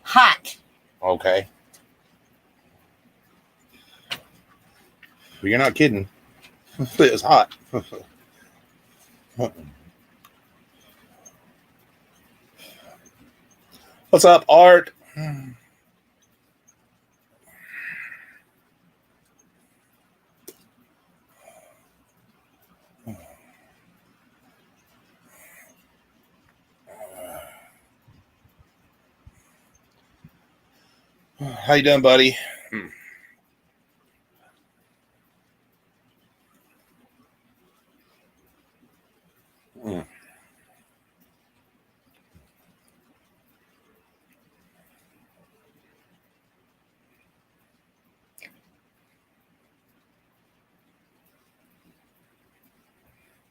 Hot. Okay. You're not kidding. It's hot. What's up, Art? How you doing, buddy?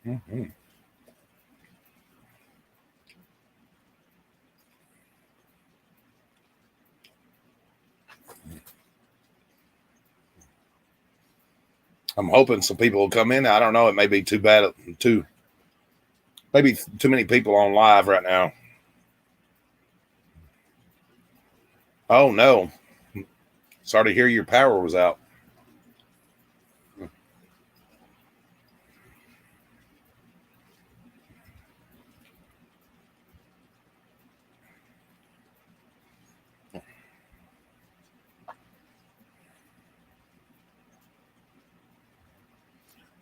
Mm-hmm. I'm hoping some people will come in. I don't know. It may be too bad. Maybe too many people on live right now. Oh no! Sorry to hear your power was out.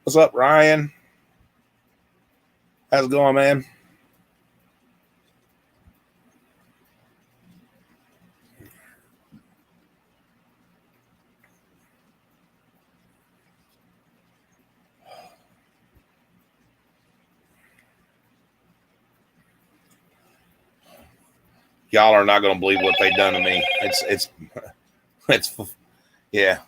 What's up, Ryan? How's it going, man? Y'all are not going to believe what they've done to me. It's yeah.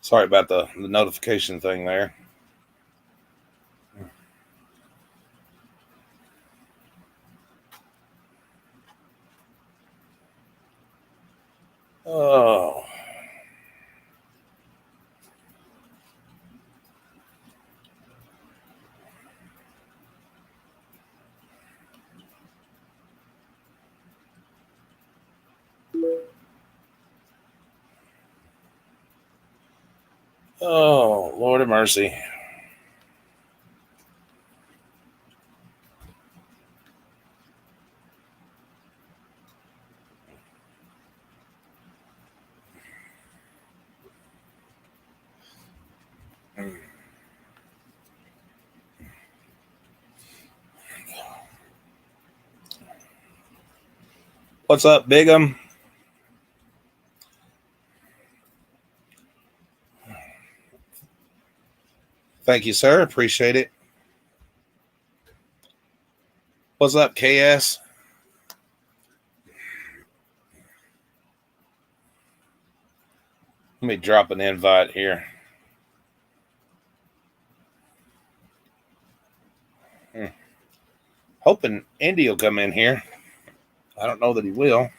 Sorry about the notification thing there. Oh. Oh, Lord of mercy. What's up, Bigum? Thank you, sir. Appreciate it. What's up, KS? Let me drop an invite here. Hoping Andy will come in here. I don't know that he will.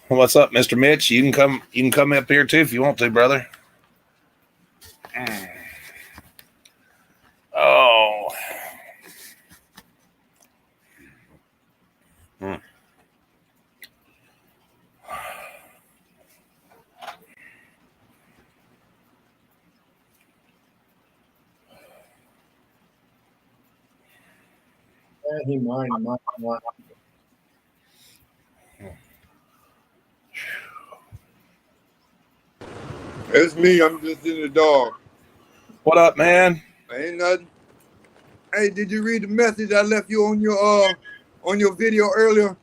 What's up, Mr. Mitch? You can come up here too if you want to, brother. Oh. He might. It's me. I'm just in the dog. What up, man? Ain't nothing. Hey, did you read the message I left you on your video earlier?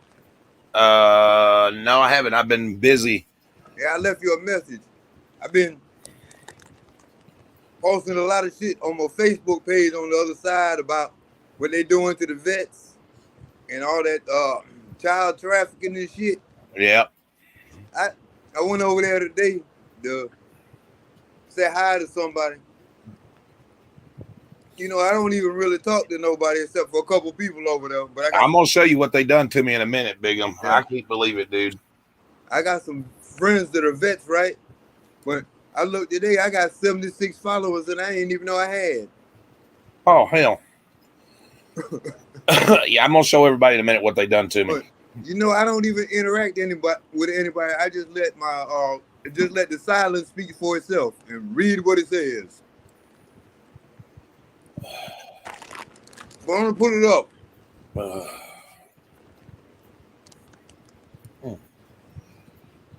No, I haven't. I've been busy. Yeah, I left you a message. I've been posting a lot of shit on my Facebook page on the other side about what they doing to the vets and all that child trafficking and shit. Yeah. I went over there today to say hi to somebody. You know, I don't even really talk to nobody except for a couple people over there. But I'm gonna show you what they done to me in a minute, Bigum. Yeah. I can't believe it, dude. I got some friends that are vets, right? But I looked today, I got 76 followers and I didn't even know I had. Oh hell. Yeah, I'm gonna show everybody in a minute what they done to me. But, you know, I don't even interact with anybody. I just let the silence speak for itself and read what it says. But I'm gonna put it up.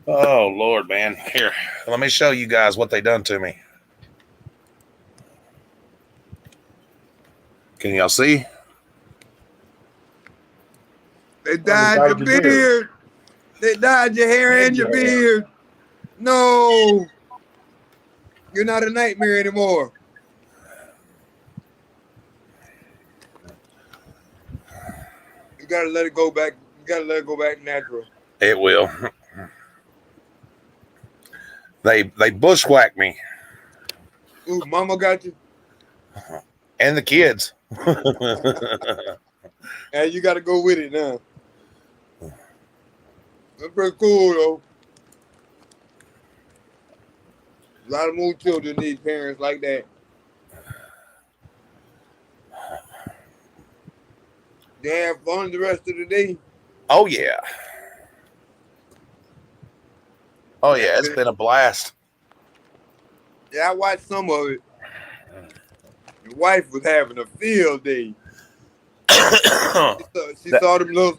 Oh Lord, man. Here, let me show you guys what they done to me. Can y'all see? They dyed your beard. They dyed your hair and your beard. No. You're not a nightmare anymore. You gotta let it go back. You gotta let it go back natural. It will. They bushwhacked me. Ooh, mama got you. And the kids. And you gotta go with it now. That's pretty cool though. A lot of more children need parents like that. They have fun the rest of the day. Oh yeah. Oh yeah, it's been a blast. Yeah, I watched some of it. Your wife was having a field day. She saw them little.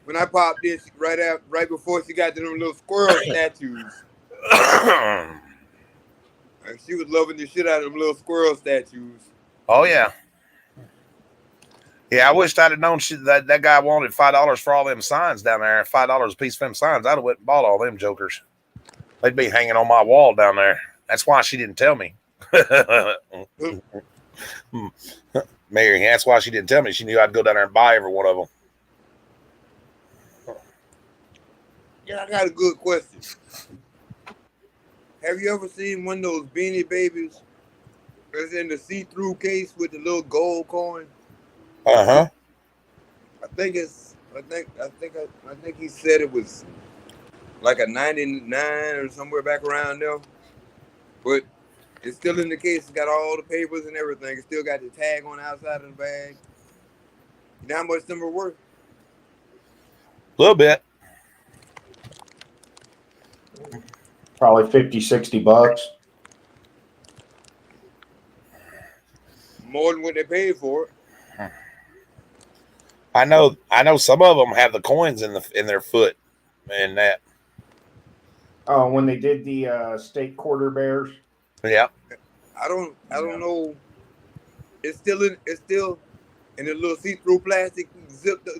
When I popped in, right before she got to them little squirrel statues. And she was loving the shit out of them little squirrel statues. Oh yeah. Yeah, I wished I'd have known that guy wanted $5 for all them signs down there. $5 a piece for them signs. I'd have went and bought all them jokers. They'd be hanging on my wall down there. That's why she didn't tell me. Mary, that's why she didn't tell me. She knew I'd go down there and buy every one of them. Yeah, I got a good question. Have you ever seen one of those Beanie Babies that's in the see-through case with the little gold coin? Uh-huh. I think he said it was like a 99 or somewhere back around there. But it's still in the case. It's got all the papers and everything. It's still got the tag on the outside of the bag. You know how much them are worth? A little bit. Probably 50, 60 bucks. More than what they paid for it. I know some of them have the coins in their foot and that. Oh, when they did the state quarter bears. Yeah. I don't know. It's still in the little see-through plastic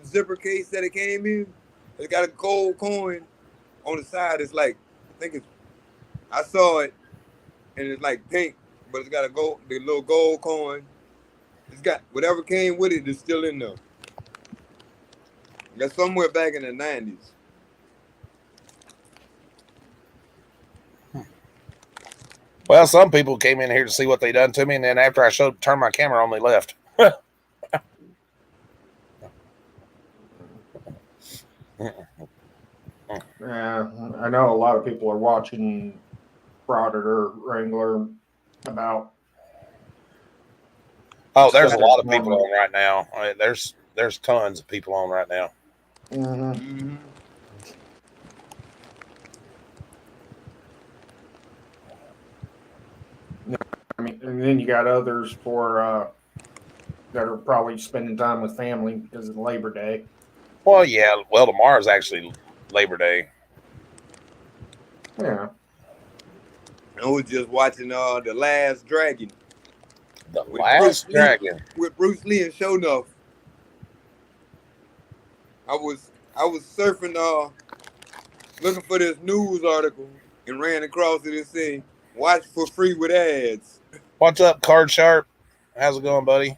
zipper case that it came in. It's got a gold coin on the side. It's like, I saw it and it's like pink, but it's got the little gold coin. It's got whatever came with it is still in there. That's somewhere back in the 90s. Well, some people came in here to see what they done to me, and then after I turned my camera on, they left. Yeah, I know a lot of people are watching Predator Wrangler about. Oh, there's a lot of people on right now. I mean, there's tons of people on right now. Mm-hmm. I mean, and then you got others that are probably spending time with family because of Labor Day. Well, yeah. Well, tomorrow's actually Labor Day. Yeah. I was just watching The Last Dragon. The with Last Dragon. with Bruce Lee and Sho'nuff. I was surfing looking for this news article and ran across it and said, "Watch for free with ads." What's up, Card Sharp? How's it going, buddy?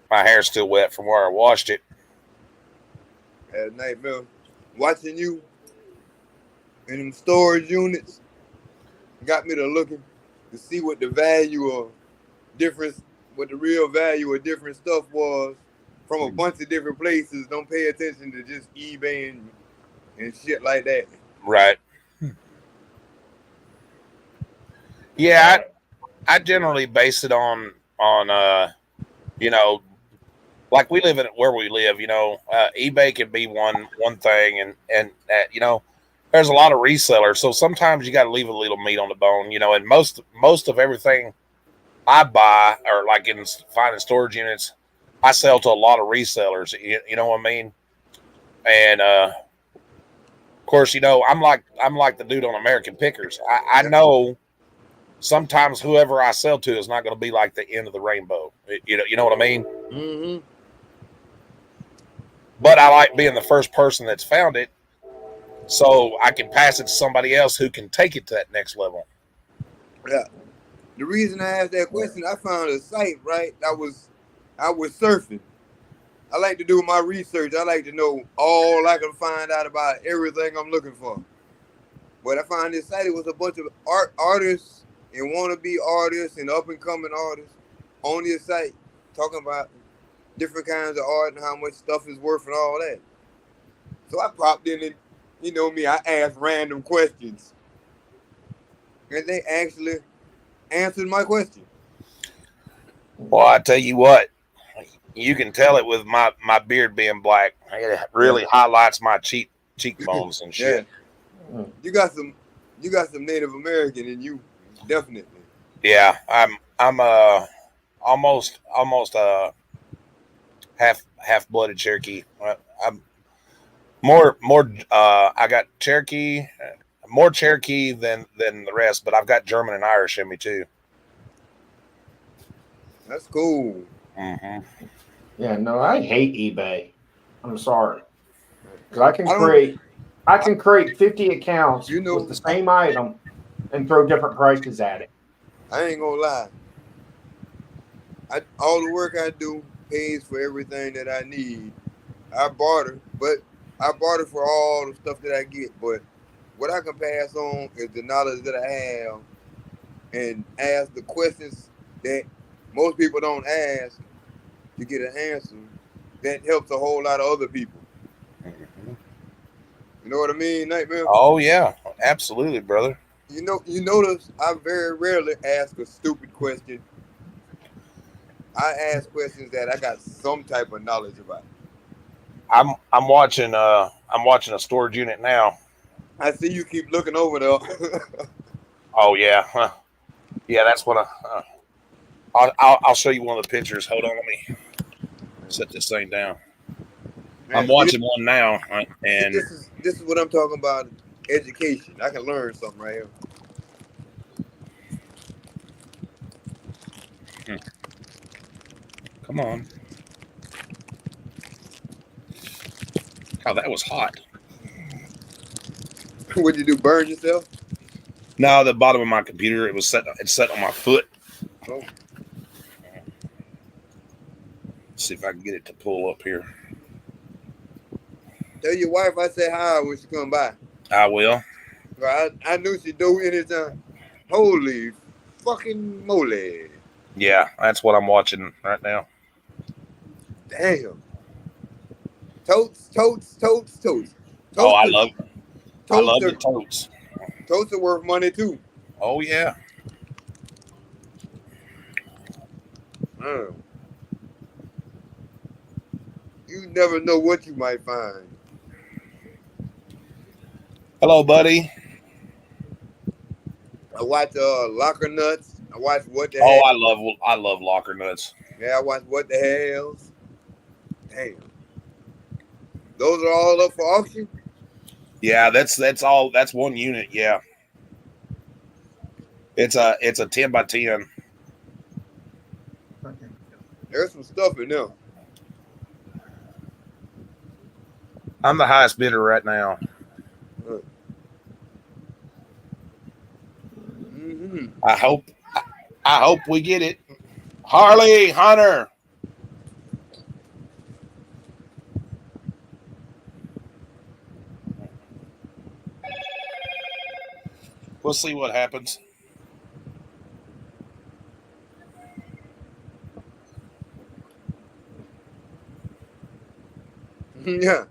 My hair's still wet from where I washed it. At night, man, watching you in them storage units got me to looking to see what the value of different, what the real value of different stuff was from a bunch of different places. Don't pay attention to just eBay and shit like that. Right. Yeah, I generally base it on you know, like we live in where we live, you know, eBay can be one thing, and you know, there's a lot of resellers, so sometimes you got to leave a little meat on the bone, you know. And most of everything I buy, or like in finding storage units, I sell to a lot of resellers. You know what I mean? And of course, you know, I'm like the dude on American Pickers. I know sometimes whoever I sell to is not going to be like the end of the rainbow. You know what I mean? Mm-hmm. But I like being the first person that's found it, so I can pass it to somebody else who can take it to that next level. Yeah. The reason I asked that question, I found a site, right? I was surfing. I like to do my research. I like to know all I can find out about everything I'm looking for. But I found this site. It was a bunch of artists and wannabe artists and up and coming artists on this site talking about different kinds of art and how much stuff is worth and all that. So I popped in and, you know me, I asked random questions. And they actually answered my question. Well, I tell you what, you can tell it with my beard being black. It really highlights my cheekbones and shit. Yeah. You got some Native American in you, definitely. Yeah, I'm almost half-blooded Cherokee. I'm more I got Cherokee, more Cherokee than the rest, but I've got German and Irish in me too. That's cool. Mm-hmm. Yeah, no, I hate eBay. I'm sorry, because I can create 50 accounts with the same item and throw different prices at it. I ain't gonna lie. All the work I do pays for everything that I need. I barter, but I barter for all the stuff that I get. But what I can pass on is the knowledge that I have and ask the questions that most people don't ask to get an answer that helps a whole lot of other people. Mm-hmm. You know what I mean, Nightmare? Oh yeah, absolutely, brother. You notice I very rarely ask a stupid question. I ask questions that I got some type of knowledge about. I'm watching a storage unit now. I see you keep looking over there. Oh yeah, yeah. That's what I'll show you one of the pictures. Hold on, let me set this thing down. Man, I'm watching one now, and this is what I'm talking about. Education. I can learn something right here. Come on. Oh, that was hot. What'd you do? Burn yourself? No, the bottom of my computer. It's set on my foot. Oh. Let's see if I can get it to pull up here. Tell your wife I say hi when she come by. I will. I knew she'd do anytime. Holy fucking moly. Yeah, that's what I'm watching right now. Damn. Totes. Oh, I love the totes. Totes are worth money too. Oh yeah. You never know what you might find. Hello, buddy. I watch Locker Nuts I watched What the Oh, Hell. I love Locker Nuts. Yeah, I watched What the Hells. Damn. Those are all up for auction? Yeah, that's all. That's one unit. Yeah, it's a 10x10. There's some stuff in there. I'm the highest bidder right now. Mm-hmm. I hope we get it. Harley Hunter. We'll see what happens. Yeah.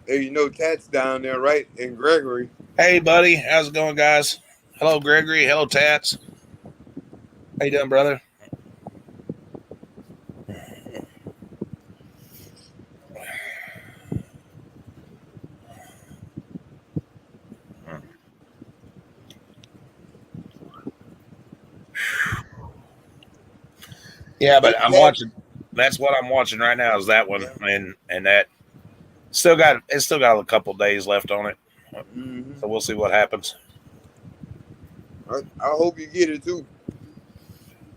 Hey, you know Tat's down there, right? And Gregory. Hey, buddy. How's it going, guys? Hello, Gregory. Hello, Tats. How you doing, brother? Yeah, but I'm watching. That's what I'm watching right now. Is that one, and that still got a couple days left on it. Mm-hmm. So we'll see what happens. I hope you get it too.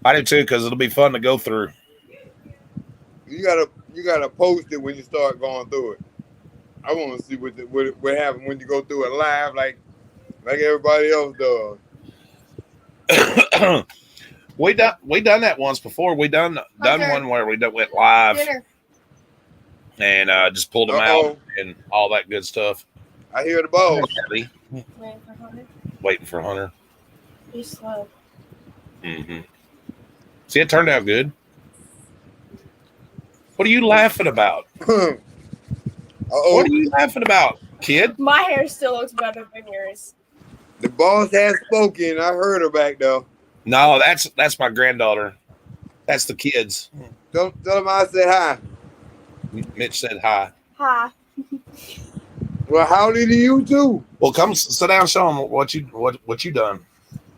I do too, because it'll be fun to go through. You gotta post it when you start going through it. I want to see what happens when you go through it live, like everybody else does. we done that once before. We done one where we went live and just pulled them out and all that good stuff. I hear the balls. Waiting for Hunter. He's slow. Mm-hmm. See, it turned out good. What are you laughing about? What are you laughing about, kid? My hair still looks better than yours. The boss has spoken. I heard her back though. No, that's my granddaughter. That's the kids. Tell them I said hi. Mitch said hi. Hi. Well, howdy to you too. Well, come sit down, and show them what you done.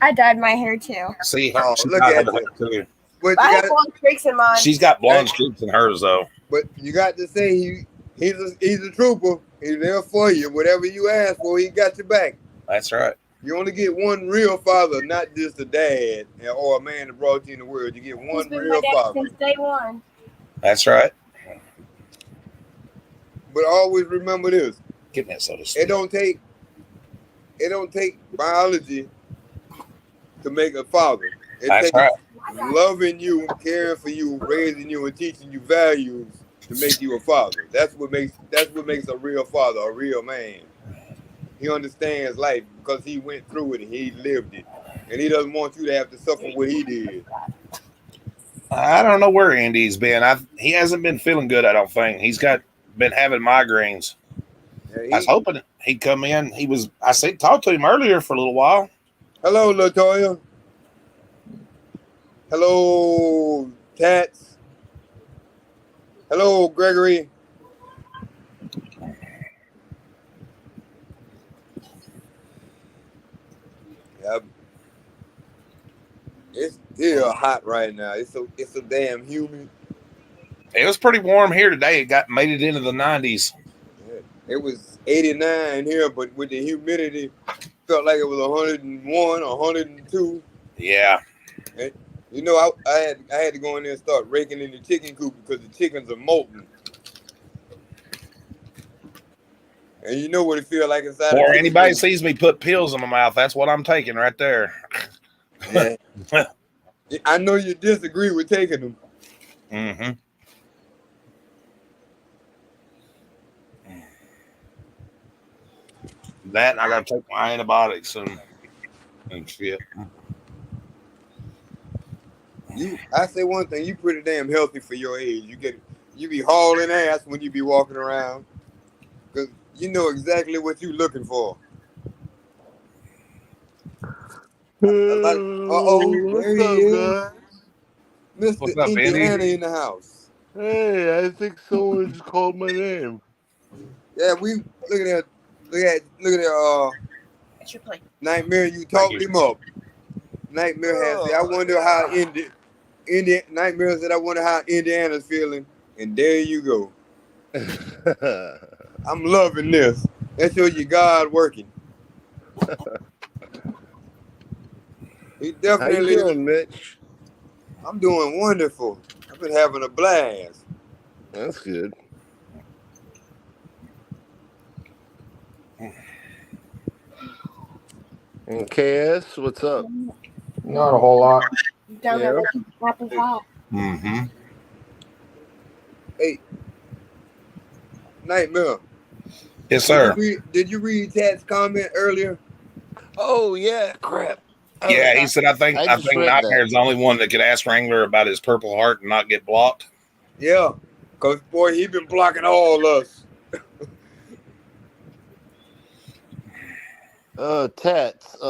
I dyed my hair too. See, look at it. But I have blonde streaks in mine. She's got blonde streaks in hers though. But you got to say he's a trooper. He's there for you. Whatever you ask for, he got your back. That's right. You only get one real father, not just a dad or a man that brought you in the world. You get one real father. Since day one. That's right. But always remember this. Get that soda. It don't take biology to make a father. It That's takes right. loving you, caring for you, raising you, and teaching you values to make you a father. That's what makes a real father, a real man. He understands life because he went through it and he lived it. And he doesn't want you to have to suffer what he did. I don't know where Andy's been. He hasn't been feeling good, I don't think. He's been having migraines. Yeah, I was hoping he'd come in. I talked to him earlier for a little while. Hello, LaToya. Hello, Tats. Hello, Gregory. Yep. It's still hot right now. It's so damn humid. It was pretty warm here today. It made it into the 90s. Yeah. It was 89 here, but with the humidity, felt like it was 101, 102. Yeah. And, you know, I had to go in there and start raking in the chicken coop because the chickens are molting. And you know what it feels like inside. Or anybody sees me put pills in my mouth, that's what I'm taking right there. Yeah. I know you disagree with taking them. Mm-hmm. That and I gotta take my antibiotics and shit. I say one thing, you pretty damn healthy for your age. You be hauling ass when you be walking around. Cause you know exactly what you looking for. There he is. Mr. What's up, Indiana Andy? in the house. Hey, I think someone just called my name. Yeah, we look at It's your plate. Nightmare. You talked him up. Nightmare has said, I wonder how Nightmare said, I wonder how Indiana's feeling. And there you go. I'm loving this. That shows you God working. He How definitely. you doing, Mitch? I'm doing wonderful. I've been having a blast. That's good. And KS, what's up? Not a whole lot. Down Yeah. there looking for apple pie. Mm-hmm. Hey, Nightmare. Yes, sir. Did you read Tad's comment earlier? Oh yeah, crap. Yeah, he said, I think I just read Nightmare's the only one that could ask Wrangler about his Purple Heart and not get blocked. Yeah, because, boy, he been blocking all us. Tats, I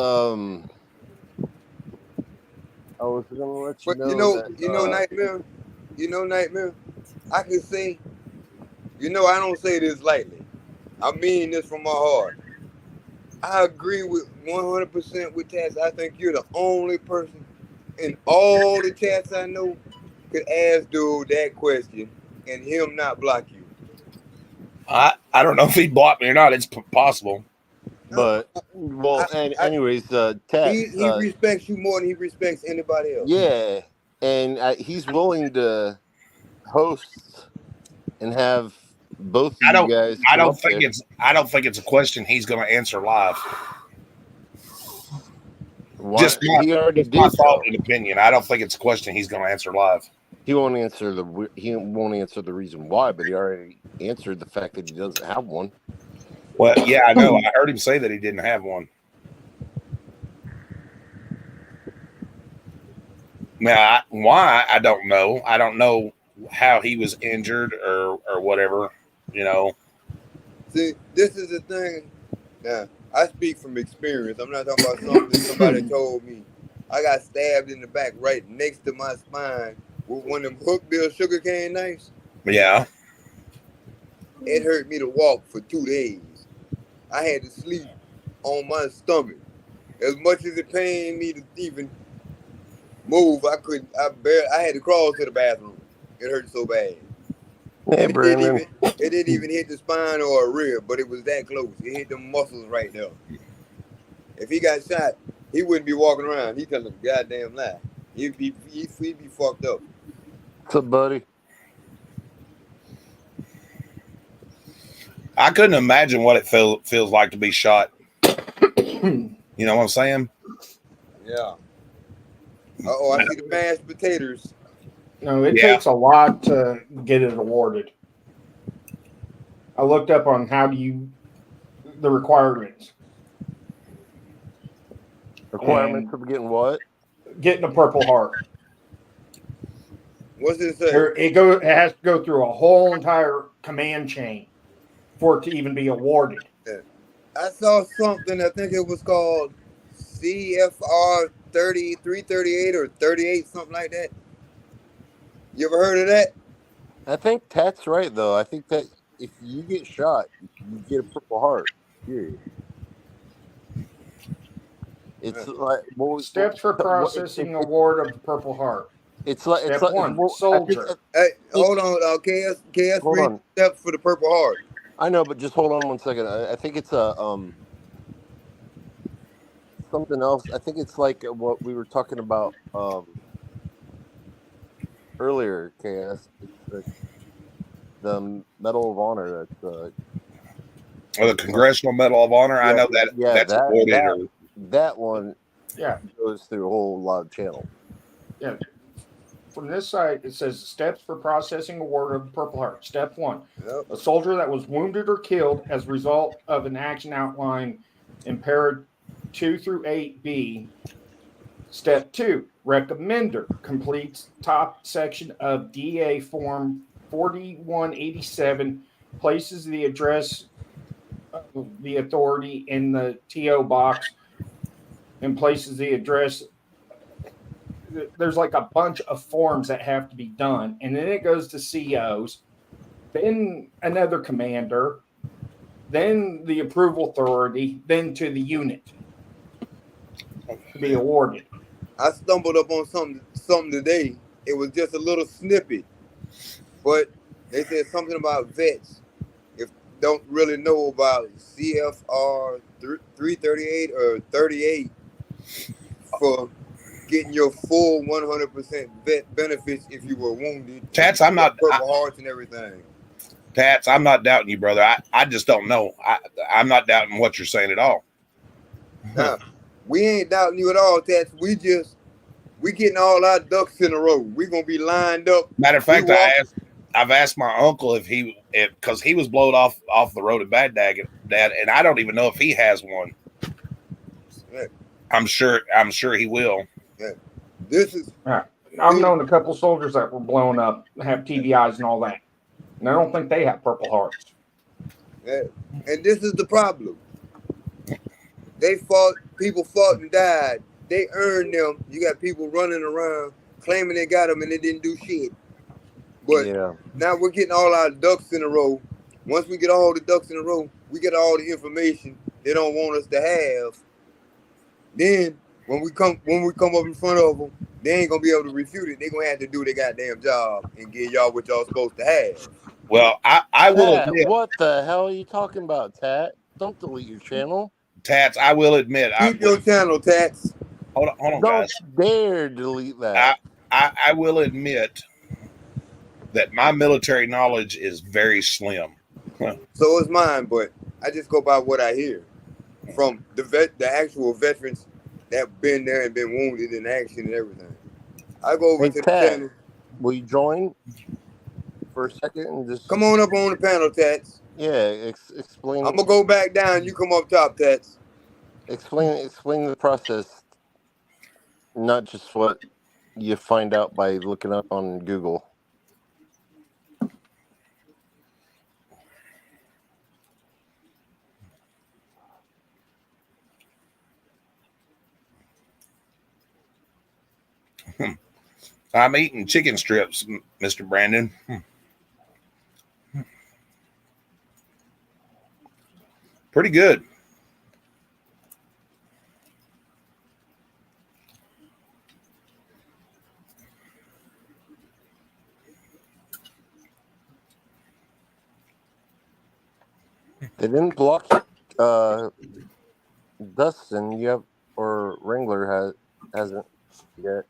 was gonna let you But know Nightmare, Nightmare, I can say, I don't say this lightly. I mean this from my heart. I agree with 100% with Tats. I think you're the only person in all the chats I know could ask dude that question and him not block you. I don't know if he blocked me or not. It's possible. But anyways, Tats, he respects you more than he respects anybody else. yeah, and he's willing to host and have both of you guys. I don't think it's a question he's going to answer live. Why? Just He already did. my thought and opinion. I don't think it's a question he's going to answer live. He won't answer the reason why, but he already answered the fact that he doesn't have one. Well, yeah, I know. I heard him say that he didn't have one. Now, why? I don't know. I don't know how he was injured or whatever, See, this is the thing. Now, I speak from experience. I'm not talking about something somebody told me. I got stabbed in the back right next to my spine with one of them Hookbill sugarcane knives. Yeah. It hurt me to walk for 2 days. I had to sleep on my stomach. As much as it pained me to even move, I had to crawl to the bathroom. It hurt so bad. Hey, Brandon. It didn't even hit the spine or a rib, but it was that close. It hit the muscles right there. If he got shot, he wouldn't be walking around. He telling a goddamn lie. He'd be fucked up. What's up, buddy? I couldn't imagine what it feels like to be shot. You know what I'm saying? Yeah. I see the mashed potatoes. No, it takes a lot to get it awarded. I looked up on the requirements. Requirements of getting what? Getting a Purple Heart. What's it say? It has to go through a whole entire command chain for it to even be awarded. I saw something, I think it was called CFR 338 or 38, something like that. You ever heard of that? I think Tat's right, though. I think that if you get shot, you get a Purple Heart. Period. It's like steps for processing award of the Purple Heart. It's like Step one, soldier. Hey, hold on, KS read steps for the Purple Heart. I know, but just hold on 1 second. I think it's a something else. I think it's like what we were talking about earlier, KS. It's the Medal of Honor. That's the Congressional Medal of Honor. I know that. Yeah, that's awarded. That one. Yeah, goes through a whole lot of channels. Yeah. From this side, it says steps for processing award of Purple Heart. Step 1, a soldier that was wounded or killed as a result of an action outlined in para 2 through 8B. Step 2, recommender completes top section of DA form 4187, places the address of the authority in the TO box and places the address. There's like a bunch of forms that have to be done, and then it goes to COs, then another commander, then the approval authority, then to the unit to be awarded. I stumbled up on something today. It was just a little snippet, but they said something about vets. If don't really know about CFR 338 or 38 for getting your full 100% vet benefits if you were wounded. Tats, I'm not Purple Hearts and everything. Tats, I'm not doubting you, brother. I just don't know. I'm not doubting what you're saying at all. Now, we ain't doubting you at all, Tats. We getting all our ducks in a row. We gonna be lined up. Matter of fact, I've asked my uncle if because he was blown off the road at Baghdad, and I don't even know if he has one. Yeah. I'm sure he will. Yeah. This is. I've known a couple soldiers that were blown up, have TBIs and all that, and I don't think they have Purple Hearts. Yeah. And this is the problem. People fought and died. They earned them. You got people running around claiming they got them and they didn't do shit. But now we're getting all our ducks in a row. Once we get all the ducks in a row, we get all the information they don't want us to have. Then when we come up in front of them, they ain't gonna be able to refute it. They're gonna have to do their goddamn job and give y'all what y'all supposed to have. Well, I will admit. What the hell are you talking about, Tat? Don't delete your channel. Tats, I will admit. Keep your channel, Tats. Hold on, Don't guys. dare delete that. I will admit that my military knowledge is very slim. So is mine, but I just go by what I hear from the actual veterans that have been there and been wounded in action and everything. I go over to the channel. Will you join for a second and just come on up on the panel, Tats? Yeah, explain. I'm gonna go back down. You come up top, Tats. Explain the process, not just what you find out by looking up on Google. I'm eating chicken strips, Mr. Brandon. Pretty good. They didn't block Dustin or Wrangler hasn't yet,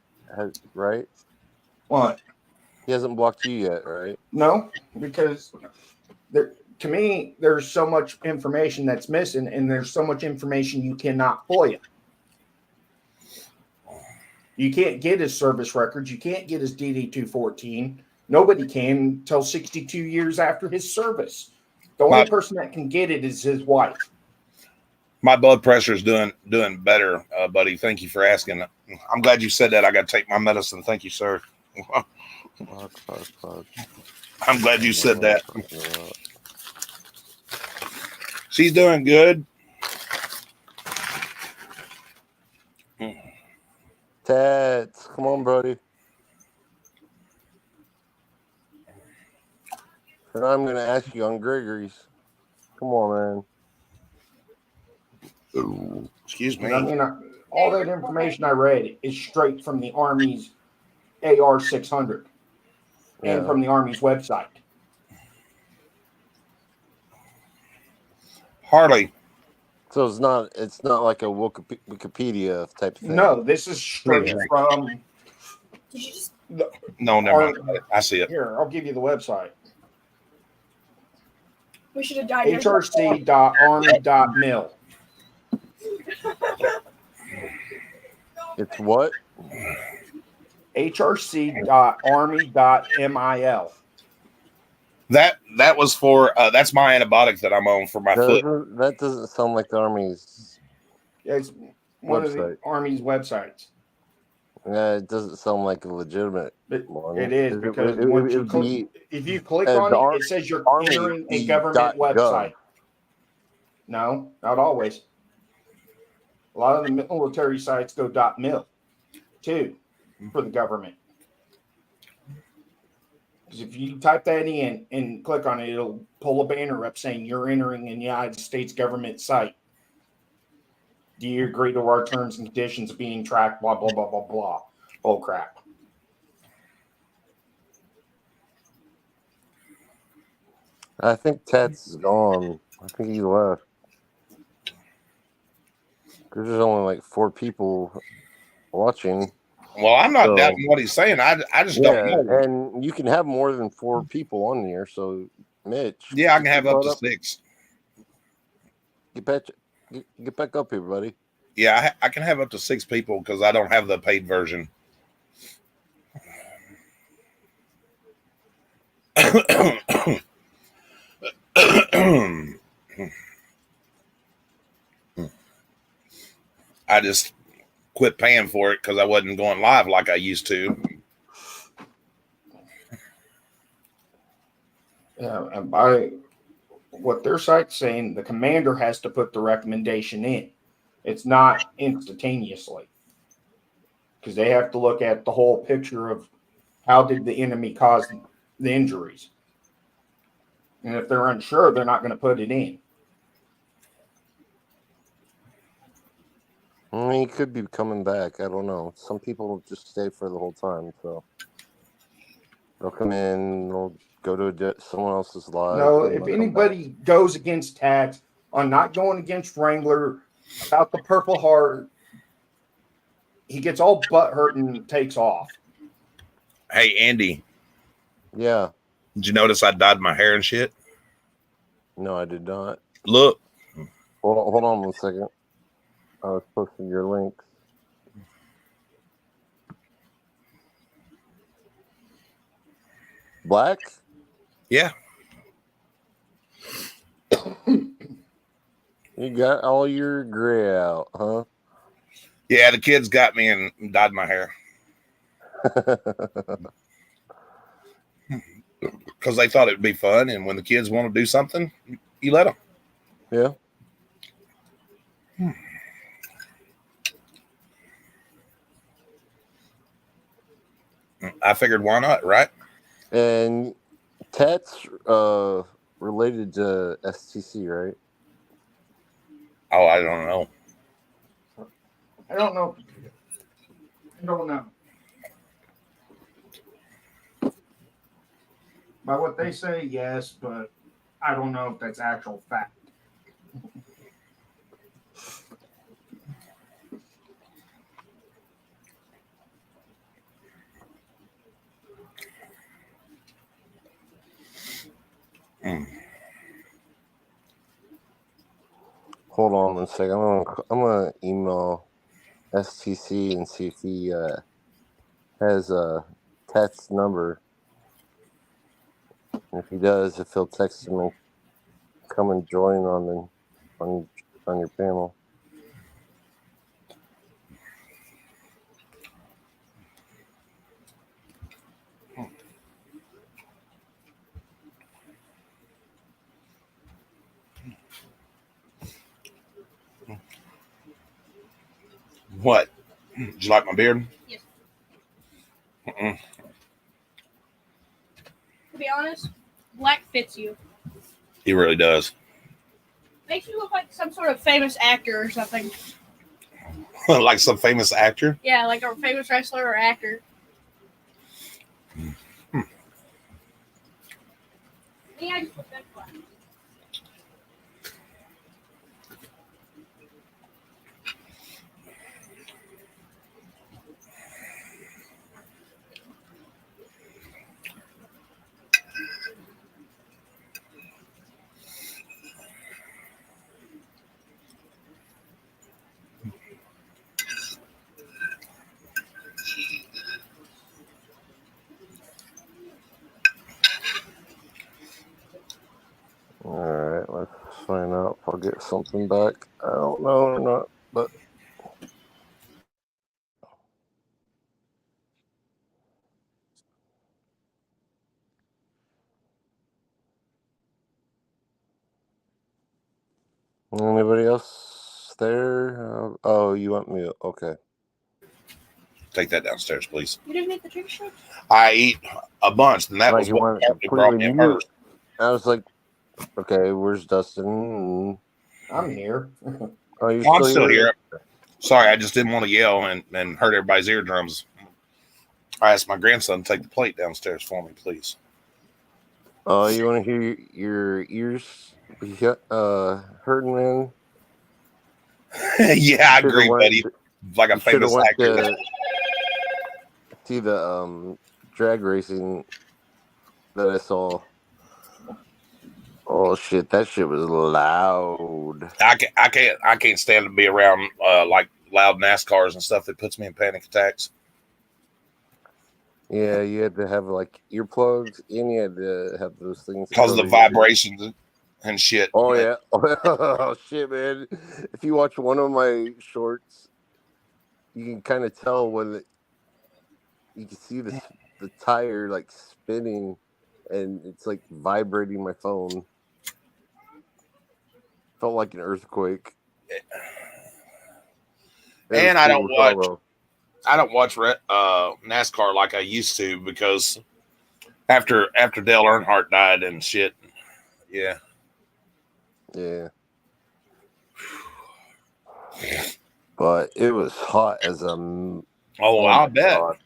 right? What? He hasn't blocked you yet, right? No, because to me, there's so much information that's missing, and there's so much information you cannot FOIA. You can't get his service records. You can't get his DD-214. Nobody can until 62 years after his service. The only person that can get it is his wife. My blood pressure is doing better, buddy. Thank you for asking. I'm glad you said that. I got to take my medicine. Thank you, sir. I'm glad you said that. She's doing good. Tats, come on, buddy. And I'm going to ask you on Gregory's. Come on, man. Excuse me. I mean, all that information I read is straight from the Army's AR-600 and from the Army's website. Harley. So it's not like a Wikipedia type thing. No, this is straight from. No, never mind. I see it. Here, I'll give you the website. We should have died. hrc.army.mil. It's what? hrc.army.mil. That was for that's my antibiotic that I'm on for my foot. That doesn't sound like the Army's. It's one of the Army's websites. Yeah, it doesn't sound like a legitimate one. It is because if you click on it, it says you're entering a government website. No, not always. A lot of the military sites go .mil too for the government. Because if you type that in and click on it, it'll pull a banner up saying you're entering a United States government site. Do you agree to our terms and conditions of being tracked? Blah, blah, blah, blah, blah. Oh, crap. I think Tats is gone. I think he left. There's only like 4 people watching. Well, I'm not So, doubting what he's saying. I just yeah, don't know. and you can have more than 4 people on here. So, Mitch. Yeah, I can have up to 6. Get back up here, buddy. Yeah, I can have up to 6 people because I don't have the paid version. I just quit paying for it because I wasn't going live like I used to. Yeah, and by what their site's saying, the commander has to put the recommendation in. It's not instantaneously. Because they have to look at the whole picture of how did the enemy cause the injuries. And if they're unsure, they're not going to put it in. I mean, he could be coming back. I don't know. Some people just stay for the whole time, so they'll come in, they'll go to someone else's live. No, if anybody goes against Tats on not going against Wrangler about the Purple Heart, he gets all butt hurt and takes off. Hey, Andy. Yeah. Did you notice I dyed my hair and shit? No, I did not. Look. Hold on 1 second. I was posting your links. Black? Yeah. You got all your gray out, huh? Yeah, the kids got me and dyed my hair. Because they thought it'd be fun, and when the kids want to do something, you let them. Yeah. I figured, why not, right? And Tats related to STC, right? Oh, I don't know. I don't know. By what they say, yes, but I don't know if that's actual fact. Hold on 1 second. I'm gonna email STC and see if he has Tat's number. And if he does, if he'll text him and come and join on your panel. What? Did you like my beard? Yes. Mm-mm. To be honest, black fits you. He really does. Makes you look like some sort of famous actor or something. Like some famous actor? Yeah, like a famous wrestler or actor. Yeah, I just look that black. Alright, let's find out if I'll get something back. I don't know or not, but anybody else there. Oh, you want me? Okay. Take that downstairs, please. You didn't eat the chicken strips? I eat a bunch, and that Like was you what want Courtney brought me at completely mute. first. I was like, okay, where's Dustin? I'm here. Oh, you I'm still here. Sorry, I just didn't want to yell and hurt everybody's eardrums. I asked my grandson to take the plate downstairs for me, please. Oh, you want to hear your ears hurting, man? Yeah, I agree, buddy. Like a You should have famous went actor. to see the drag racing that I saw. Oh shit, that shit was loud. I can't stand to be around like loud NASCARs and stuff. That puts me in panic attacks. Yeah, you had to have like earplugs, and you had to have those things Because of the vibrations and shit. Oh yeah. Oh shit, man! If you watch one of my shorts, you can kind of tell when you can see the tire like spinning, and it's like vibrating my phone. Felt like an earthquake. And I don't watch NASCAR like I used to because after Dale Earnhardt died and shit. Yeah. But it was hot as a. I'll bet. God.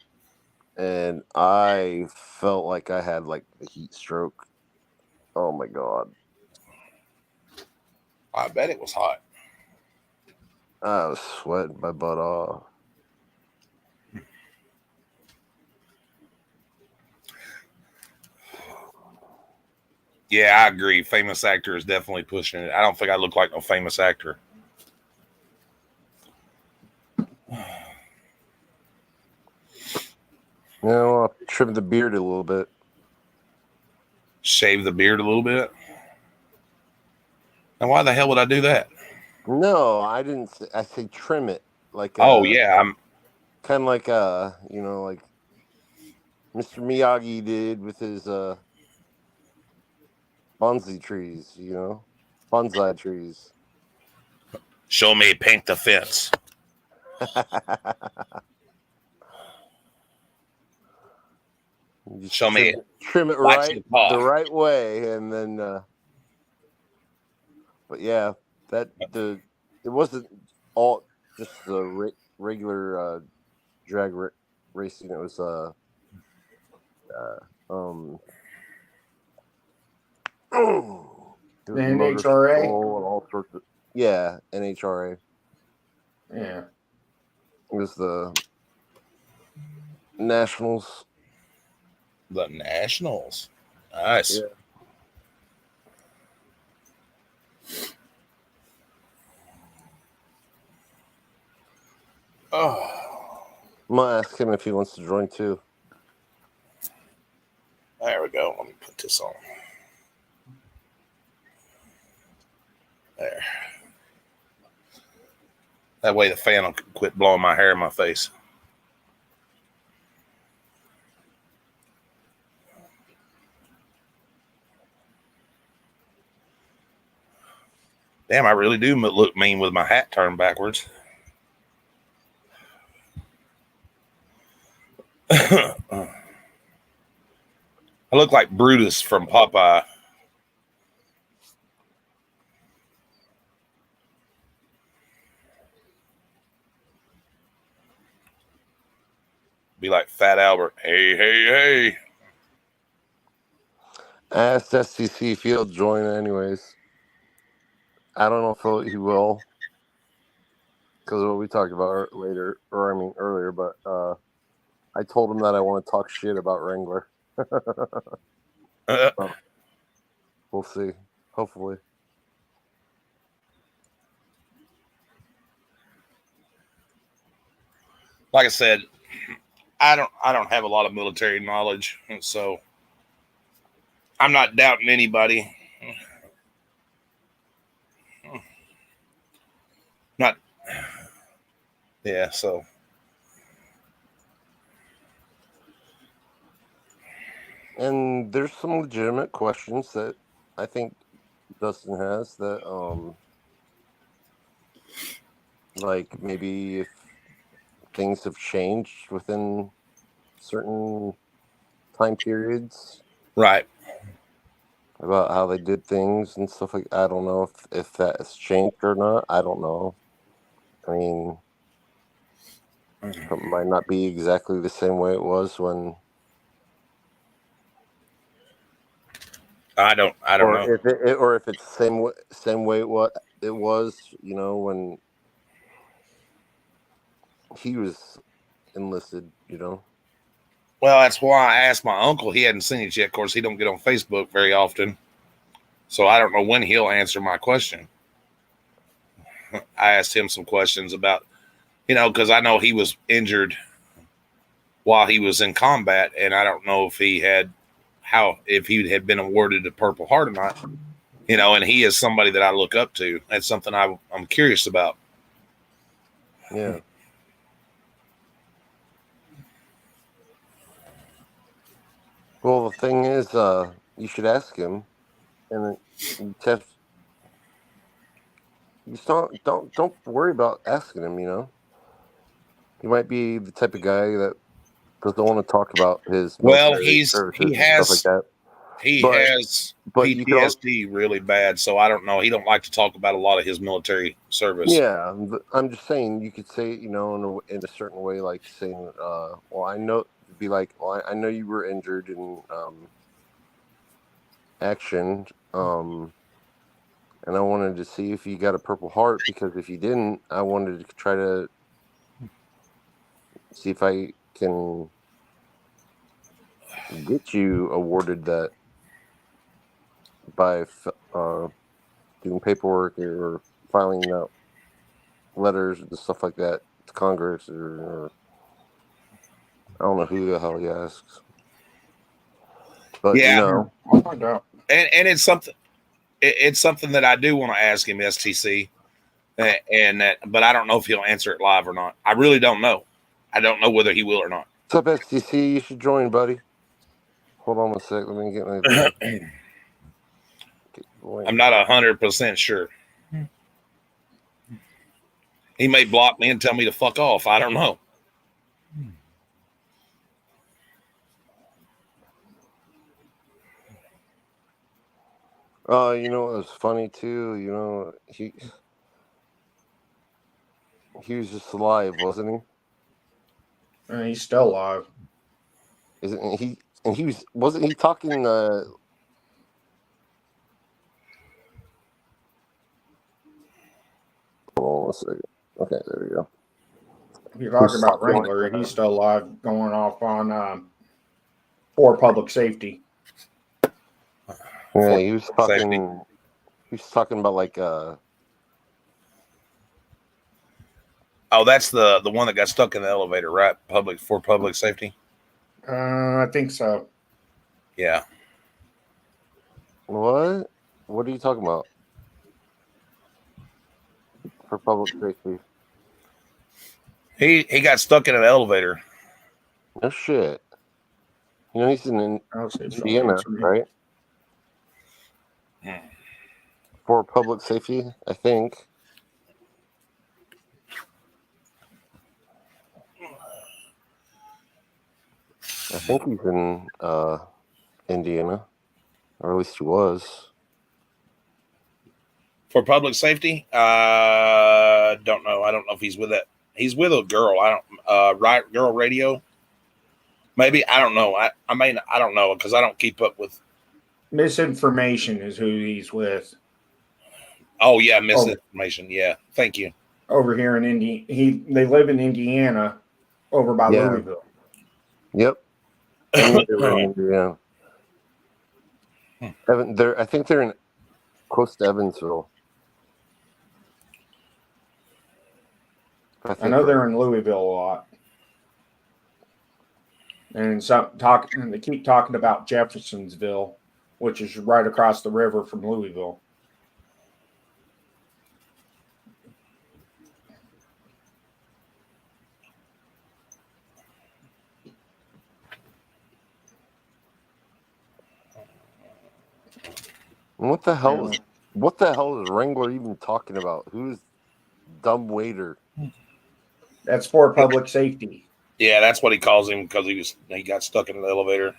And I felt like I had like a heat stroke. Oh my god. I bet it was hot. I was sweating my butt off. Yeah, I agree. Famous actor is definitely pushing it. I don't think I look like no famous actor. I'll trim the beard a little bit. Shave the beard a little bit? And why the hell would I do that? No, I didn't. I say trim it. Like yeah, I'm kind of like like Mr. Miyagi did with his bonsai trees. Bonsai trees. Show me paint the fence. Show me trim it right the right way, and then. But yeah, it wasn't all just the regular drag racing. It was the NHRA and all sorts of NHRA. Yeah, it was the Nationals. The Nationals, nice. Yeah. Oh, I'm gonna ask him if he wants to join too. There we go. Let me put this on. There. That way the fan will quit blowing my hair in my face. Damn, I really do look mean with my hat turned backwards. I look like Brutus from Popeye. Be like Fat Albert. Hey, hey, hey. I asked STC if he'll join anyways. I don't know if he will, because of what we talked about earlier, but I told him that I want to talk shit about Wrangler. So, we'll see. Hopefully. Like I said, I don't have a lot of military knowledge, so I'm not doubting anybody. So and there's some legitimate questions that I think Dustin has that like maybe if things have changed within certain time periods Right. about how they did things and stuff like. I don't know if that has changed or not. I don't know. I mean, it might not be exactly the same way it was when, I don't or know. if it's the same way what it was, when he was enlisted. Well, that's why I asked my uncle. He hadn't seen it yet. Of course, he don't get on Facebook very often, so I don't know when he'll answer my question. I asked him some questions about, because I know he was injured while he was in combat, and I don't know if he had been awarded a Purple Heart or not. And he is somebody that I look up to. That's something I'm curious about. Yeah. Well, the thing is, you should ask him, and you just don't worry about asking him. He might be the type of guy that doesn't want to talk about his Well, military he services and stuff like has that. he But has you could also, PTSD really bad, so I don't know. He don't like to talk about a lot of his military service. yeah, I'm just saying you could say in a certain way, like saying, well, I know, be like, well, I know you were injured in action, and I wanted to see if you got a Purple Heart, because if you didn't, I wanted to try to see if I can get you awarded that by doing paperwork or filing out letters and stuff like that to Congress, or I don't know who the hell he asks, but Yeah. I'll find out. And it's something. It's something that I do want to ask him, STC, but I don't know if he'll answer it live or not. I really don't know. I don't know whether he will or not. What's up, STC? You should join, buddy. Hold on a sec. Let me get my. I'm not 100% sure. He may block me and tell me to fuck off. I don't know. You know, it was funny too. He was just alive, wasn't he? He's still alive. Isn't he? And wasn't he talking? Hold on a second. Okay, there we go. You're talking about Wrangler. He's still alive, going off on for public safety. Yeah, he was talking. He was talking about like. Oh, that's the one that got stuck in the elevator, right? For public safety. I think so. Yeah. What? What are you talking about? For public safety. He got stuck in an elevator. No shit. He's in Indiana, right? For public safety, I think. I think he's in Indiana, or at least he was. For public safety, don't know. I don't know if he's with that. He's with a girl. I don't. Right, Girl Radio. Maybe, I don't know. I don't know, because I don't keep up with. Misinformation is who he's with. Oh yeah, misinformation. Yeah, thank you. Over here in they live in Indiana, over by Louisville. Yep. Yeah. I think they're in close to Evansville. I know they're in Louisville a lot. And they keep talking about Jeffersonville, which is right across the river from Louisville. What the hell is Wrangler even talking about? Who's Dumb waiter. That's for public safety. Yeah, that's what he calls him because he got stuck in the elevator.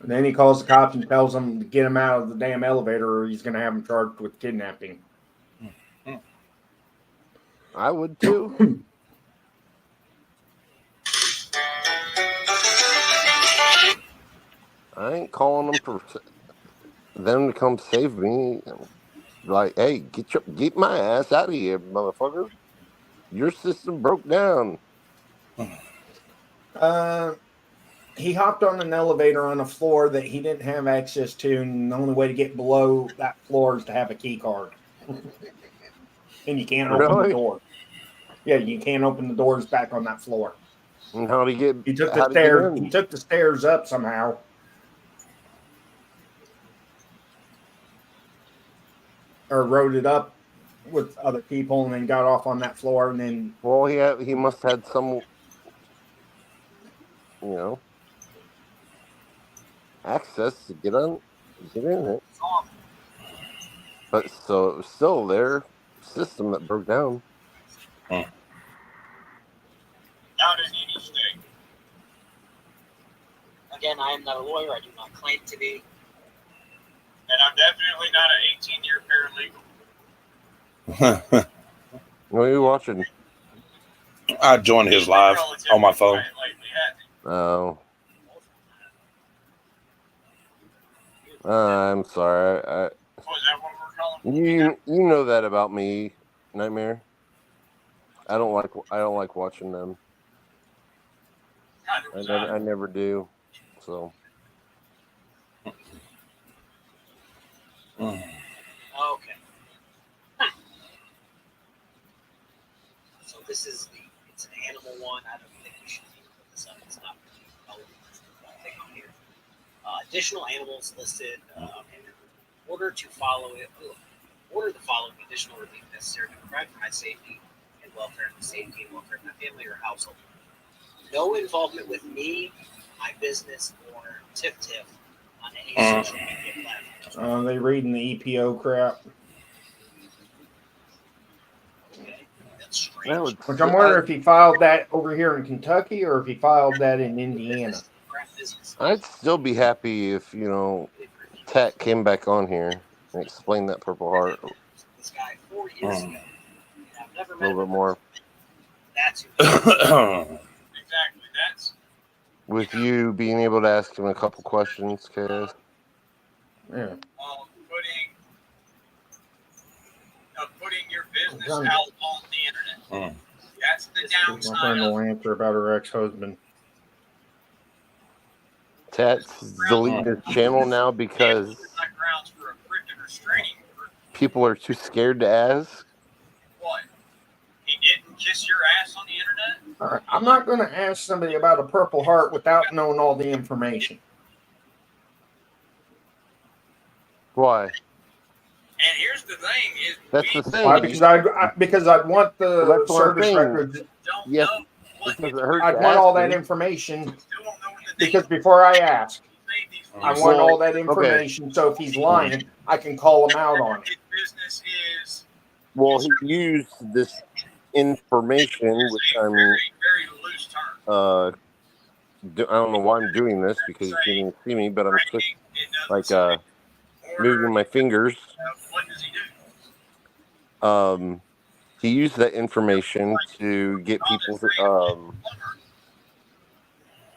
And then he calls the cops and tells them to get him out of the damn elevator or he's going to have him charged with kidnapping. I would too. I ain't calling them for them to come save me. Like, hey, get my ass out of here, motherfucker. Your system broke down. He hopped on an elevator on a floor that he didn't have access to, and the only way to get below that floor is to have a key card. And you can't open the door. Yeah, you can't open the doors back on that floor. And how do you get? He took the stairs. He took the stairs up somehow. Or rode it up with other people and then got off on that floor and then. Well, he must have had some, access to get in it. But so it was still their system that broke down. How does he stay? Again, I am not a lawyer. I do not claim to be. And I'm definitely not an 18-year paralegal. What are you watching? I joined his live on my phone. Oh. I'm sorry. Was that what we're calling? You know that about me, Nightmare. I don't like watching them. I never do. So. Okay. So it's an animal one. I don't think we should put this up. It's not really relevant thing on here. Additional animals listed in order to follow it. Order the following additional relief necessary to provide for my safety and welfare, and the safety and welfare of my family or household. No involvement with me, my business, or Tiff on any social media platform. They reading the EPO crap. Okay, that's strange. Which I'm wondering if he filed that over here in Kentucky or if he filed that in Indiana. I'd still be happy if, Tat came back on here and explained that Purple Heart This guy 4 years ago. I've never a met little him. bit more. That's who. Exactly. That's With you being able to ask him a couple questions, Cass. Yeah. putting your business out on the internet. That's the My downside. friend will answer about her ex-husband. Tat's deleting his channel now because Grounds for a freaking restraining order. people are too scared to ask. What? He didn't kiss your ass on the internet? All right. I'm not going to ask somebody about a Purple Heart without knowing all the information. Why? And here's the thing: is That's the thing. Why? Because I'd want the Well, that's what I'm service saying. records. don't Yes, know what It doesn't hurt I'd to want ask all that him. information still don't know when the date because before I ask, made these I rules. want Well, all that information. So if he's lying, I can call him out on it. His business is Well, he used this information, which I'm very, very loose term. I don't know why I'm doing this because you can't even see me, but I'm just It doesn't like say moving my fingers. what does he do? He used that information to get people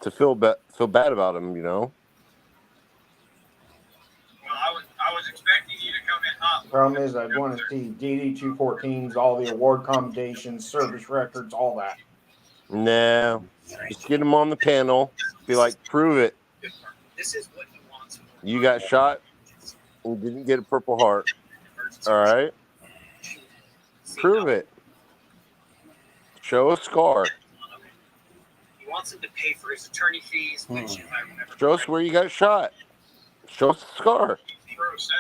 to feel bad about him, Well, I was expecting you to come in hot. Problem is, I'd want to see DD-214s, all the award commendations, service records, all that. Nah, just get him on the panel. Be like, prove it. This is what he wants. You got shot and didn't get a Purple Heart. All right, prove it. Show a scar. He wants him to pay for his attorney fees, which, if I remember Show us where you got shot. Show us the scar. Pro se.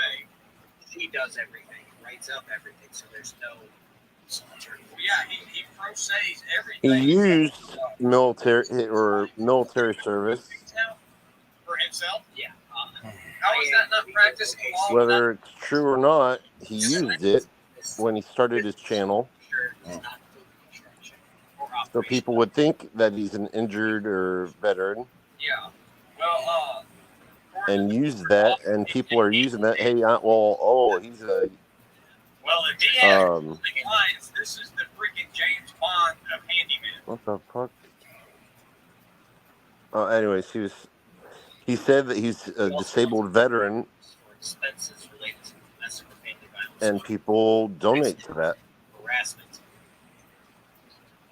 he does everything, writes up everything, so there's no attorney. Yeah, he pro se's He everything. used military service, For himself. Yeah. How is that not practicing law? whether it's true or not. He used it. when he started his channel, It's not food construction or so operation. people would think that he's an injured or veteran Yeah. Well, and use that, and people are using that. Hey, he's a well, if he has um. lines, this is the freaking James Bond of handyman. What the fuck? Anyways, he said that he's a disabled veteran, For expenses related to domestic or family violence and or people donate to that, harassment.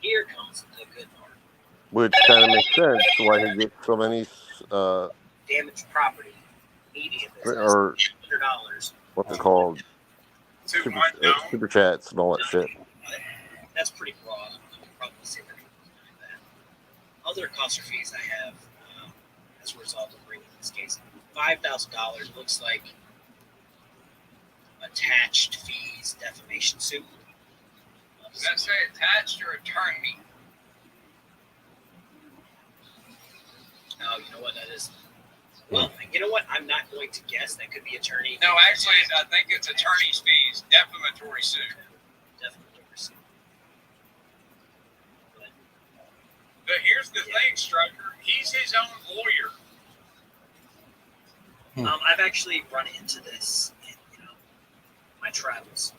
Here comes the good part. which kind of makes sense why he gets so many Damaged property, media business, or $100. what they're called To super, unknown. super chats and all that shit. That's pretty broad. I would probably say that. Other costs or fees I have as a result of bringing this case. $5,000 looks like attached fees defamation suit. Does that say attached or attorney? Oh, you know what that is? Well, you know what? I'm not going to guess. That could be attorney. No, actually, I think it's attorney's fees, defamatory suit. Defamatory suit. But here's the thing, Strucker. He's his own lawyer. I've actually run into this in my travels.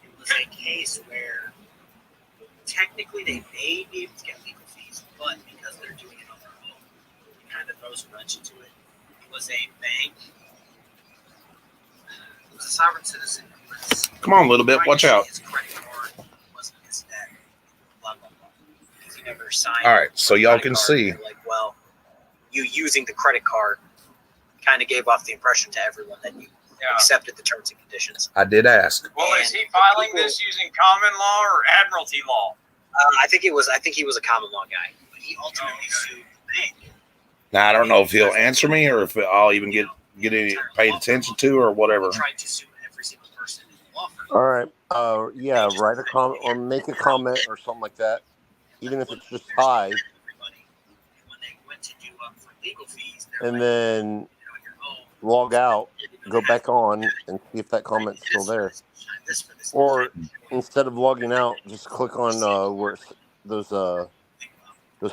It was a case where technically they may be able to get legal fees, but because they're doing it on their own, it kind of throws a wrench into it. It was a bank. It was a sovereign citizen who was Come on, a little bit. trying Watch to out. His credit card wasn't his debt. Blah blah blah. Because he never signed. All right, so y'all credit can card. see. They're like, well, you using the credit card kind of gave off the impression to everyone that you accepted the terms and conditions. I did ask. Well, is he filing this using common law or admiralty law? I think he was a common law guy, but he ultimately sued the bank. Now I don't know if he'll answer me or if I'll even get any paid attention to or whatever. He tried to sue every single person in the law firm. All right. Yeah, write a comment or make a comment or something like that, even if it's just hi, Everybody. And when they went to do for legal fees, they're and like, then your own. log out, go back on, and see if that comment's still there. Or instead of logging out, just click on where those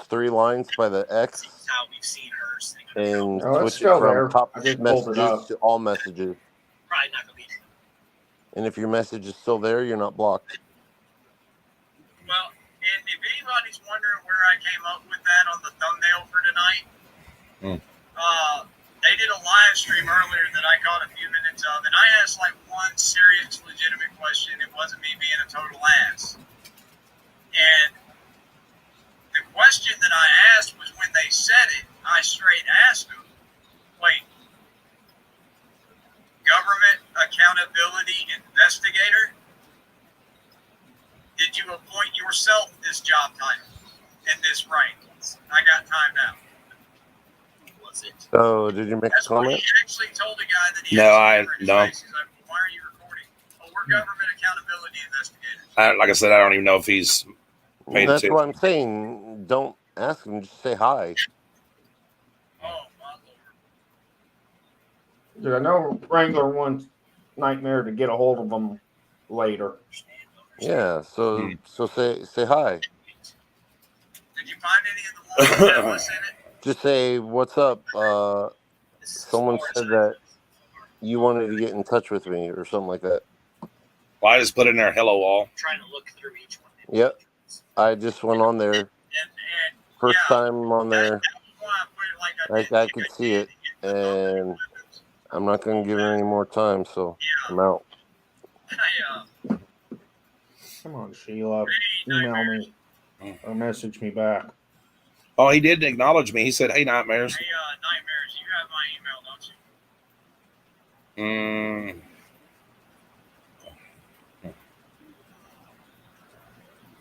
three lines by the X How we've seen hers. and No, it's switch it still from there. top I just pulled it messages up. to all messages. Probably not gonna be. And if your message is still there, you're not blocked. Well, and if anybody's wondering where I came up with that on the thumbnail for tonight, they did a live stream earlier that I caught a few minutes of, and I asked like one serious, legitimate question. It wasn't me being a total ass. And the question that I asked was when they said it, I straight asked them, wait, government accountability investigator? Did you appoint yourself this job title and this rank? I got timed out. Was it? So, did you make a That's what comment? he actually told the guy that he No, had some no. He's like, well, why are you recording? Oh, we're government accountability investigators. Like I said, I don't even know if he's paid That's attention. what I'm saying. Don't ask him. Just say hi. Oh, my lord. Dude, I know Wrangler wants Nightmare to get a hold of them later. Yeah. So say hi. Did you find any of the ones that was in it? Just say what's up. Someone said that you wanted to get in touch with me or something like that. Well, I just put in there, hello all. I'm trying to look through each one. Yep. I just went on there. And First yeah, time on there. that was why I put it like I could see it, and I'm not going to give it any more time, so I'm out. Come on, Sheila. Email me or message me back. Oh, he did acknowledge me. He said, hey, Nightmares. Hey, Nightmares, you have my email, don't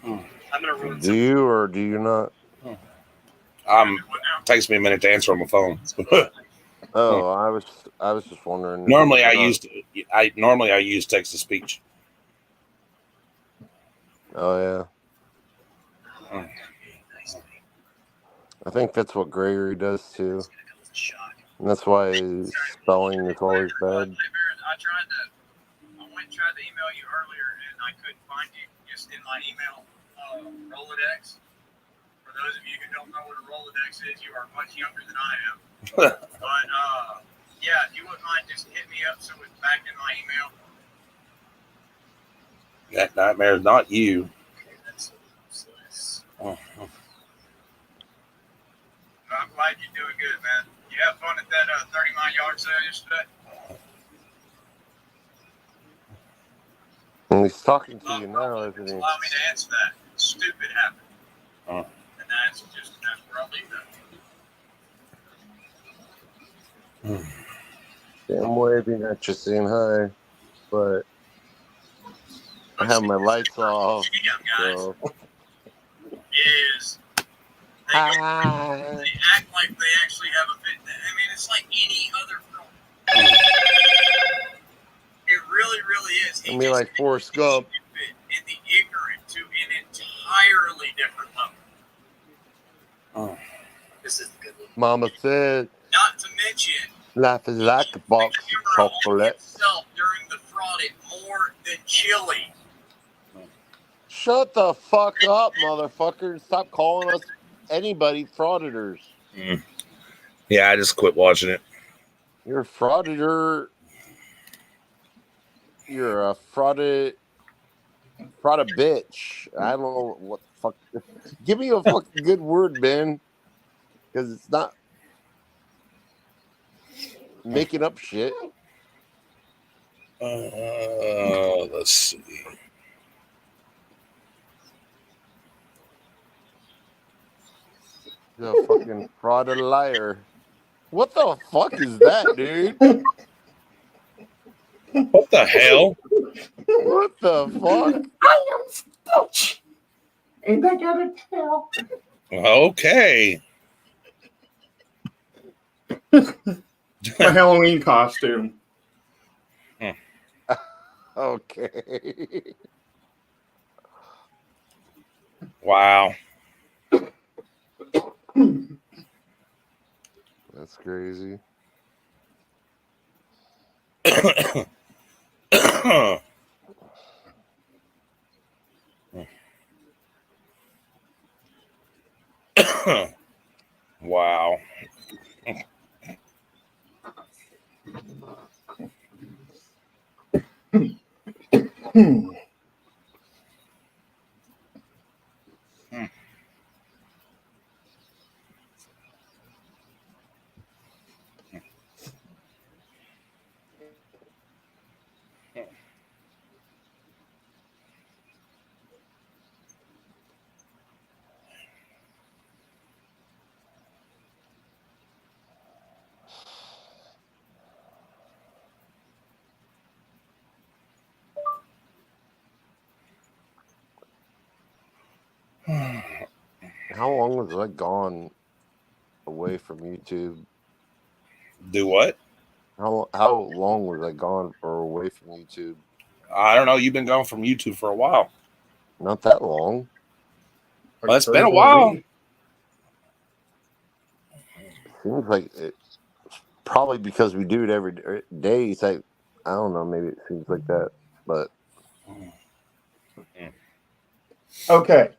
you? I'm gonna ruin Do you or do you not? What now? Takes me a minute to answer on my phone. Oh, I was just wondering. Normally I use text to speech. Oh yeah. I think that's what Gregory does too, and that's why spelling is always bad. I went and tried to email you earlier, and couldn't find you just in my email Rolodex. For those of you who don't know what a Rolodex is, you are much younger than I am. But yeah, if you wouldn't mind, just hit me up so it's back in my email. That nightmare is not you. Okay, that's useless. Oh. I'm glad you're doing good, man. You have fun at that 30-mile yard sale yesterday? And he's talking to Love you now, Republicans isn't he? allow me to answer that. Stupid happened. Oh. And that's where I'll leave that. Damn wavy, not just saying hi, but I have my lights off. Guys, So. is they Hi. act like they actually have a bit. I mean, it's like any other film. It really, really is. I mean, like Forrest Gump. And the ignorant to an entirely different level. Oh. This is a good one. Mama said, Not to mention, life is like a box of chocolate. himself during the fraud it more than chili. Shut the fuck up, motherfucker. and Stop calling us anybody frauditors. Mm. Yeah, I just quit watching it. You're a frauditor. You're a fraud bitch. I don't know what the fuck. Give me a fucking good word, Ben. Because it's not making up shit. Let's see. You're a fucking fraud and liar. What the fuck is that, dude? What the hell? What the fuck? I am Stitch. Ain't I gotta tell? Okay. My Halloween costume. Okay. Wow. That's crazy. Wow. How long was I gone away from YouTube? Do what? How long was I gone or away from YouTube? I don't know. You've been gone from YouTube for a while. Not that long. Well, it's been a while. Seems like it. Probably because we do it every day. It's like, I don't know. Maybe it seems like that, but Okay.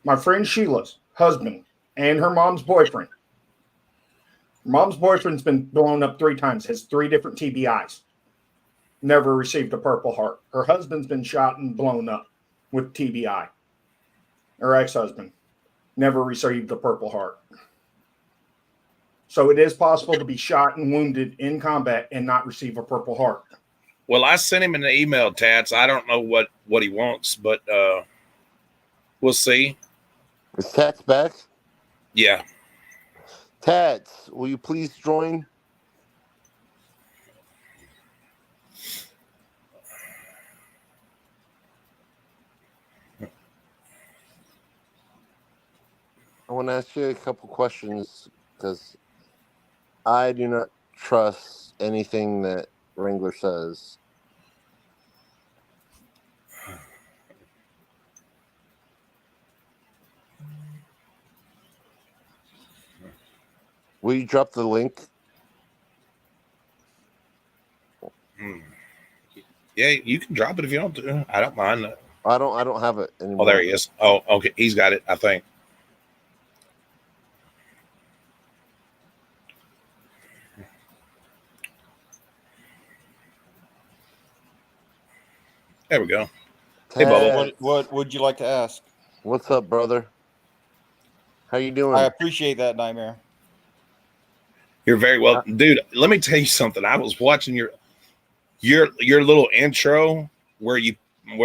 My friend Sheila's husband and her mom's boyfriend. Her mom's boyfriend's been blown up 3 times, has 3 different TBIs. Never received a Purple Heart. Her husband's been shot and blown up with TBI. Her ex-husband never received a Purple Heart. So it is possible to be shot and wounded in combat and not receive a Purple Heart. Well, I sent him an email, Tats. I don't know what he wants, but we'll see. is Tats back? Yeah. Tats, will you please join? I want to ask you a couple questions because I do not trust anything that Wrangler says. Will you drop the link? Yeah, you can drop it if you want to. I don't mind. I don't have it Oh, anymore. there he is. Oh, okay. He's got it, I think. There we go. Hey, Bubba. What would you like to ask? What's up, brother? How you doing? I appreciate that, Nightmare. You're very well, dude. Let me tell you something. I was watching your little intro where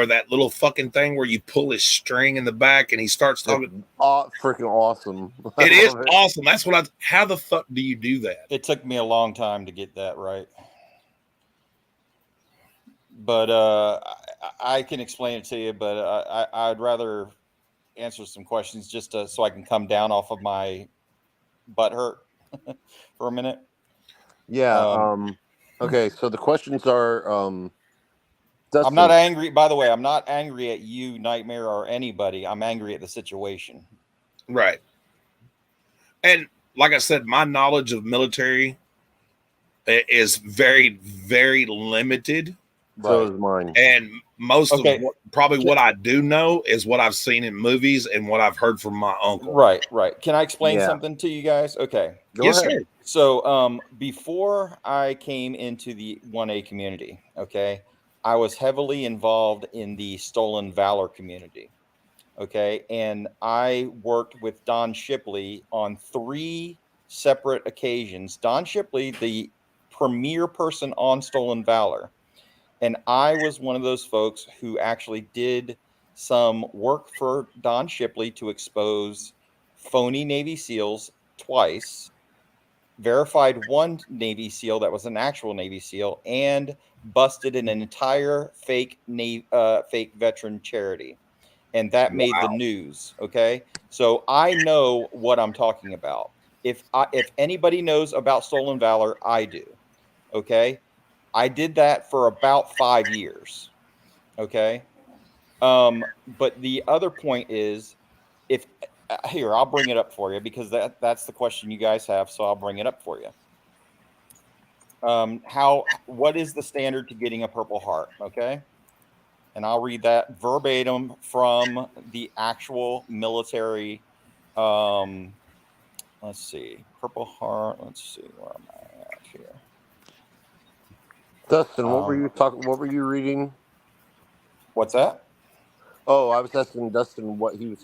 that little fucking thing where you pull his string in the back and he starts talking. Freaking awesome! It is awesome. That's what how the fuck do you do that? It took me a long time to get that right, but I can explain it to you. But I'd rather answer some questions just so I can come down off of my butt hurt for a minute. Yeah. Okay. So the questions are. Dustin, I'm not angry. By the way, I'm not angry at you, Nightmare, or anybody. I'm angry at the situation. Right. And like I said, my knowledge of military is very, very limited. So is mine. And most of what I do know is what I've seen in movies and what I've heard from my uncle. Right. Can I explain something to you guys? Okay. Yes, sir. So before I came into the 1A community, okay, I was heavily involved in the Stolen Valor community. Okay. And I worked with Don Shipley on 3 separate occasions. Don Shipley, the premier person on Stolen Valor. And I was one of those folks who actually did some work for Don Shipley to expose phony Navy SEALs twice, verified one Navy SEAL that was an actual Navy SEAL, and busted an entire fake veteran charity. And that made the news. Okay. So I know what I'm talking about. If anybody knows about Stolen Valor, I do. Okay. I did that for about 5 years. Okay. But the other point is, here, I'll bring it up for you because that's the question you guys have. So I'll bring it up for you. What is the standard to getting a Purple Heart? Okay. And I'll read that verbatim from the actual military. Let's see. Purple Heart. Let's see. Where am I at here? Dustin, what were you talking? What were you reading? What's that? Oh, I was asking Dustin what he was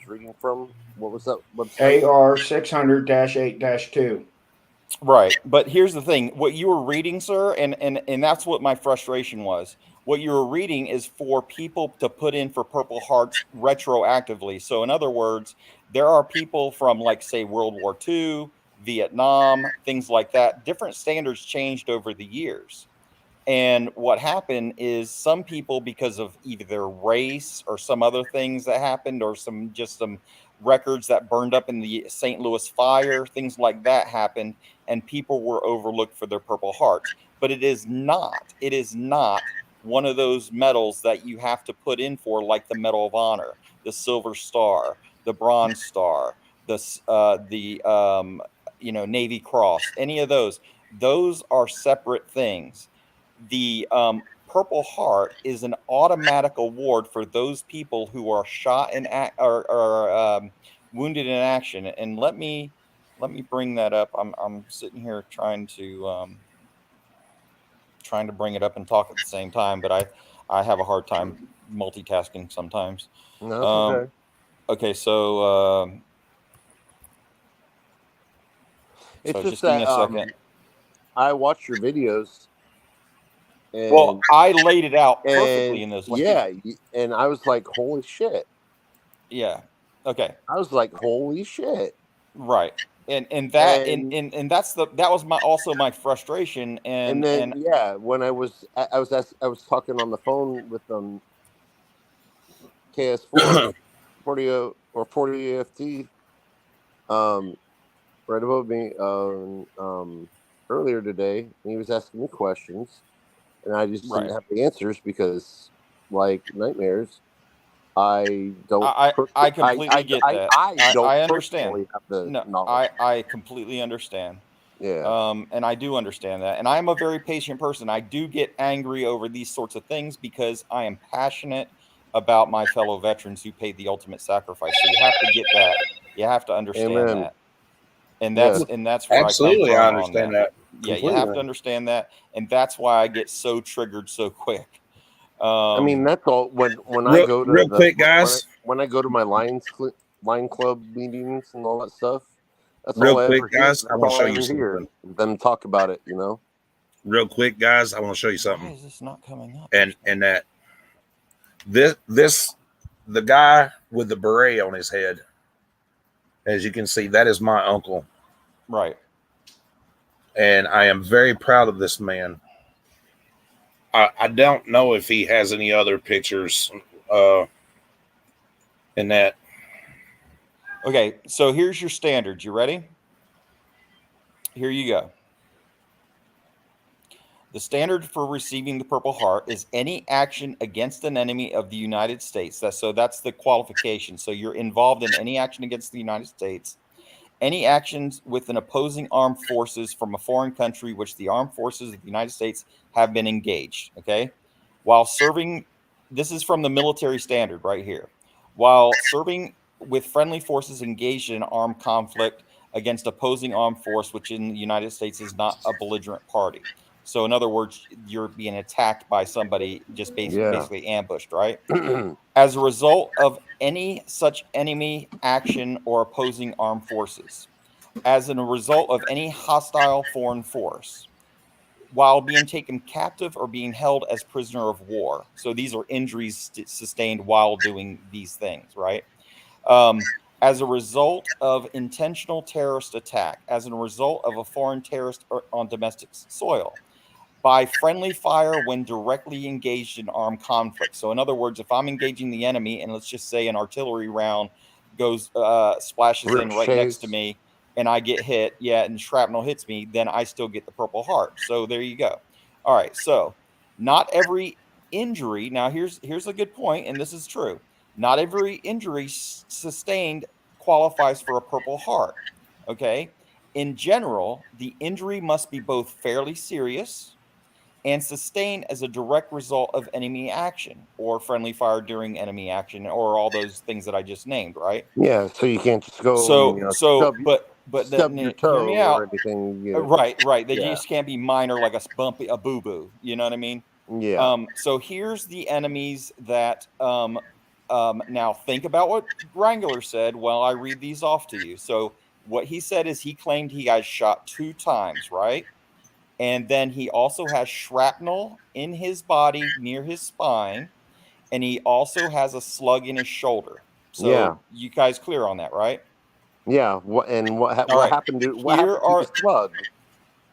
reading from. What was that website? AR 600-8-2. Right, but here's the thing: what you were reading, sir, and that's what my frustration was. What you were reading is for people to put in for Purple Hearts retroactively. So, in other words, there are people from, like, say, World War II, Vietnam, things like that. Different standards changed over the years. And what happened is some people, because of either their race or some other things that happened, or some records that burned up in the St. Louis fire, things like that happened, and people were overlooked for their Purple Hearts. But it is not one of those medals that you have to put in for, like the Medal of Honor, the Silver Star, the Bronze Star, the Navy Cross, any of those. Those are separate things. The Purple Heart is an automatic award for those people who are shot in or wounded in action. And let me bring that up. I'm sitting here trying to bring it up and talk at the same time, but I have a hard time multitasking sometimes. No, okay. Okay, so it's just that a second. I watched your videos. Well, I laid it out perfectly in those. And I was like, "Holy shit!" Yeah. Okay. I was like, "Holy shit!" Right. And that's that was my frustration. And when I was talking on the phone with KS4 40 or 40 AFT right above me earlier today, and he was asking me questions. And I just didn't have the answers because, like Nightmares, I don't. I completely get that. I don't I understand. have the knowledge. I completely understand. Yeah. And I do understand that. And I'm a very patient person. I do get angry over these sorts of things because I am passionate about my fellow veterans who paid the ultimate sacrifice. So you have to get that. You have to understand Amen. that. And Yes. that's where Absolutely, I I come from on understand that. that. Yeah, you have completely. to understand that. And that's why I get so triggered so quick. I mean, that's all. When I Real, go to real quick, when guys. when I go to my line club meetings and all that stuff, that's Real all I quick, ever hear. guys. I That's want to all show I you ever hear something. them talk about it. You know. Real quick, guys. I want to show you why something. is this not coming up? And that this the guy with the beret on his head, as you can see, that is my uncle, Right. and I am very proud of this man. I don't know if he has any other pictures in that. Okay, so here's your standards. You ready? Here you go. The standard for receiving the Purple Heart is any action against an enemy of the United States. That's the qualification. So you're involved in any action against the United States, any actions with an opposing armed forces from a foreign country which the armed forces of the United States have been engaged. Okay, while serving, this is from the military standard right here. While serving with friendly forces engaged in armed conflict against opposing armed force, which in the United States is not a belligerent party. So, in other words, you're being attacked by somebody, just basically ambushed, right? As a result of any such enemy action or opposing armed forces, as a result of any hostile foreign force, while being taken captive or being held as prisoner of war. So these are injuries sustained while doing these things, right? As a result of intentional terrorist attack, as a result of a foreign terrorist on domestic soil, by friendly fire when directly engaged in armed conflict. So in other words, if I'm engaging the enemy and let's just say an artillery round goes splashes in right next to me and I get hit, and shrapnel hits me, then I still get the Purple Heart. So there you go. All right, so not every injury, now here's a good point, and this is true. Not every injury sustained qualifies for a Purple Heart. Okay? In general, the injury must be both fairly serious and sustained as a direct result of enemy action or friendly fire during enemy action or all those things that I just named, right? Yeah, so you can't just go and So but stub your toe hear me out. or anything. Right. They Yeah. just can't be minor like a boo-boo. You know what I mean? Yeah. So here's the enemies that now think about what Wrangler said while I read these off to you. So what he said is he claimed he got shot 2 times, right? And then he also has shrapnel in his body near his spine, and he also has a slug in his shoulder. So you guys clear on that, right? Yeah. What right. happened to Here are the slug?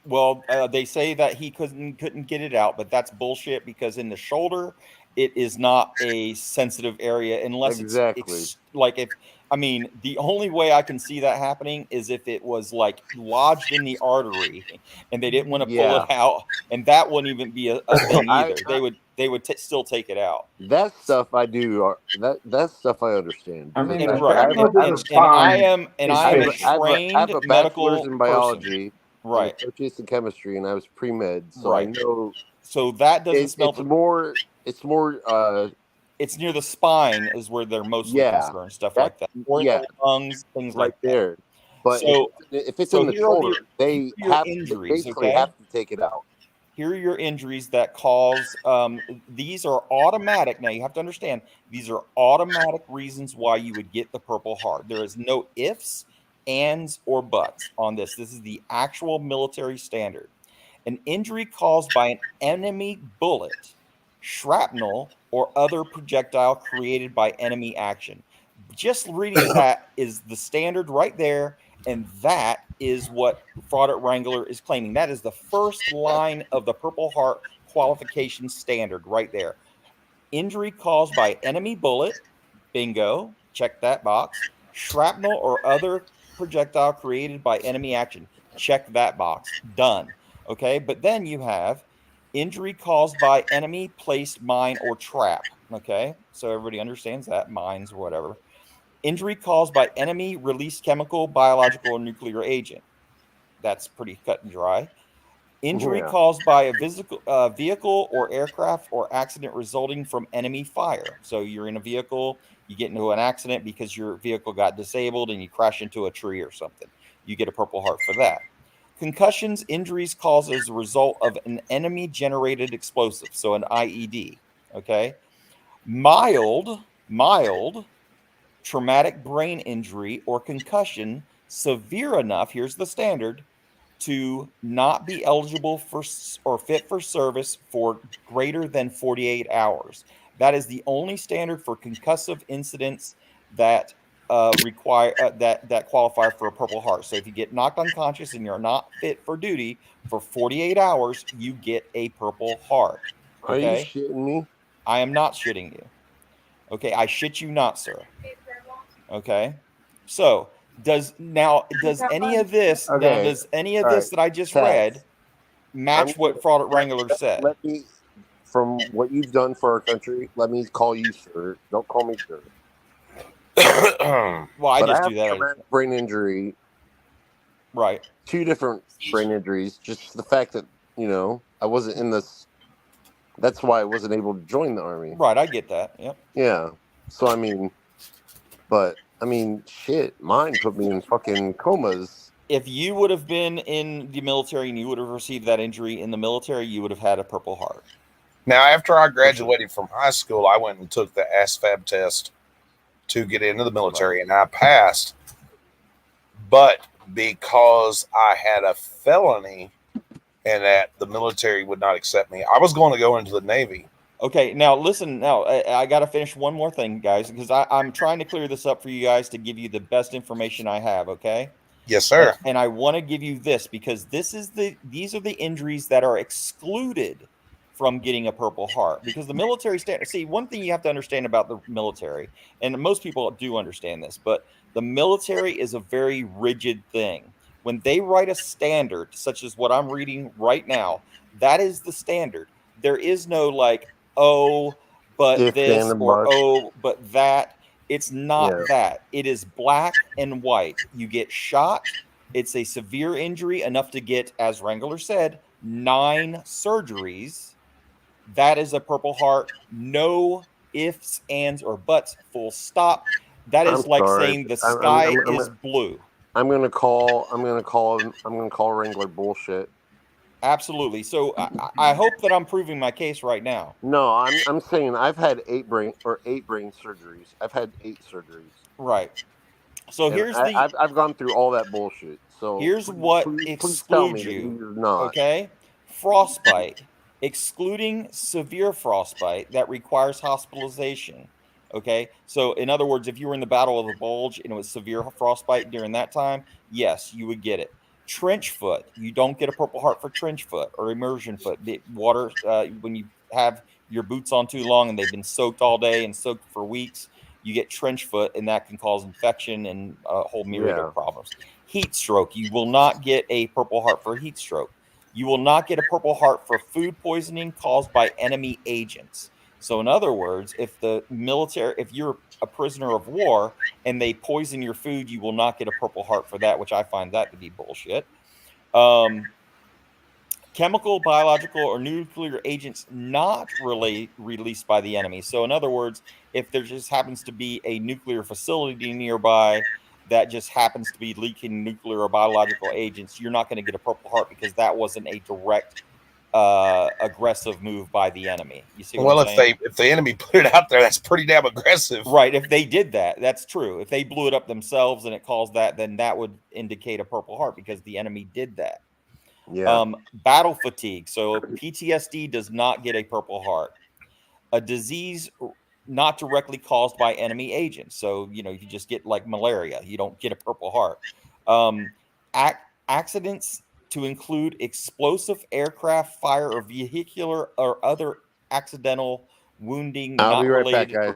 Well, they say that he couldn't get it out, but that's bullshit because in the shoulder, it is not a sensitive area unless it's like if I mean the only way I can see that happening is if it was like lodged in the artery and they didn't want to pull it out, and that wouldn't even be a thing either. They would still take it out. That stuff I do. That stuff I understand. I mean, And the right, shrapnel to the spine and is I am a finished. I have trained a medical bachelor's in biology, right? associates in chemistry, and I was pre-med, so Right. I know. So that doesn't smell. It's more. It's near the spine is where they're mostly concerned, stuff like that, or the lungs, things right like there. that. But So if it's in the shoulder, they injuries, basically have to take it out. Here are your injuries that cause. These are automatic. Now you have to understand these are automatic reasons why you would get the Purple Heart. There is no ifs, ands, or buts on this. This is the actual military standard. An injury caused by an enemy bullet, shrapnel, or other projectile created by enemy action. Just reading that is the standard right there, and that is what Fraudit Wrangler is claiming. That is the first line of the Purple Heart qualification standard right there. Injury caused by enemy bullet, bingo, check that box. Shrapnel or other projectile created by enemy action, check that box, done. Okay, but then you have injury caused by enemy placed mine or trap. Okay, so everybody understands that, mines or whatever. Injury caused by enemy released chemical, biological, or nuclear agent. That's pretty cut and dry. Injury Yeah. caused by a vehicle or aircraft or accident resulting from enemy fire. So you're in a vehicle, you get into an accident because your vehicle got disabled and you crash into a tree or something. You get a Purple Heart for that. Concussions, injuries caused as a result of an enemy-generated explosive, so an IED. Okay. Mild traumatic brain injury or concussion severe enough, here's the standard, to not be eligible for or fit for service for greater than 48 hours. That is the only standard for concussive incidents that require that qualify for a Purple Heart. So if you get knocked unconscious and you're not fit for duty for 48 hours, you get a Purple Heart. Are you Okay? shitting me? I am not shitting you. Okay, I shit you not, sir. Okay, so does any of this Okay. that I just Taz, read match what Fraud Wrangler said? Let me, from what you've done for our country, let me call you sir. Don't call me sir. Well, I But just have do that. traumatic brain injury. Right. 2 different brain injuries. Just the fact that, I wasn't in this. That's why I wasn't able to join the army. Right, I get that. Yep. Yeah. So, shit, mine put me in fucking comas. If you would have been in the military and you would have received that injury in the military, you would have had a Purple Heart. Now, after I graduated from high school, I went and took the ASVAB test to get into the military, and I passed. But because I had a felony and that the military would not accept me, I was going to go into the Navy. Okay, now listen. Now I got to finish one more thing, guys, because I'm trying to clear this up for you guys to give you the best information I have. Okay. Yes, sir. And I want to give you this because these are the injuries that are excluded from getting a Purple Heart, because the military standard. See, one thing you have to understand about the military, and most people do understand this, but the military is a very rigid thing. When they write a standard, such as what I'm reading right now, that is the standard. There is no like, oh, but If, this, then, and or but. oh, but that. It's not Yeah. that. It is black and white. You get shot. It's a severe injury enough to get, as Wrangler said, 9 surgeries. That is a Purple Heart. No ifs, ands, or buts. Full stop. That is I'm like sorry. saying the sky I'm is blue. I'm gonna call Wrangler bullshit. Absolutely. So I hope that I'm proving my case right now. No, I'm saying I've had 8 brain surgeries. I've had 8 surgeries. Right. So And here's I've gone through all that bullshit. So here's please- what please tell me excludes that you. you're not. Okay. Frostbite, excluding severe frostbite that requires hospitalization. Okay. So in other words, if you were in the Battle of the Bulge and it was severe frostbite during that time, yes, you would get it. Trench foot, you don't get a Purple Heart for trench foot or immersion foot. The water, when you have your boots on too long and they've been soaked all day and soaked for weeks, you get trench foot, and that can cause infection and a whole myriad of problems. Heat stroke, you will not get a Purple Heart for heat stroke. You will not get a Purple Heart for food poisoning caused by enemy agents. So in other words, if you're a prisoner of war and they poison your food, you will not get a Purple Heart for that, which I find that to be bullshit. Chemical, biological, or nuclear agents not released by the enemy. So in other words, if there just happens to be a nuclear facility nearby that just happens to be leaking nuclear or biological agents, you're not going to get a Purple Heart because that wasn't a direct aggressive move by the enemy. You see what I'm saying? If the enemy put it out there, that's pretty damn aggressive. Right. If they did that, that's true. If they blew it up themselves and it caused that, then that would indicate a Purple Heart because the enemy did that. Yeah. Battle fatigue. So PTSD does not get a Purple Heart. A disease not directly caused by enemy agents. So, you just get like malaria, you don't get a Purple Heart. Accidents to include explosive aircraft, fire, or vehicular or other accidental wounding I'll not be right back, related guys.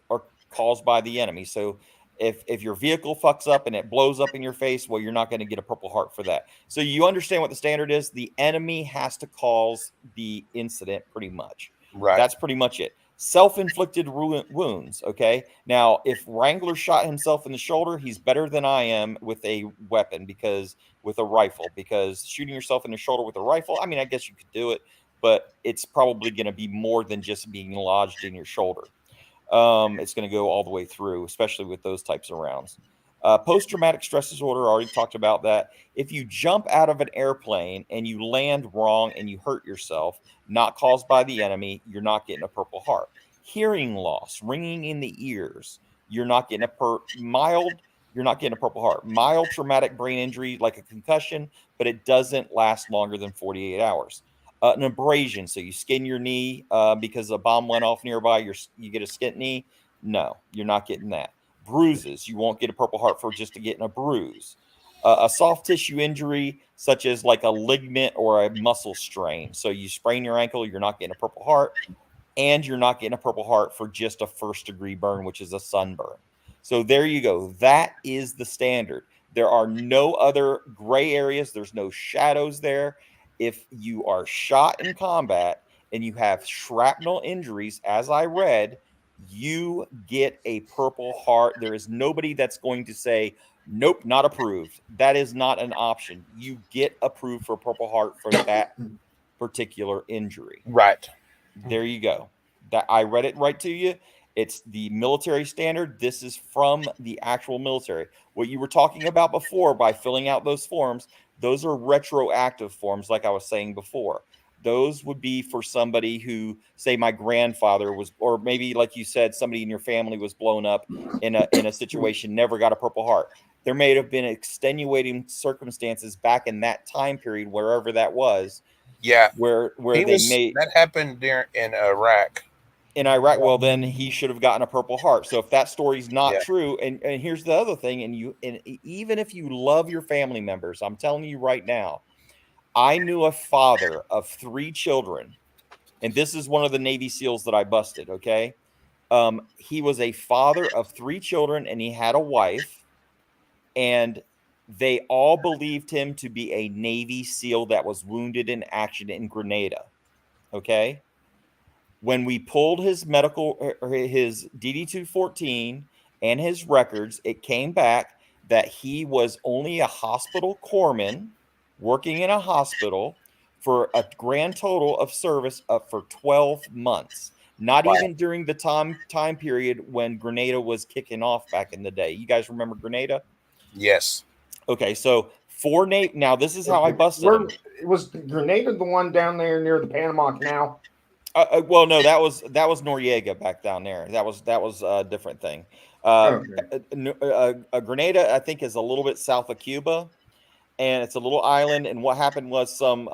or caused by the enemy. So if your vehicle fucks up and it blows up in your face, well, you're not going to get a Purple Heart for that. So you understand what the standard is. The enemy has to cause the incident pretty much. Right. That's pretty much it. self-inflicted wounds. Okay. Now, if Wrangler shot himself in the shoulder, he's better than I am with a weapon with a rifle, because shooting yourself in the shoulder with a rifle, I mean, I guess you could do it, but it's probably going to be more than just being lodged in your shoulder. It's going to go all the way through, especially with those types of rounds. Post-traumatic stress disorder, already talked about that. If you jump out of an airplane and you land wrong and you hurt yourself, not caused by the enemy, you're not getting a Purple Heart. Hearing loss, ringing in the ears, you're not getting you're not getting a Purple Heart. Mild traumatic brain injury, like a concussion, but it doesn't last longer than 48 hours. An abrasion, so you skin your knee because a bomb went off nearby, you get a skint knee. No, you're not getting that. Bruises, you won't get a Purple Heart for just getting a bruise. A soft tissue injury, such as like a ligament or a muscle strain. So you sprain your ankle, you're not getting a Purple Heart, and you're not getting a Purple Heart for just a first-degree burn, which is a sunburn. So there you go. That is the standard. There are no other gray areas. There's no shadows there. If you are shot in combat and you have shrapnel injuries, as I read, you get a Purple Heart. There is nobody that's going to say, nope, not approved. That is not an option. You get approved for a Purple Heart for that particular injury. Right. There you go. That I read it right to you. It's the military standard. This is from the actual military. What you were talking about before by filling out those forms, those are retroactive forms, like I was saying before. Those would be for somebody who, say, my grandfather was, or maybe like you said, somebody in your family was blown up in a situation, never got a Purple Heart. There may have been extenuating circumstances back in that time period, wherever that was. Yeah, where that happened in Iraq. In Iraq, well, then he should have gotten a Purple Heart. So if that story's not true, and here's the other thing, and even if you love your family members, I'm telling you right now, I knew a father of 3 children, and this is one of the Navy SEALs that I busted. Okay, he was a father of 3 children, and he had a wife, and they all believed him to be a Navy SEAL that was wounded in action in Grenada. Okay. When we pulled his his DD-214 and his records, it came back that he was only a hospital corpsman working in a hospital for a grand total of service for 12 months. Not even during the time period when Grenada was kicking off back in the day. You guys remember Grenada? Yes. Okay, so now this is how I busted him. Was Grenada the one down there near the Panama Canal? Well, no, that was Noriega back down there. That was a different thing. Grenada, I think, is a little bit south of Cuba, and it's a little island. And what happened was some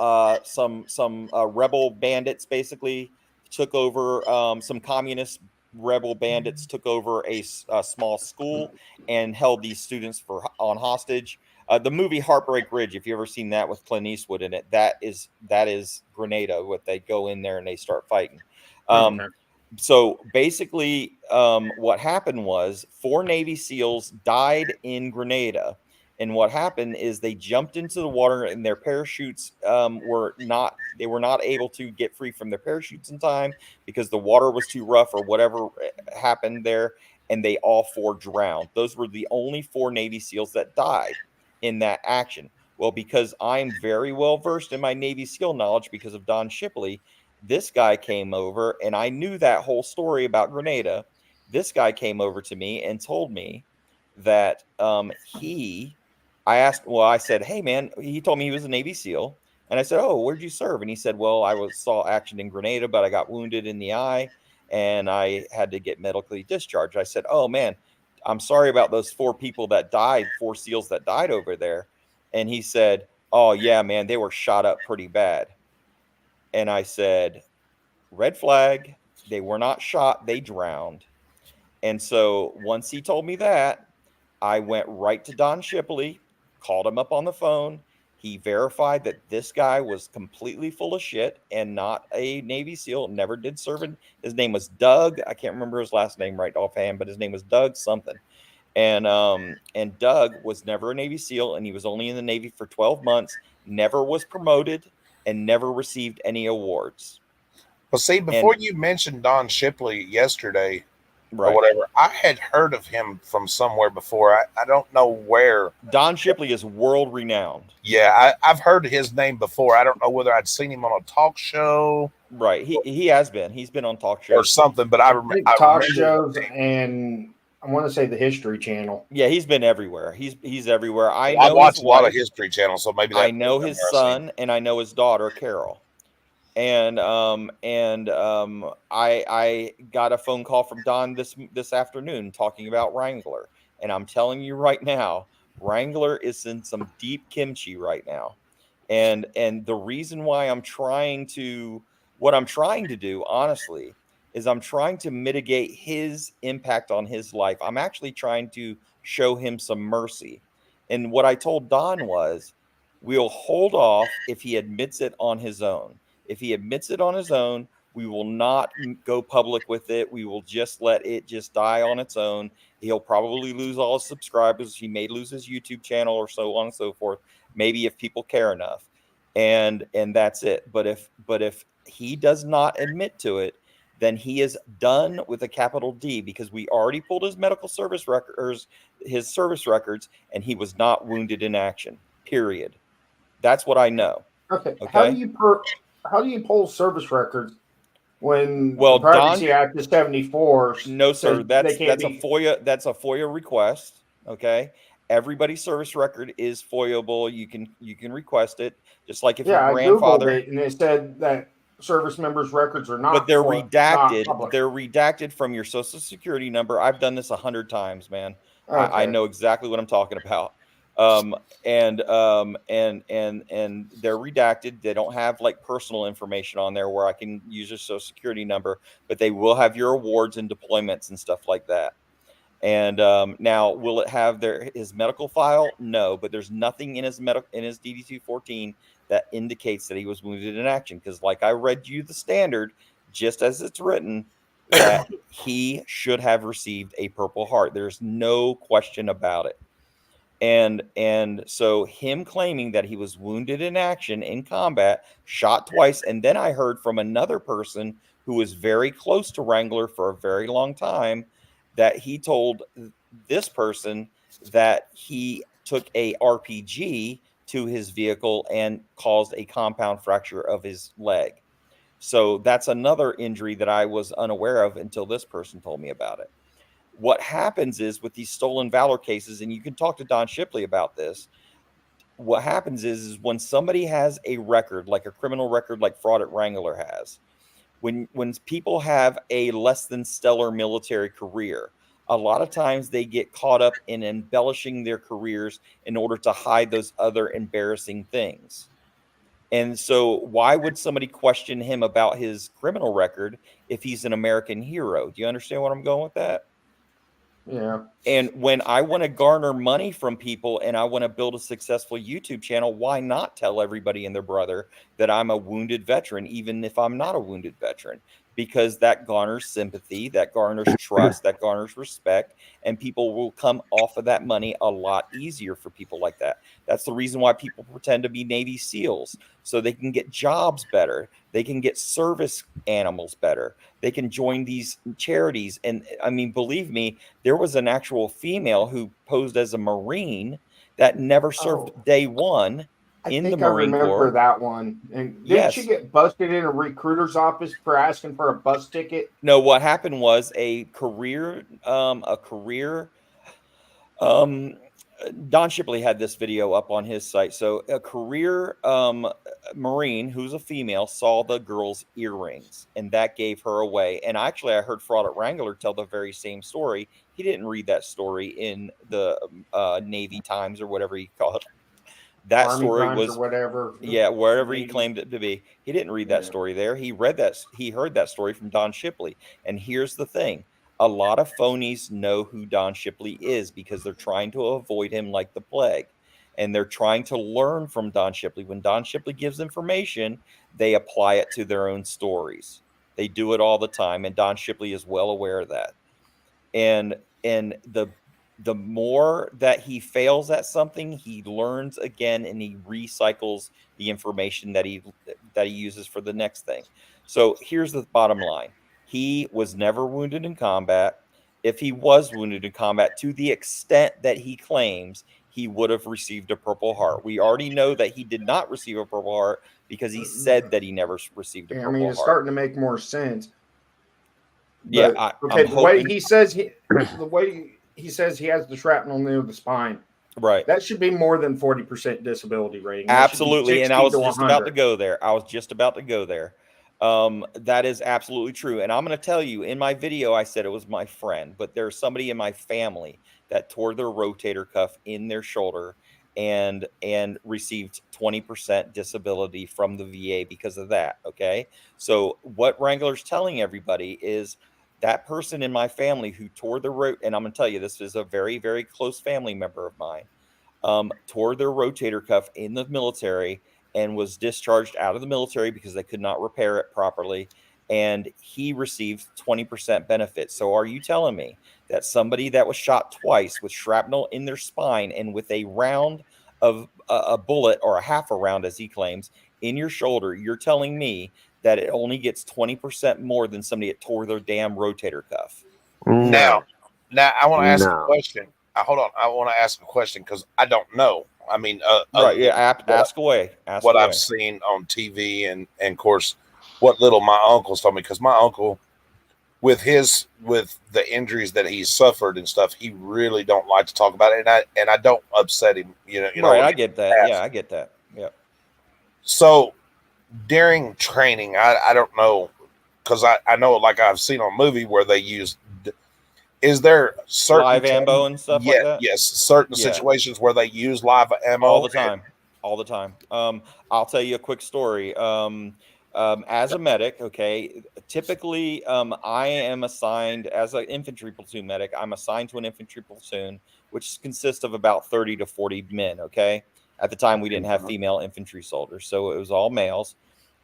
rebel bandits basically took over. Some communist rebel bandits took over a small school and held these students on hostage. The movie Heartbreak Ridge, if you ever seen that with Clint Eastwood in it, that is Grenada. What they go in there and they start fighting. So basically, what happened was 4 Navy SEALs died in Grenada, and what happened is they jumped into the water and their parachutes were not able to get free from their parachutes in time because the water was too rough or whatever happened there, and they all 4 drowned. Those were the only 4 Navy SEALs that died in that action. Well, because I'm very well versed in my Navy SEAL knowledge because of Don Shipley, this guy came over, and I knew that whole story about Grenada. This guy came over to me and told me that I said, hey man, he told me he was a Navy SEAL, and I said, oh, where'd you serve? And he said, well, I saw action in Grenada, but I got wounded in the eye and I had to get medically discharged. I said, oh man, I'm sorry about those 4 people that died, 4 SEALs that died over there. And he said, oh yeah, man, they were shot up pretty bad. And I said, red flag, they were not shot, they drowned. And so once he told me that, I went right to Don Shipley, called him up on the phone. He verified that this guy was completely full of shit and not a Navy SEAL, never did serve in. His name was Doug. I can't remember his last name right offhand, but his name was Doug something. And Doug was never a Navy SEAL, and he was only in the Navy for 12 months, never was promoted, and never received any awards. Well, see, before you mentioned Don Shipley yesterday or Right. whatever, I had heard of him from somewhere before. I don't know where. Don Shipley is world renowned. Yeah, I've heard his name before. I don't know whether I'd seen him on a talk show. Right. He has been. He's been on talk shows or something, but I think talk remember shows and I want to say the History Channel. Yeah, he's been everywhere. He's everywhere. I I know watch his a lot of wife. History Channel, so maybe I know his son and I know his daughter Carol. And I got a phone call from Don this afternoon talking about Wrangler, and I'm telling you right now, Wrangler is in some deep kimchi right now, and the reason why what I'm trying to do, honestly, is I'm trying to mitigate his impact on his life. I'm actually trying to show him some mercy, and what I told Don was, we'll hold off if he admits it on his own. If he admits it on his own, we will not go public with it. We will just let it just die on its own. He'll probably lose all his subscribers. He may lose his YouTube channel or so on and so forth. Maybe if people care enough, and that's it. But if he does not admit to it, then he is done with a capital D, because we already pulled his medical service records, his service records, and he was not wounded in action. Period. That's what I know. Okay. Okay. How do you pull service records when Well, the Privacy Act is 74? No, sir. That's a FOIA. That's a FOIA request. Okay. Everybody's service record is FOIAble. You can request it, just like if your grandfather. I Googled it and it said that service members' records are not. But they're redacted. Not they're redacted from your social security number. I've done this 100 times, man. Okay. I know exactly what I'm talking about. And they're redacted. They don't have like personal information on there where I can use your social security number, but they will have your awards and deployments and stuff like that. And now, will it have his medical file? No, but there's nothing in his DD-214 that indicates that he was wounded in action. Because, like I read you the standard, just as it's written, that he should have received a Purple Heart. There's no question about it. And so him claiming that he was wounded in action in combat, shot twice, and then I heard from another person who was very close to Wrangler for a very long time that he told this person that he took a RPG to his vehicle and caused a compound fracture of his leg. So that's another injury that I was unaware of until this person told me about it. What happens is with these stolen valor cases, and you can talk to Don Shipley about this, what happens is when somebody has a record, like a criminal record like Fraud at Wrangler has, when people have a less than stellar military career, a lot of times they get caught up in embellishing their careers in order to hide those other embarrassing things. And so why would somebody question him about his criminal record if he's an American hero? Do you understand what I'm going with that? Yeah. And when I want to garner money from people and I want to build a successful YouTube channel, why not tell everybody and their brother that I'm a wounded veteran, even if I'm not a wounded veteran? Because that garners sympathy, that garners trust, that garners respect, and people will come off of that money a lot easier for people like that. That's the reason why people pretend to be Navy SEALs, so they can get jobs better. They can get service animals better. They can join these charities. And I mean, believe me, there was an actual female who posed as a Marine that never served day one in the Marine Corps. I remember that one. And didn't she get busted in a recruiter's office for asking for a bus ticket? No, what happened was a career, Don Shipley had this video up on his site. So a career Marine who's a female saw the girl's earrings, and that gave her away. And actually, I heard Fraud at Wrangler tell the very same story. He didn't read that story in the Navy Times or whatever he called it. That Army story was whatever. Yeah, wherever he claimed it to be. He didn't read that story there. He heard that story from Don Shipley. And here's the thing. A lot of phonies know who Don Shipley is because they're trying to avoid him like the plague. And they're trying to learn from Don Shipley. When Don Shipley gives information, they apply it to their own stories. They do it all the time. And Don Shipley is well aware of that. And the more that he fails at something, he learns again and he recycles the information that he uses for the next thing. So here's the bottom line. He was never wounded in combat. If he was wounded in combat to the extent that he claims, he would have received a Purple Heart. We already know that he did not receive a Purple Heart because he said that he never received a Yeah, I Purple mean, it's Heart. starting to make more sense. Yeah, But, I'm the way hoping- he says the way he says he has the shrapnel near the spine, Right. that should be more than 40% disability rating. That should be Absolutely. And I 60 was to just about to 100. go there. That is absolutely true. And I'm going to tell you, in my video, I said it was my friend, but there's somebody in my family that tore their rotator cuff in their shoulder and received 20% disability from the VA because of that. Okay. So what Wrangler's telling everybody is that person in my family who tore the and I'm going to tell you, this is a very, very close family member of mine, tore their rotator cuff in the military and was discharged out of the military because they could not repair it properly. And he received 20% benefit. So are you telling me that somebody that was shot twice with shrapnel in their spine and with a round of a bullet, or a half a round, as he claims, in your shoulder, you're telling me that it only gets 20% more than somebody that tore their damn rotator cuff? Now I want to ask a No. question. Hold on. I want to ask a question because I don't know. I mean, Right. Yeah. Ask away. Ask what away. I've seen on TV and of course what little my uncles told me, because my uncle with the injuries that he suffered and stuff, he really don't like to talk about it, and I don't upset him, you know. Right, I get that. Yeah, I get that. Yeah. So during training, I don't know, because I know, like I've seen on a movie where they use, is there certain live ammo and stuff like that? Yes, certain Yeah. situations where they use live ammo all the time. I'll tell you a quick story. As a medic, okay, typically I am assigned as an infantry platoon medic. I'm assigned to an infantry platoon, which consists of about 30 to 40 men. Okay, at the time we didn't have female infantry soldiers, so it was all males,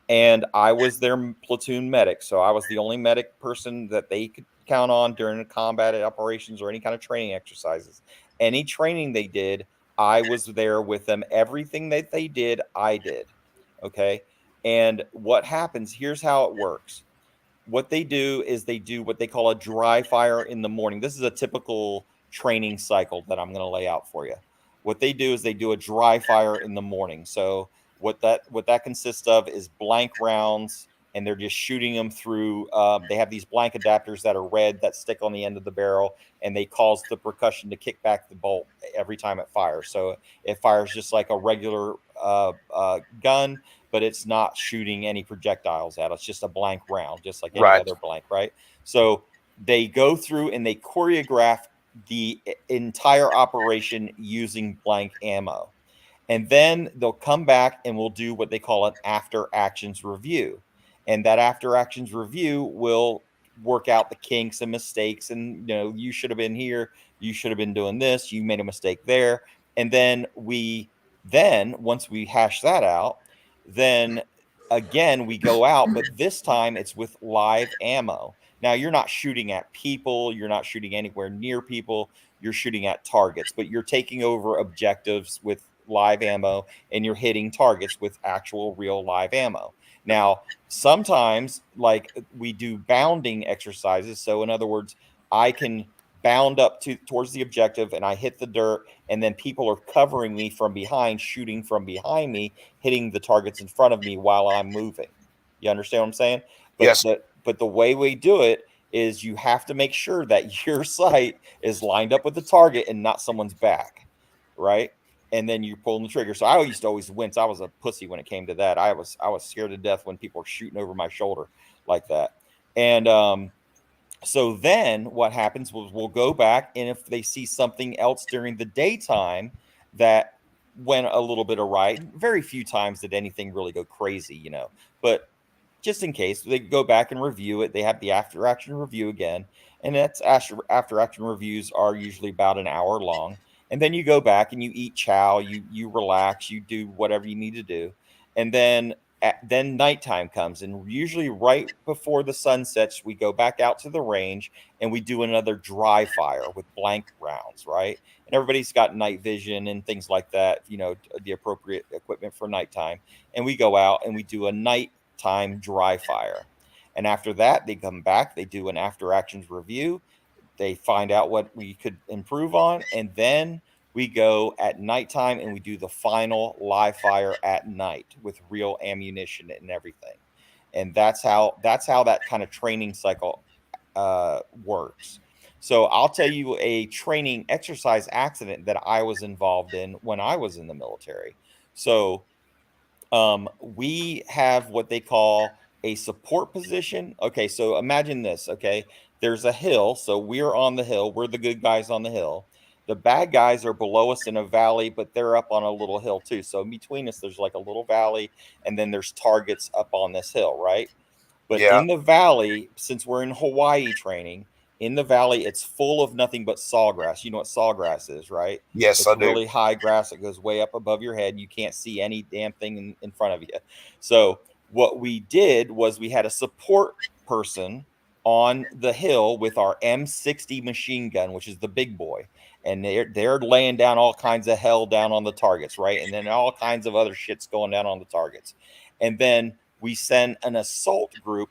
and I was their platoon medic. So I was the only medic person that they could count on during combat operations or any kind of training exercises. Any training they did, I was there with them. Everything that they did, I did. Okay. And what happens, here's how it works. What they do is they do what they call a dry fire in the morning. This is a typical training cycle that I'm going to lay out for you. What they do is they do a dry fire in the morning. So what that consists of is blank rounds, and they're just shooting them through. They have these blank adapters that are red that stick on the end of the barrel, and they cause the percussion to kick back the bolt every time it fires. So it fires just like a regular gun, but it's not shooting any projectiles out. It's just a blank round, just like any other blank, right? So they go through and they choreograph the entire operation using blank ammo. And then they'll come back and we'll do what they call an after actions review. And that after actions review will work out the kinks and mistakes. And, you should have been here. You should have been doing this. You made a mistake there. And then once we hash that out, then again, we go out, but this time it's with live ammo. Now, you're not shooting at people. You're not shooting anywhere near people. You're shooting at targets, but you're taking over objectives with live ammo, and you're hitting targets with actual real live ammo. Now, sometimes, like, we do bounding exercises. So in other words, I can bound up towards the objective and I hit the dirt, and then people are covering me from behind, shooting from behind me, hitting the targets in front of me while I'm moving. You understand what I'm saying? But yes. But the way we do it is you have to make sure that your sight is lined up with the target and not someone's back, right? And then you're pulling the trigger. So I used to always wince. I was a pussy when it came to that. I was scared to death when people were shooting over my shoulder like that. And so then what happens was we'll go back, and if they see something else during the daytime that went a little bit awry, very few times did anything really go crazy, but just in case, they go back and review it. They have the after action review again, and that's after action reviews are usually about an hour long. And then you go back and you eat chow, you relax, you do whatever you need to do, and then nighttime comes, and usually right before the sun sets, we go back out to the range and we do another dry fire with blank rounds, right? And everybody's got night vision and things like that, the appropriate equipment for nighttime. And we go out and we do a nighttime dry fire. And after that, they come back, they do an after actions review, they find out what we could improve on, and then we go at nighttime and we do the final live fire at night with real ammunition and everything. And that's how that kind of training cycle works. So I'll tell you a training exercise accident that I was involved in when I was in the military. So we have what they call a support position. Okay, so imagine this. Okay, there's a hill. So we're on the hill. We're the good guys on the hill. The bad guys are below us in a valley, but they're up on a little hill too. So in between us, there's like a little valley, and then there's targets up on this hill, right? But Yeah. in the valley, since we're in Hawaii training, in the valley, it's full of nothing but sawgrass. You know what sawgrass is, right? Yes, It's I do. really high grass that goes way up above your head. You can't see any damn thing in front of you. So what we did was we had a support person on the hill with our M60 machine gun, which is the big boy. And they're laying down all kinds of hell down on the targets, right? And then all kinds of other shit's going down on the targets. And then we send an assault group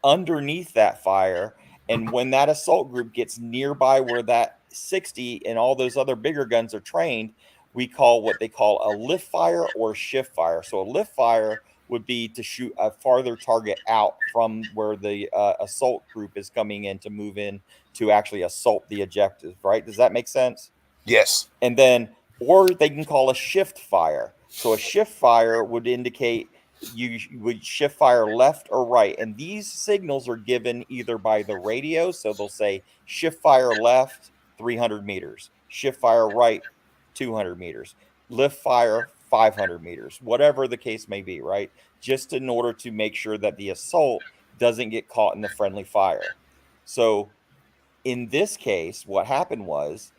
underneath that fire. And when that assault group gets nearby where that 60 and all those other bigger guns are trained, we call what they call a lift fire or shift fire. So a lift fire would be to shoot a farther target out from where the assault group is coming in to move in to actually assault the objective, right? Does that make sense? Yes. And then, or they can call a shift fire. So a shift fire would indicate you would shift fire left or right. And these signals are given either by the radio. So they'll say shift fire left, 300 meters, shift fire right, 200 meters, lift fire, 500 meters, whatever the case may be, right? Just in order to make sure that the assault doesn't get caught in the friendly fire. So in this case, what happened was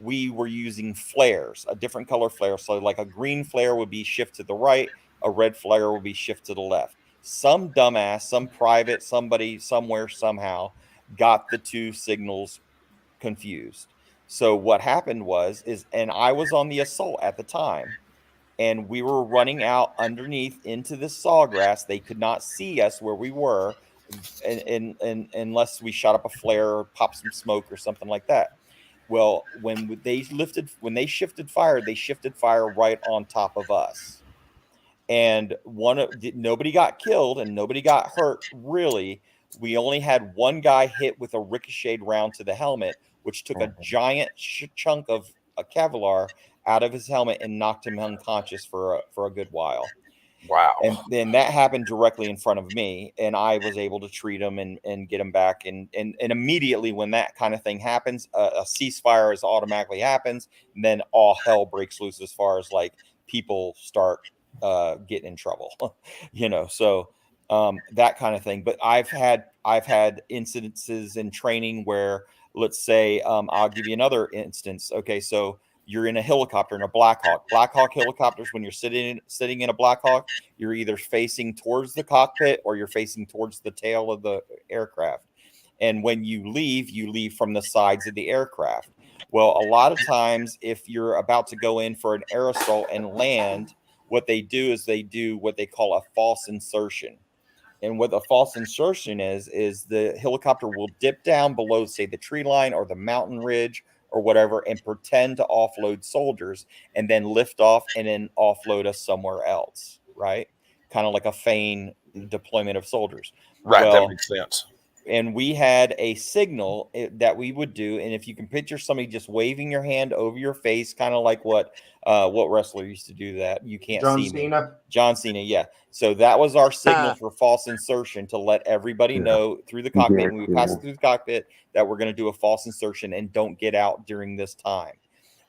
we were using flares, a different color flare. So like a green flare would be shift to the right, a red flare would be shift to the left. Some dumbass, some private, somebody somewhere somehow got the two signals confused. So what happened was, and I was on the assault at the time, and we were running out underneath into the sawgrass. They could not see us where we were, and unless we shot up a flare or popped some smoke or something like that. Well, when they shifted fire, they shifted fire right on top of us. And nobody got killed and nobody got hurt, really. We only had one guy hit with a ricocheted round to the helmet, which took a giant chunk of a Kevlar out of his helmet and knocked him unconscious for a good while. Wow. And then that happened directly in front of me, and I was able to treat him and get him back. And immediately when that kind of thing happens, a ceasefire automatically happens, and then all hell breaks loose as far as like people start getting in trouble, so that kind of thing. But I've had incidences in training where, let's say, I'll give you another instance. Okay, so you're in a helicopter, in a Black Hawk helicopters. When you're sitting in a Black Hawk, you're either facing towards the cockpit or you're facing towards the tail of the aircraft. And when you leave from the sides of the aircraft. Well, a lot of times, if you're about to go in for an air assault and land, what they do is they do what they call a false insertion. And what a false insertion is the helicopter will dip down below, say, the tree line or the mountain ridge or whatever, and pretend to offload soldiers, and then lift off and then offload us somewhere else, right? Kind of like a feign deployment of soldiers. Right, Well, that makes sense. And we had a signal that we would do, and if you can picture somebody just waving your hand over your face, kind of like what wrestler used to do that. You can't see me. John Cena, yeah. So that was our signal for false insertion, to let everybody know through the cockpit, and we would pass through the cockpit, that we're going to do a false insertion and don't get out during this time.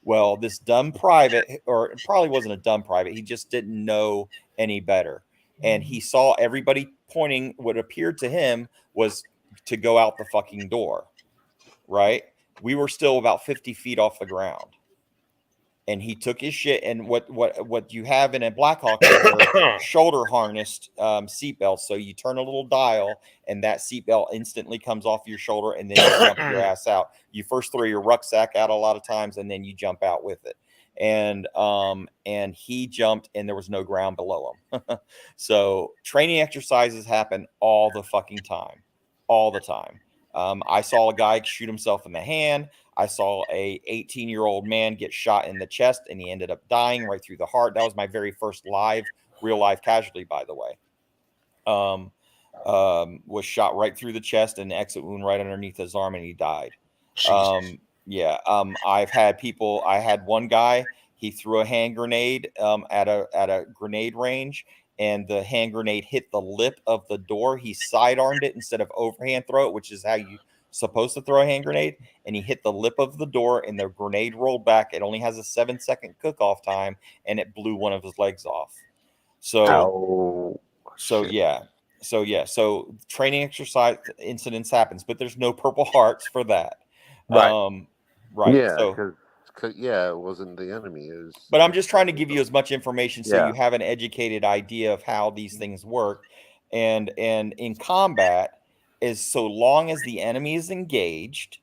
Well, this dumb private, or it probably wasn't a dumb private, he just didn't know any better. And he saw everybody pointing, what appeared to him was to go out the fucking door, right? We were still about 50 feet off the ground. And he took his shit, and what you have in a Black Hawk is shoulder harnessed seatbelt. So you turn a little dial, and that seatbelt instantly comes off your shoulder, and then you jump your ass out. You first throw your rucksack out a lot of times, and then you jump out with it. and he jumped and there was no ground below him. So training exercises happen all the fucking time, all the time. I saw a guy shoot himself in the hand. I saw a 18-year-old man get shot in the chest and he ended up dying right through the heart. That was my very first real life casualty, by the way. Was shot right through the chest and exit wound right underneath his arm, and he died. I've had people. I had one guy. He threw a hand grenade at a grenade range, and the hand grenade hit the lip of the door. He sidearmed it instead of overhand throw it, which is how you supposed to throw a hand grenade. And he hit the lip of the door, and the grenade rolled back. It only has a 7-second cook-off time, and it blew one of his legs off. So training exercise incidents happens, but there's no Purple Hearts for that. Right. Right. Yeah, So, it wasn't the enemy. It was, but I'm just trying to give you as much information so Yeah. you have an educated idea of how these things work. And in combat, is so long as the enemy is engaged,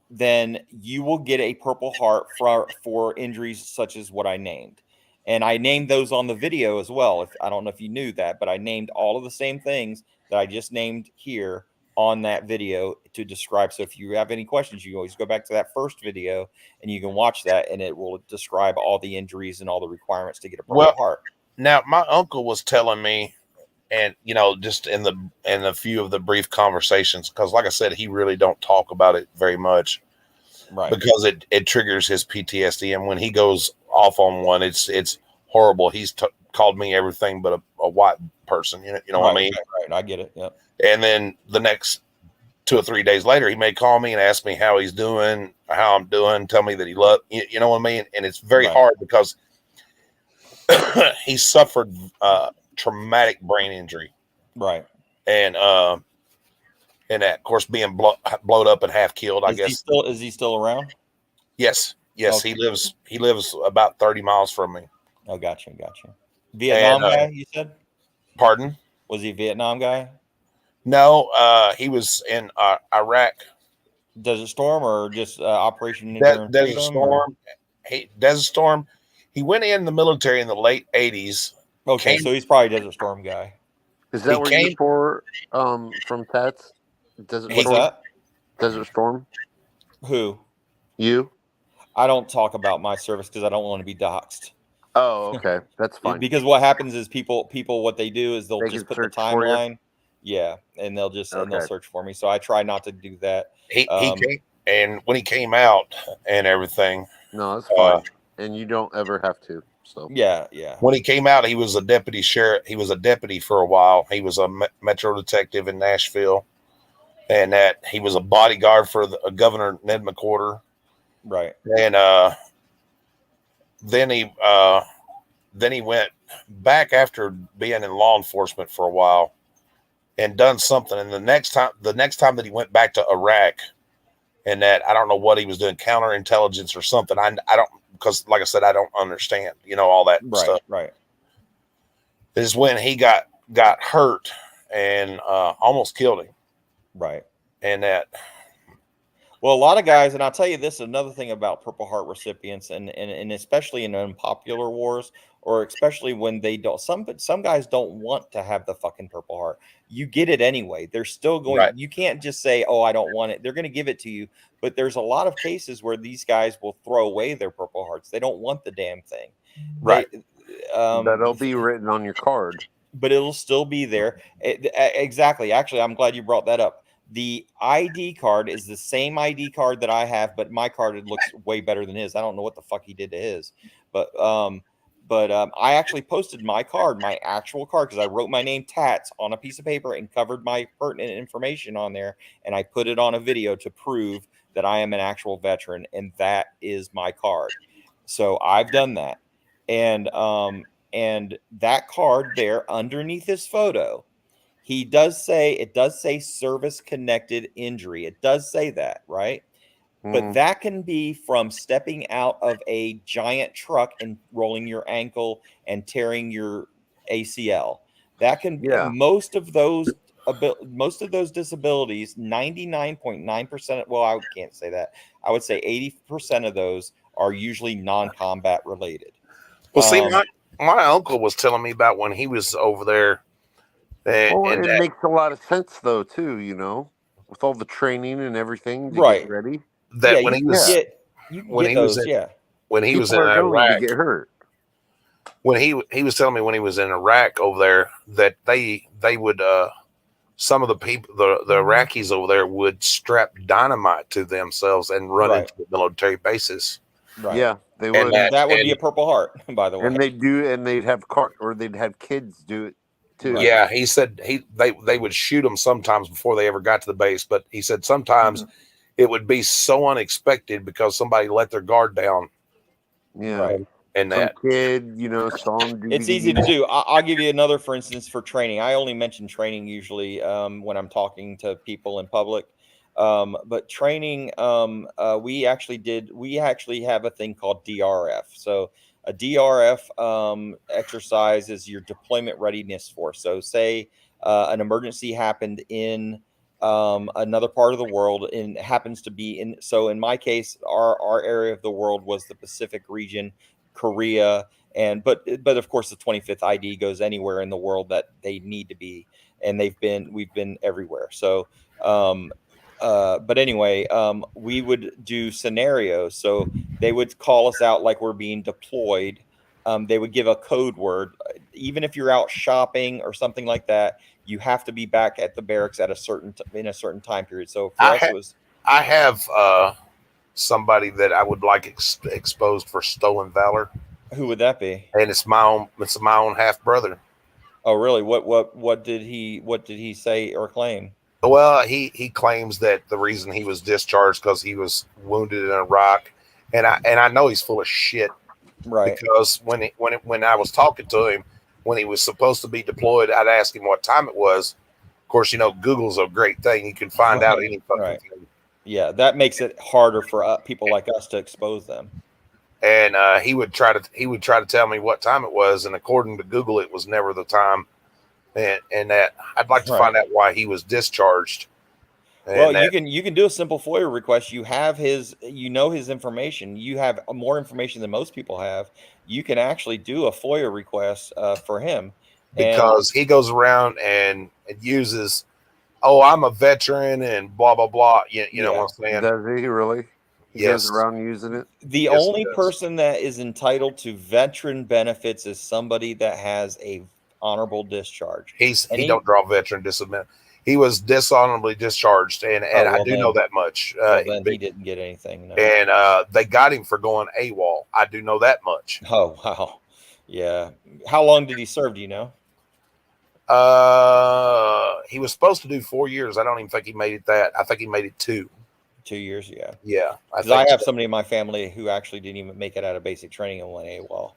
then you will get a Purple Heart for injuries such as what I named. And I named those on the video as well. I don't know if you knew that, but I named all of the same things that I just named here on that video to describe. So if you have any questions, you always go back to that first video and you can watch that, and it will describe all the injuries and all the requirements to get a Purple Heart. Now, my uncle was telling me, and just in the few of the brief conversations, because like I said, he really don't talk about it very much, right? Because it triggers his PTSD, and when he goes off on one, it's horrible. He's called me everything but a white person. You know what I mean? Right. I get it. Yep. And then the next 2 or 3 days later, he may call me and ask me how he's doing, or how I'm doing, tell me that he loved, you know what I mean? And it's very hard because he suffered traumatic brain injury. Right. And that, of course, being blowed up and half killed, I guess. Is he still around? Yes. Okay. He lives about 30 miles from me. Oh, gotcha. Vietnam guy, you said? Pardon? Was he a Vietnam guy? No, he was in Iraq. Desert Storm or just Operation Desert Storm. Desert Storm. He went in the military in the late 80s. Okay, so he's probably a Desert Storm guy. Is that where you for from Tats? Desert Storm? Desert Storm? Who? You? I don't talk about my service because I don't want to be doxxed. Oh, okay. That's fine. Because what happens is people what they do is they'll just put the timeline. Yeah, and they'll just and they'll search for me. So I try not to do that. He came, and when he came out and everything. No, that's fine. And you don't ever have to. So yeah. When he came out, he was a deputy sheriff. He was a deputy for a while. He was a metro detective in Nashville, and that he was a bodyguard for Governor Ned McWhorter. Right. And then he went back after being in law enforcement for a while and done something. And the next time that he went back to Iraq, and that I don't know what he was doing, counterintelligence or something. I don't, because like I said, I don't understand, all that stuff. Right. This is when he got hurt and almost killed him. Right. And that. Well, a lot of guys, and I'll tell you this, another thing about Purple Heart recipients, and especially in unpopular wars, or especially when they don't, some guys don't want to have the fucking Purple Heart. You get it anyway. They're still going, you can't just say, oh, I don't want it. They're going to give it to you. But there's a lot of cases where these guys will throw away their Purple Hearts. They don't want the damn thing. Right. That'll be written on your card. But it'll still be there. Exactly. Actually, I'm glad you brought that up. The ID card is the same ID card that I have, but my card looks way better than his. I don't know what the fuck he did to his, but I actually posted my card, my actual card, because I wrote my name Tats on a piece of paper and covered my pertinent information on there, and I put it on a video to prove that I am an actual veteran, and that is my card. So I've done that, and that card there underneath his photo. It does say service-connected injury. It does say that, right? Mm-hmm. But that can be from stepping out of a giant truck and rolling your ankle and tearing your ACL. That can be most of those disabilities, 99.9%. Well, I can't say that. I would say 80% of those are usually non-combat related. Well, see, Um, my uncle was telling me about when he was over there, and, Well, and it that, makes a lot of sense though, too. You know, with all the training and everything to right. get ready, Yeah, that when he you was can when get he was those. in Yeah. when he was people in are going to Iraq, get hurt. when he was telling me when he was in Iraq over there that they would some of the people the Iraqis over there would strap dynamite to themselves and run Right. into the military bases, Right. Yeah, they and would, And that would be and a Purple Heart, by the way. and they'd have they'd have kids do it too. Right. yeah, he said they would shoot them sometimes before they ever got to the base, but he said sometimes it would be so unexpected because somebody let their guard down Yeah, Right. and some that. kid, you know, saw him do. It's easy to do. I'll give you another, for instance, for training. I only mention training usually when I'm talking to people in public. But training, we actually have a thing called DRF. So a DRF exercise is your deployment readiness force. So say an emergency happened in another part of the world and happens to be in. So in my case, our area of the world was the Pacific region, Korea, but of course the 25th ID goes anywhere in the world that they need to be, and we've been everywhere. So but anyway, we would do scenarios. So they would call us out like we're being deployed. They would give a code word. Even if you're out shopping or something like that, you have to be back at the barracks at in a certain time period. So for us, it was. I have somebody that I would like exposed for stolen valor. Who would that be? And it's my own half brother. Oh, really? What did he say or claim? Well, he claims that the reason he was discharged because he was wounded in Iraq, and I know he's full of shit. Right. Because when I was talking to him when he was supposed to be deployed, I'd ask him what time it was. Of course, you know, Google's a great thing. You can find out any fucking thing. Yeah, that makes it harder for people like us to expose them. And he would try to tell me what time it was, and according to Google, it was never the time. And that I'd like to find out why he was discharged. Well, you can do a simple FOIA request. You have his information. You have more information than most people have. You can actually do a FOIA request for him because he goes around and uses, "Oh, I'm a veteran," and blah blah blah. You know what I'm saying? Does he really? He goes around using it. The only person that is entitled to veteran benefits is somebody that has a honorable discharge. He don't draw veteran disability. He was dishonorably discharged, and I do know that much. Then he didn't get anything. No. And they got him for going AWOL. I do know that much. Oh wow, yeah. How long did he serve? Do you know? He was supposed to do 4 years. I don't even think he made it that. I think he made it 2. 2 years, yeah. Yeah. I have somebody in my family who actually didn't even make it out of basic training and went AWOL.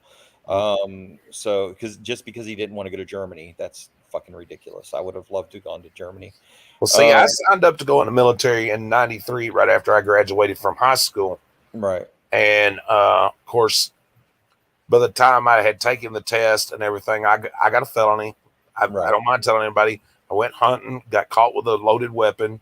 So because he didn't want to go to Germany, that's fucking ridiculous. I would have loved to have gone to Germany. Well, see, I signed up to go in the military in '93, right after I graduated from high school. Right. And of course, by the time I had taken the test and everything, I got a felony. I don't mind telling anybody. I went hunting, got caught with a loaded weapon,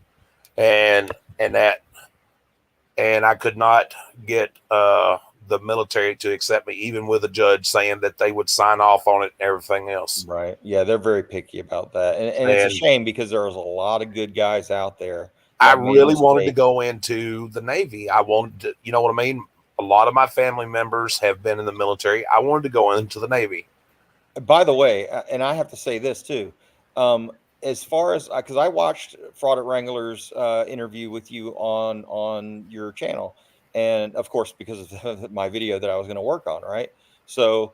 and I could not get the military to accept me, even with a judge saying that they would sign off on it and everything else. Right. Yeah, they're very picky about that. And it's a shame because there's a lot of good guys out there. I really wanted to go into the Navy. I wanted to, you know what I mean? A lot of my family members have been in the military. I wanted to go into the Navy. By the way, and I have to say this too, as far as, because I watched Fraud at Wrangler's interview with you on your channel. And of course, because of my video that I was going to work on, right? So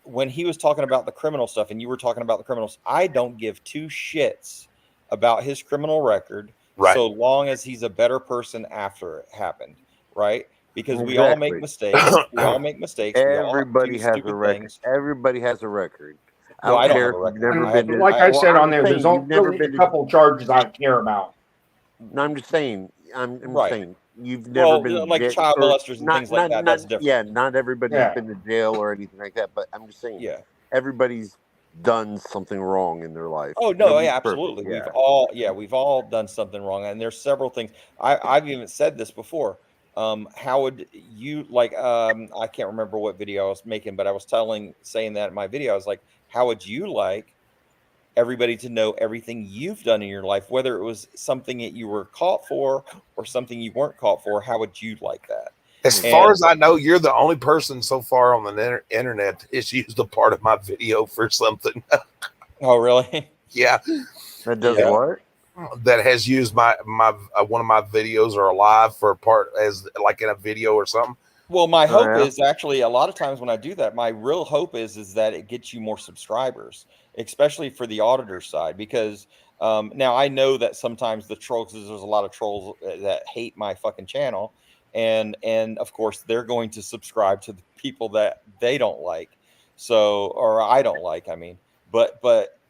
when he was talking about the criminal stuff and you were talking about the criminals, I don't give two shits about his criminal record, so long as he's a better person after it happened, right? Because we all make mistakes. We all make mistakes. Everybody has a record. Everybody has a record. Well, I don't have a record. Like I said on there, there's only a couple charges I care about. No, I'm just saying. I'm saying you've well, never been like child molesters and things like that. That's different. Yeah, not everybody's been to jail or anything like that. But I'm just saying. Yeah. Everybody's done something wrong in their life. Oh no, Nobody's yeah, absolutely. Perfect. We've all done something wrong, and there's several things. I've even said this before. how would you like? I can't remember what video I was making, but I was saying that in my video. I was like, how would you like everybody to know everything you've done in your life, whether it was something that you were caught for or something you weren't caught for? How would you like that? As far as I know, you're the only person so far on the internet that has used a part of my video for something. Oh, really? Yeah. That does Yeah. what? That has used my one of my videos or alive for a part as like in a video or something. Well, my hope yeah. is actually a lot of times when I do that, my real hope is that it gets you more subscribers, especially for the auditor side, because now I know that sometimes the trolls, there's a lot of trolls that hate my fucking channel, and of course they're going to subscribe to the people that they don't like, so or I don't like, I mean, but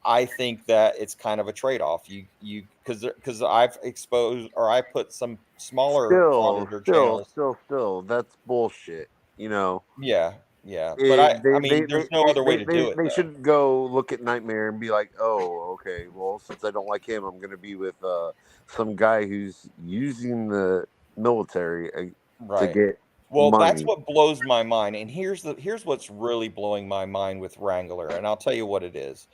I think that it's kind of a trade-off. You because I've exposed or I put some smaller auditor channels. Still, that's bullshit. You know, Yeah, but I mean, there's no other way to do it. They Though. shouldn't go look at Nightmare and be like, oh, okay, well, since I don't like him, I'm going to be with some guy who's using the military to Right. get Well, money. that's what blows my mind. And here's what's really blowing my mind with Wrangler, and I'll tell you what it is.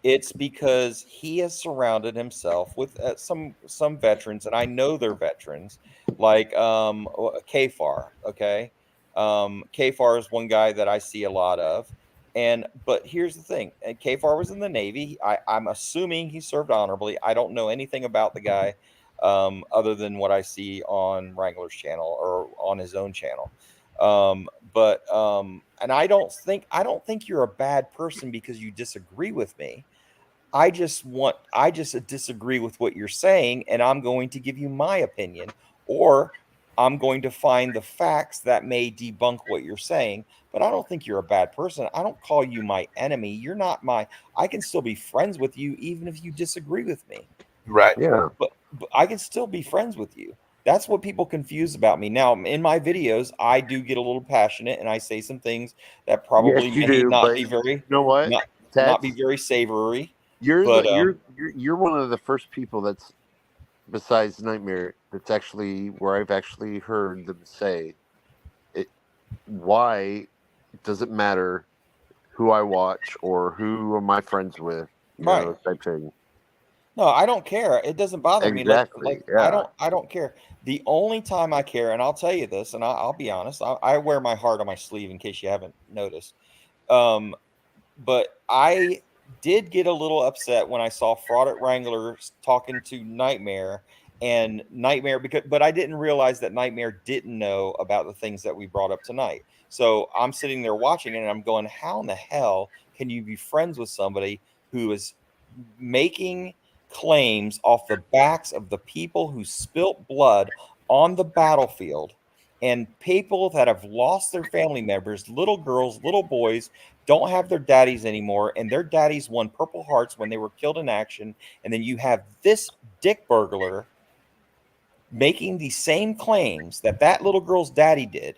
It's because he has surrounded himself with some veterans, and I know they're veterans, like Kfar. Okay, Kfar is one guy that I see a lot of, but here's the thing: Kfar was in the Navy. I'm assuming he served honorably. I don't know anything about the guy other than what I see on Wrangler's channel or on his own channel. And I don't think you're a bad person because you disagree with me. I just disagree with what you're saying, and I'm going to give you my opinion, or I'm going to find the facts that may debunk what you're saying. But I don't think you're a bad person. I don't call you my enemy. You're not I can still be friends with you even if you disagree with me. Right. Yeah. But I can still be friends with you. That's what people confuse about me. Now, in my videos, I do get a little passionate, and I say some things that probably Yes, you may do, not but be very, you know what? not be very savory. You're But you're one of the first people that's besides Nightmare that's actually where I've actually heard them say it. Why does it matter who I watch or who am I friends with? You right. know, type thing. No, I don't care. It doesn't bother me. Exactly. Yeah. I don't care. The only time I care, and I'll tell you this, and I'll be honest, I wear my heart on my sleeve in case you haven't noticed. But I did get a little upset when I saw Fraud at Wrangler talking to Nightmare and Nightmare but I didn't realize that Nightmare didn't know about the things that we brought up tonight. So I'm sitting there watching it and I'm going, how in the hell can you be friends with somebody who is making claims off the backs of the people who spilt blood on the battlefield and people that have lost their family members, little girls, little boys, don't have their daddies anymore, and their daddies won Purple Hearts when they were killed in action. And then you have this dick burglar making the same claims that little girl's daddy did.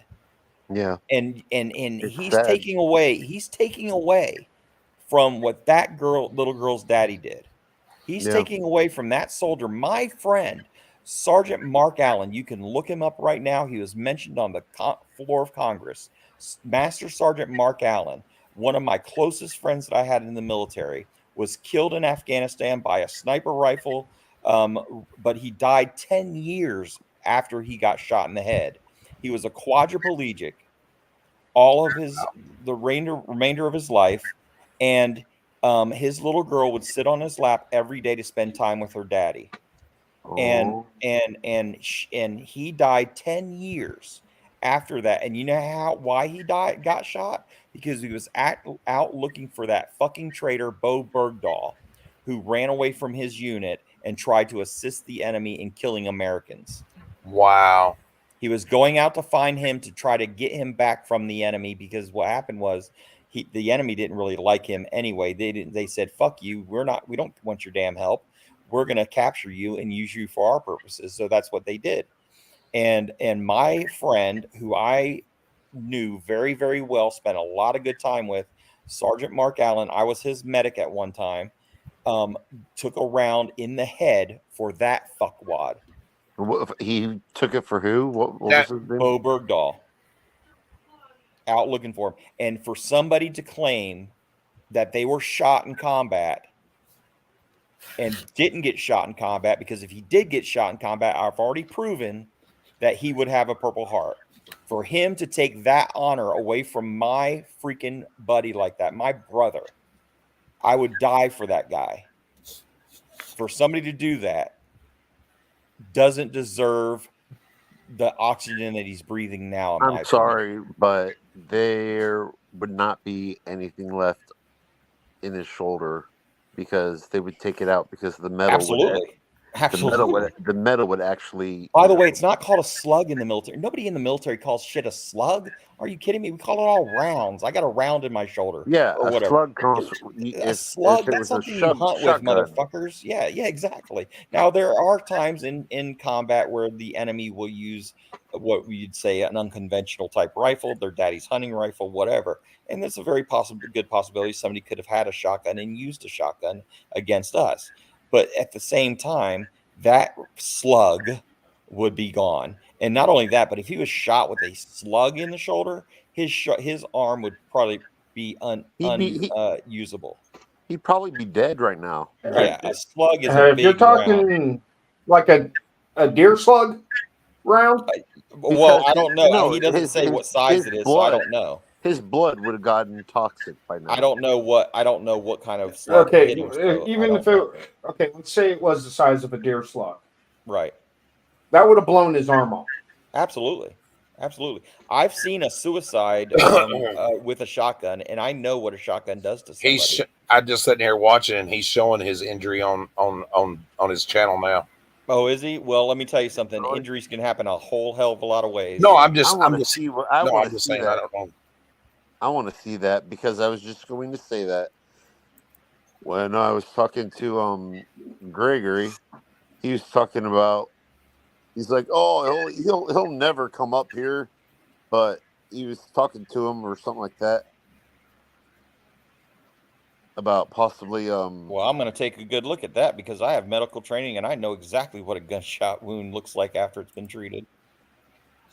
Yeah. And he's sad. taking away from what that little girl's daddy did. He's taking away from that soldier, my friend, Sergeant Mark Allen. You can look him up right now. He was mentioned on the floor of Congress. Master Sergeant Mark Allen, one of my closest friends that I had in the military, was killed in Afghanistan by a sniper rifle, but he died 10 years after he got shot in the head. He was a quadriplegic all of the remainder of his life, and his little girl would sit on his lap every day to spend time with her daddy. And he died 10 years after that. And you know why he got shot? Because he was out looking for that fucking traitor Bo Bergdahl, who ran away from his unit and tried to assist the enemy in killing Americans. Wow. He was going out to find him to try to get him back from the enemy, because what happened was the enemy didn't really like him anyway. They said, fuck you. We don't want your damn help. We're going to capture you and use you for our purposes. So that's what they did. And my friend, who I knew very, very well, spent a lot of good time with, Sergeant Mark Allen, I was his medic at one time, took a round in the head for that fuckwad. He took it for who? What was That- his name? Bo Bergdahl. Out looking for him. And for somebody to claim that they were shot in combat and didn't get shot in combat, because if he did get shot in combat, I've already proven that he would have a Purple Heart. For him to take that honor away from my freaking buddy like that, my brother, I would die for that guy. For somebody to do that doesn't deserve the oxygen that he's breathing now. In my I'm opinion. sorry, but there would not be anything left in his shoulder because they would take it out because the metal Absolutely. the metal would actually. By the way, it's not called a slug in the military. Nobody in the military calls shit a slug. Are you kidding me? We call it all rounds. I got a round in my shoulder. Yeah, or a whatever. slug comes. A slug, that's something you hunt with, motherfuckers. Yeah, exactly. Now, there are times in combat where the enemy will use what we'd say an unconventional type rifle, their daddy's hunting rifle, whatever. And that's a very good possibility somebody could have had a shotgun and used a shotgun against us. But at the same time, that slug would be gone. And not only that, but if he was shot with a slug in the shoulder, his arm would probably be unusable. He'd probably be dead right now. Yeah, a slug is a if big you're talking round. like a deer slug round. Well, I don't know. No, He doesn't say what size it is, so I don't know. His blood would have gotten toxic by now. I don't know what kind of slug. Okay, hit him, so even if it let's say it was the size of a deer slug, right, that would have blown his arm off. Absolutely. I've seen a suicide with a shotgun, and I know what a shotgun does to somebody. I'm just sitting here watching, and he's showing his injury on his channel now. Oh, is he? Well, let me tell you something. Injuries can happen a whole hell of a lot of ways. No, I'm just saying. that. I don't know. I want to see that because I was just going to say that when I was talking to Gregory, he was talking about. He's like, oh, he'll never come up here, but he was talking to him or something like that about possibly. Well, I'm going to take a good look at that because I have medical training and I know exactly what a gunshot wound looks like after it's been treated.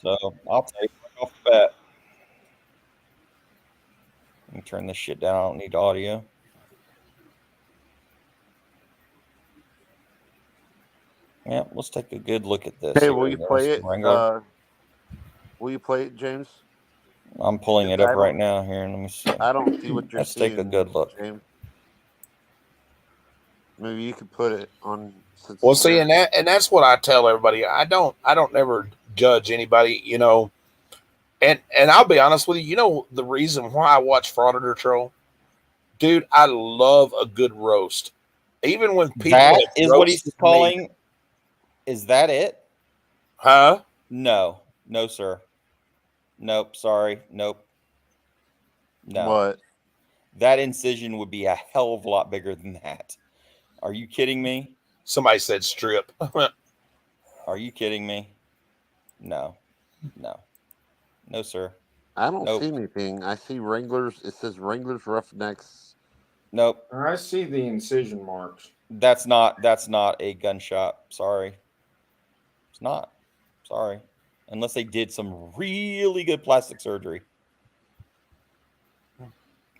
So I'll take it off the bat. Let me turn this shit down. I don't need audio. Yeah, let's take a good look at this. Hey, will you play it? Will you play it, James? I'm pulling it up right now here. Let me see. I don't see what you're Let's seeing. take a good look. James. Maybe you could put it on. Well, see, and that's what I tell everybody. I don't never judge anybody, you know. And I'll be honest with you. You know the reason why I watch Frauditor Troll, dude. I love a good roast. Even when people that is what he's calling. Me, is that it? Huh? No, sir. Nope. Sorry. Nope. No. What? That incision would be a hell of a lot bigger than that. Are you kidding me? Somebody said strip. Are you kidding me? No, sir. I don't see anything. I see Wranglers. It says Wranglers Roughnecks. Nope. I see the incision marks. That's not a gunshot. Sorry. It's not. Sorry. Unless they did some really good plastic surgery.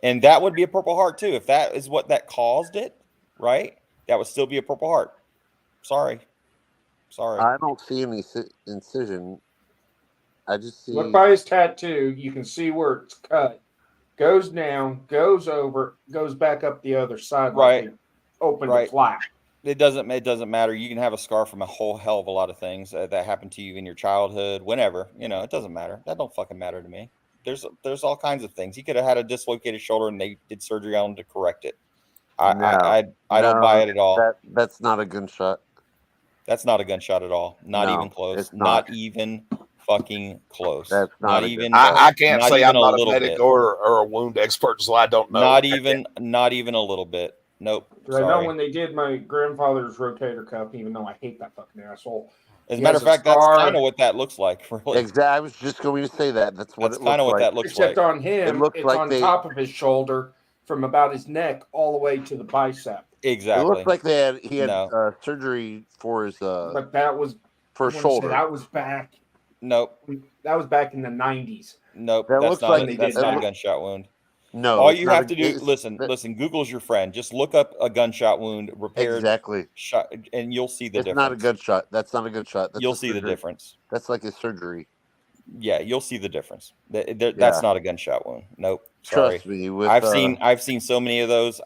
And that would be a Purple Heart too. If that is what that caused it, right? That would still be a Purple Heart. Sorry. I don't see any incision. I just see. Look by his tattoo. You can see where it's cut. Goes down, goes over, goes back up the other side. Right. Like open the flap. It doesn't matter. You can have a scar from a whole hell of a lot of things that happened to you in your childhood, whenever. You know, it doesn't matter. That don't fucking matter to me. There's all kinds of things. He could have had a dislocated shoulder and they did surgery on him to correct it. I don't buy it at all. That's not a gunshot. That's not a gunshot at all. Not even close. It's not even fucking close. That's not even. I can't say I'm not a little medic or a wound expert, so I don't know. Not even a little bit. Nope. I know when they did my grandfather's rotator cuff, even though I hate that fucking asshole. As a matter of fact, that's kind of what that looks like. Really. Exactly. I was just going to say that. That's what it looks like. Kind of what that looks like. Except on him, it's like on top of his shoulder, from about his neck all the way to the bicep. Exactly. It looks like he had surgery for his. But that was for I a wanna say shoulder. that was back. Nope. That was back in the 90s. Nope. That That's looks not like when they that's did not a that. gunshot wound. No, All it's you not have a- to do, it's- listen, that- listen. Google's your friend. Just look up a gunshot wound repaired Exactly. shot, and you'll see the It's difference. not a gunshot. That's not a good shot. That's You'll a see the surgery. difference. That's like a surgery. Yeah, you'll see the difference. Yeah. That's not a gunshot wound. Nope. Sorry. Trust me. With I've seen so many of those.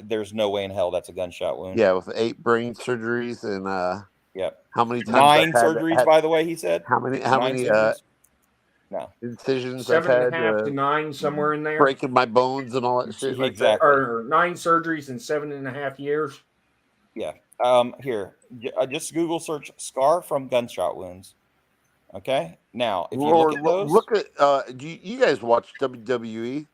There's no way in hell that's a gunshot wound. yeah, with 8 brain surgeries and Yep. how many times 9 I've surgeries, by the way, he said. how many 9 surgeries? No. incisions I've 7.5 had to 9, somewhere in there. breaking my bones and all that shit like that. Exactly. Or 9 surgeries in 7.5 years. Yeah. Here, just Google search scar from gunshot wounds. Okay. Now, if you Or look at those, look at do you guys watch WWE?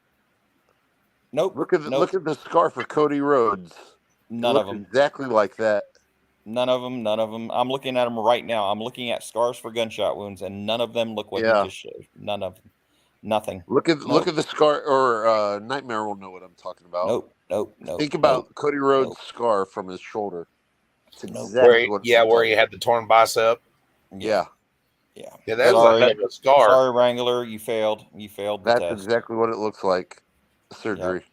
nope. Look at nope. the scar for Cody Rhodes. None It of looks them. exactly like that. None of them. None of them. I'm looking at them right now. I'm looking at scars for gunshot wounds, and none of them look what Yeah. he just showed. None of them. Nothing. Look at Nope. the scar, or Nightmare will know what I'm talking about. Nope. Think about nope. Cody Rhodes' Nope. scar from his shoulder. It's Nope. exactly what. Where he had the torn bicep. Yeah, Yeah. Yeah, that was Sorry. a heck of a scar. Sorry, Wrangler. You failed. You failed the that's test. exactly what it looks like. Surgery.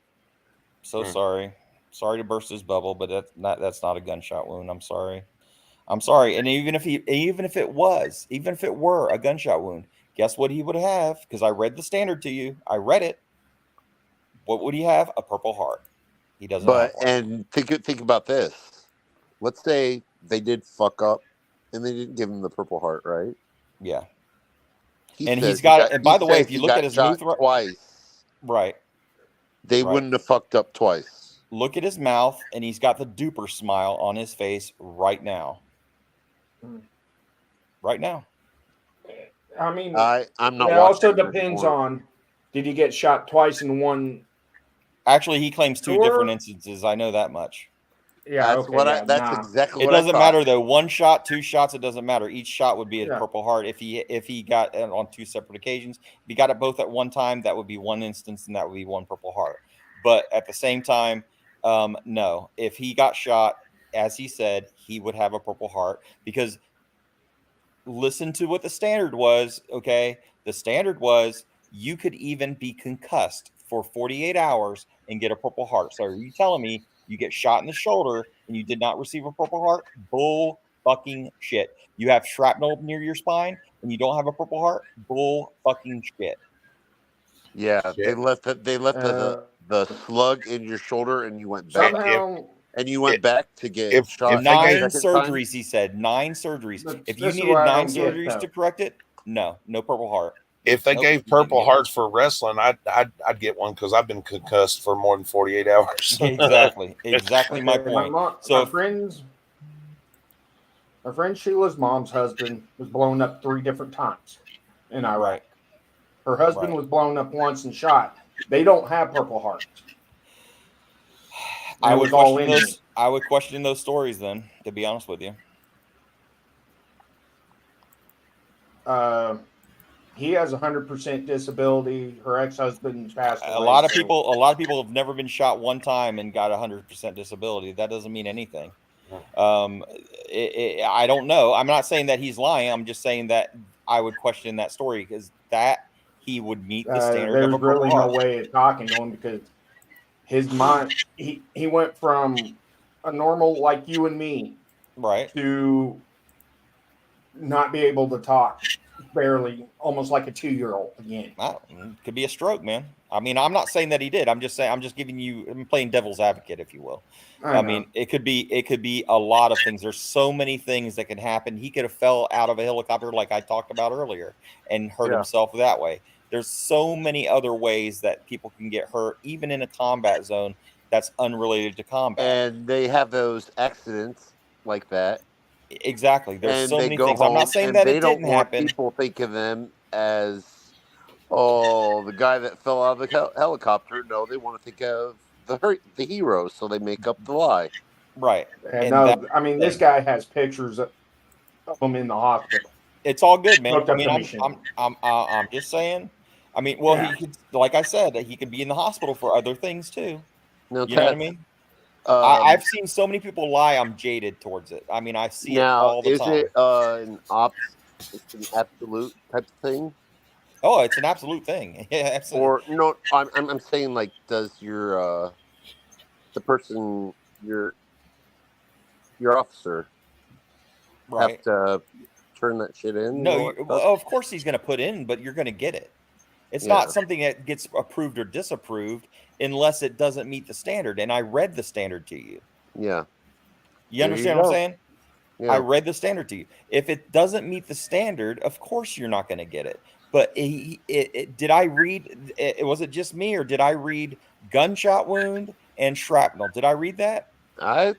So sorry. Sorry to burst his bubble, but that's not a gunshot wound. I'm sorry. And even if it were a gunshot wound, guess what he would have? Because I read the standard to you. I read it. What would he have? A Purple Heart. He doesn't But have one. and think about this. Let's say they did fuck up, and they didn't give him the Purple Heart, right? Yeah. He And says he's got. he And by the way, says if you he look got at his shot mouth, twice, right? they Right. wouldn't have fucked up twice. Look at his mouth, and he's got the duper smile on his face right now. Right now. I mean, I'm not. it also watching depends anymore. on, did he get shot twice in one? Actually, he claims 2 Sure. different instances. I know that much. Yeah, That's okay, what yeah, That's nah. exactly It what I doesn't thought. matter though. 1 shot, 2 shots, it doesn't matter. Each shot would be a Yeah. Purple Heart if he got it on 2 separate occasions. If he got it both at one time, that would be 1 instance, and that would be 1 Purple Heart. But at the same time, no. If he got shot, as he said, he would have a Purple Heart because listen to what the standard was. Okay, the standard was you could even be concussed for 48 hours and get a Purple Heart. So are you telling me you get shot in the shoulder and you did not receive a Purple Heart? Bull fucking shit. You have shrapnel near your spine and you don't have a Purple Heart? Bull fucking shit. Yeah, Shit. they left the slug in your shoulder, and you went back, Somehow, back to get if shot. they 9 gave- second time. surgeries, he said. 9 surgeries. But If you this is needed what I 9 don't get, surgeries though. to correct it, no Purple Heart. If they Nope, gave you didn't Purple get Hearts for wrestling, I'd get one because I've been concussed for more than 48 hours. Exactly my okay, point. my So friend Sheila's mom's husband was blown up 3 different times in Iraq. Right. Her husband Right. was blown up once and shot. They don't have Purple Hearts. I It would was all question Indian. those. I would question those stories then, to be honest with you. He has 100% disability. Her ex-husband passed away. A lot of so- people have never been shot one time and got 100% disability. That doesn't mean anything. I don't know. I'm not saying that he's lying. I'm just saying that I would question that story because that he would meet the standard there's of a Purple really no Heart. way of talking to him because his mind, he went from a normal like you and me Right. to not be able to talk barely, almost like a 2-year-old again. Could be a stroke, man. I mean, I'm not saying that he did. I'm just giving you. I'm playing devil's advocate, if you will. I mean, it could be a lot of things. There's so many things that can happen. He could have fell out of a helicopter, like I talked about earlier, and hurt Yeah. himself that way. There's so many other ways that people can get hurt, even in a combat zone that's unrelated to combat. And they have those accidents like that. Exactly. There's And so they many go things. I'm home not saying and that they it don't didn't want happen. people think of them as, the guy that fell out of the helicopter. No, they want to think of the hero, so they make up the lie. Right. And And no, that- I mean, this guy has pictures of him in the hospital. It's all good, man. Hooked I up mean, to I'm machine. I'm just saying. I mean, well, Yeah. he could, like I said, he could be in the hospital for other things too. No, You know what I mean? I've seen so many people lie. I'm jaded towards it. I mean, I see it Now, all the is time. it it's an absolute type of thing, Oh, it's an absolute thing. Yeah, absolutely. or no? I'm saying, like, does your the person your officer Right. have to turn that shit in? No, well, of course he's going to put in, but you're going to get it. It's not something that gets approved or disapproved unless it doesn't meet the standard. And I read the standard to you. Yeah. You There understand you what I'm go. saying? Yeah. I read the standard to you. If it doesn't meet the standard, of course you're not going to get it. But did I read? Was it just me, or did I read gunshot wound and shrapnel? Did I read that? I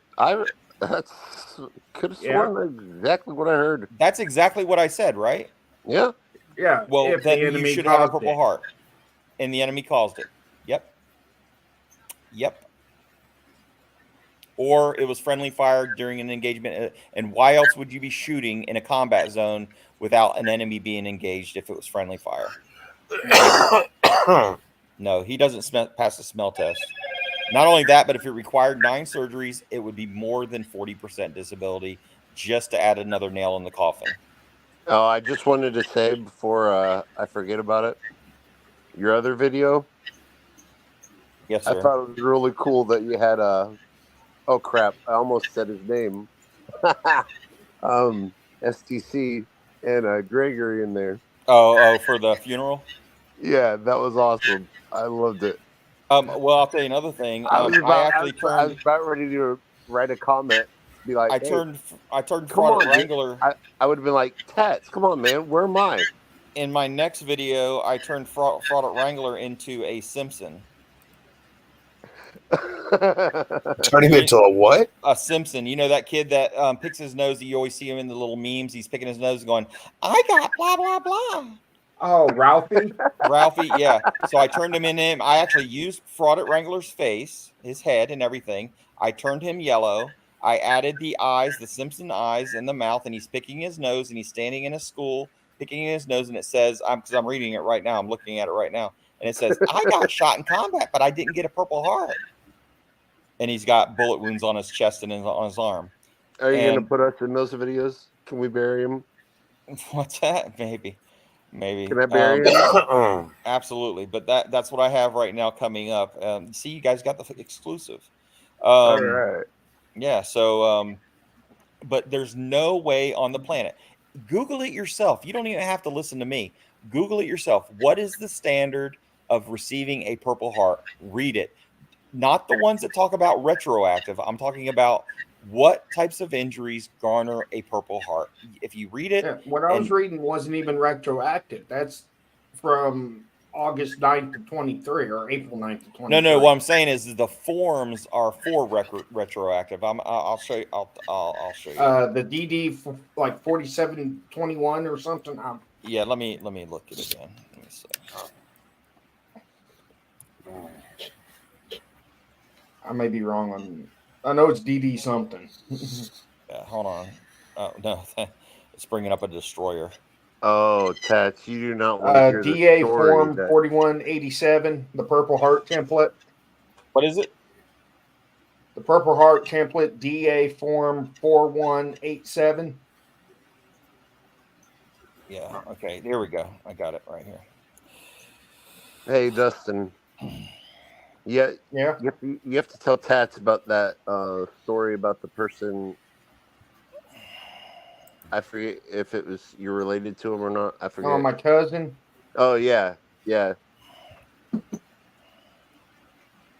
that's could have sworn exactly what I heard. That's exactly what I said, right? Yeah. Yeah. Well, if then the you enemy should have a caused Purple it. Heart, and the enemy caused it. Yep. Or it was friendly fire during an engagement. And why else would you be shooting in a combat zone without an enemy being engaged if it was friendly fire? No, he doesn't pass the smell test. Not only that, but if it required 9 surgeries, it would be more than 40% disability just to add another nail in the coffin. Oh, I just wanted to say before I forget about it, your other video. Yes, sir. I thought it was really cool that you had oh crap, I almost said his name. STC and Gregory in there. Oh, for the funeral? Yeah, that was awesome. I loved it. Well, I'll tell you another thing. I was turned. about ready to write a comment, be like, I hey, turned come Fraud on, Wrangler. I would have been like, Tats, come on, man, where am I? In my next video, I turned Fraud Wrangler into a Simpson. Turn him into a what? A Simpson. You know that kid that picks his nose? You always see him in the little memes. He's picking his nose and going, I got blah, blah, blah. Oh, Ralphie? Ralphie, yeah. So I turned him into him. I actually used Fraud Wrangler's face, his head and everything. I turned him yellow. I added the eyes, the Simpson eyes in the mouth, and he's picking his nose, and he's standing in a school picking his nose, and it says, because I'm reading it right now. I'm looking at it right now. And it says, I got shot in combat, but I didn't get a Purple Heart. And he's got bullet wounds on his chest and on his arm. Are you going to put us in those videos? Can we bury him? What's that? Maybe. Can I bury him? Absolutely. But that's what I have right now coming up. See, you guys got the exclusive. All right. Yeah. So, but there's no way on the planet. Google it yourself. You don't even have to listen to me. Google it yourself. What is the standard of receiving a Purple Heart? Read it. Not the ones that talk about retroactive. I'm talking about what types of injuries garner a Purple Heart. If you read it. Yeah, what I was reading wasn't even retroactive. That's from August 9th to 23 or April 9th to 23. No. What I'm saying is the forms are for retroactive. I'll show you. I'll show you. The DD for like 4721 or something. Yeah, let me look at it again. Let me see. I may be wrong on. I know it's DD something. Yeah, hold on. Oh no, it's bringing up a destroyer. Oh, Tats, you do not want to hear DA the story form 4187, the Purple Heart template. What is it? The Purple Heart template, DA form 4187. Yeah. Okay. There we go. I got it right here. Hey, Dustin. Yeah. Yeah. You have to tell Tats about that story about the person. I forget if it was you're related to him or not. I forget. Oh, my cousin. Oh yeah. That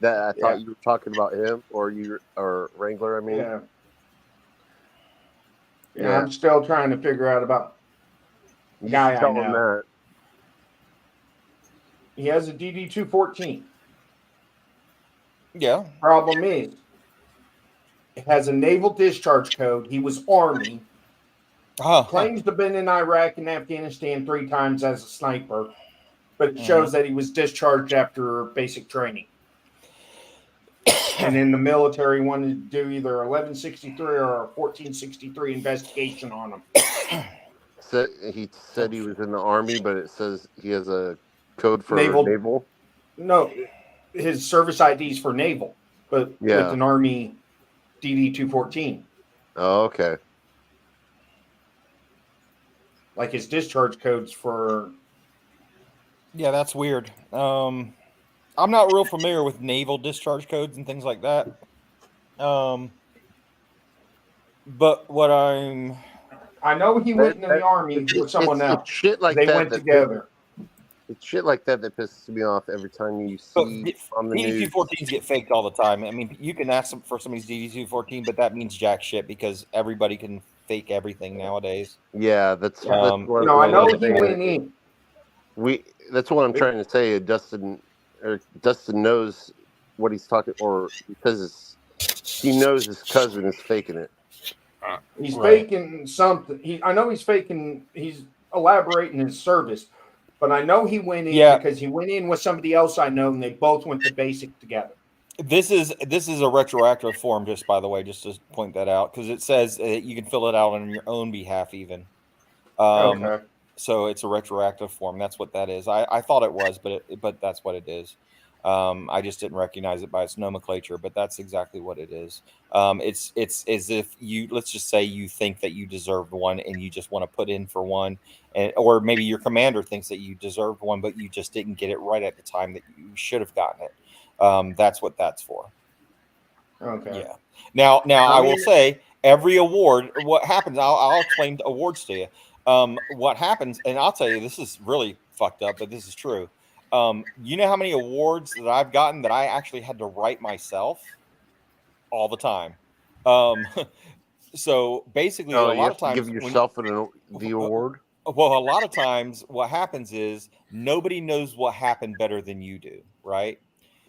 I thought you were talking about him or Wrangler. I mean. Yeah. I'm still trying to figure out about the guy I Tell him know. that. He has a DD 214. Yeah. Problem is, it has a naval discharge code. He was Army. Claims to have been in Iraq and Afghanistan 3 times as a sniper, but it shows that he was discharged after basic training. And in the military, wanted to do either 1163 or a 1463 investigation on him. He said he was in the Army, but it says he has a code for naval. No, his service ID is for naval, but Yeah. with an Army DD-214. Oh, okay. Like his discharge codes for. Yeah, that's weird. I'm not real familiar with naval discharge codes and things like that. But what I'm I know he went into the Army with someone else. It's shit like They that. went together. It's shit like that that pisses me off every time you but see on the news. DD-214s get faked all the time. I mean, you can ask them for somebody's DD-214, but that means jack shit because everybody can fake everything nowadays. Yeah, that's what No, I know I'm he went in. That's what I'm trying to say. Dustin knows what he's talking, or because he knows his cousin is faking it. He's Right. faking something. I know he's faking. He's elaborating his service, but I know he went in because he went in with somebody else I know, and they both went to basic together. This is a retroactive form, just by the way, just to point that out, because it says you can fill it out on your own behalf, even. Okay. So it's a retroactive form. That's what that is. I thought it was, but that's what it is. I just didn't recognize it by its nomenclature, but that's exactly what it is. It's as if let's just say you think that you deserved one and you just want to put in for one, or maybe your commander thinks that you deserved one, but you just didn't get it right at the time that you should have gotten it. That's what that's for. Okay. Yeah. Now I will say every award, what happens, I'll explain awards to you. What happens, and I'll tell you, this is really fucked up, but this is true. You know how many awards that I've gotten that I actually had to write myself all the time. So basically, a lot of times give yourself the award. Well, a lot of times what happens is nobody knows what happened better than you do, right?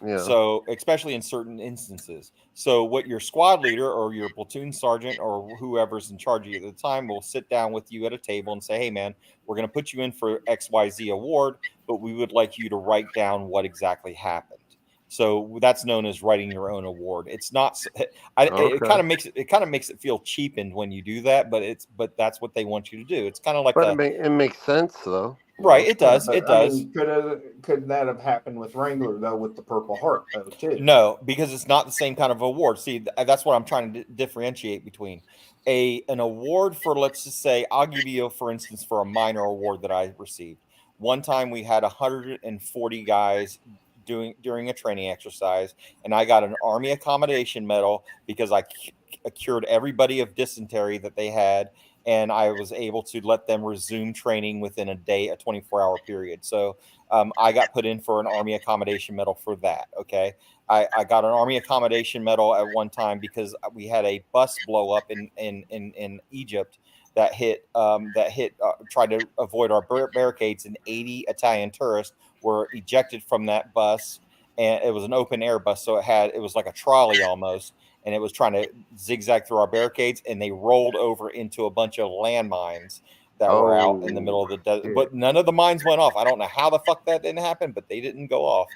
Yeah. So, especially in certain instances. So, what your squad leader or your platoon sergeant or whoever's in charge of you at the time will sit down with you at a table and say, hey, man, we're going to put you in for XYZ award, but we would like you to write down what exactly happened. So that's known as writing your own award. It's not. It kind of makes it feel cheapened when you do that, but that's what they want you to do. It's kind of like it makes sense though. Right, it does. But, It does. I mean, could that have happened with Wrangler though, with the Purple Heart though too? No, because it's not the same kind of award. See, that's what I'm trying to differentiate between an award for, let's just say, I'll give you, for instance, for a minor award that I received. One time we had 140 guys during a training exercise, and I got an Army Accommodation Medal because I cured everybody of dysentery that they had, and I was able to let them resume training within a day, a 24-hour period. So I got put in for an Army Accommodation Medal for that. Okay, I got an Army Accommodation Medal at one time because we had a bus blow up in Egypt that tried to avoid our barricades, and 80 Italian tourists were ejected from that bus, and it was an open air bus, so it was like a trolley almost, and it was trying to zigzag through our barricades, and they rolled over into a bunch of landmines that were out in the middle of the desert. But none of the mines went off. I don't know how the fuck that didn't happen, but they didn't go off.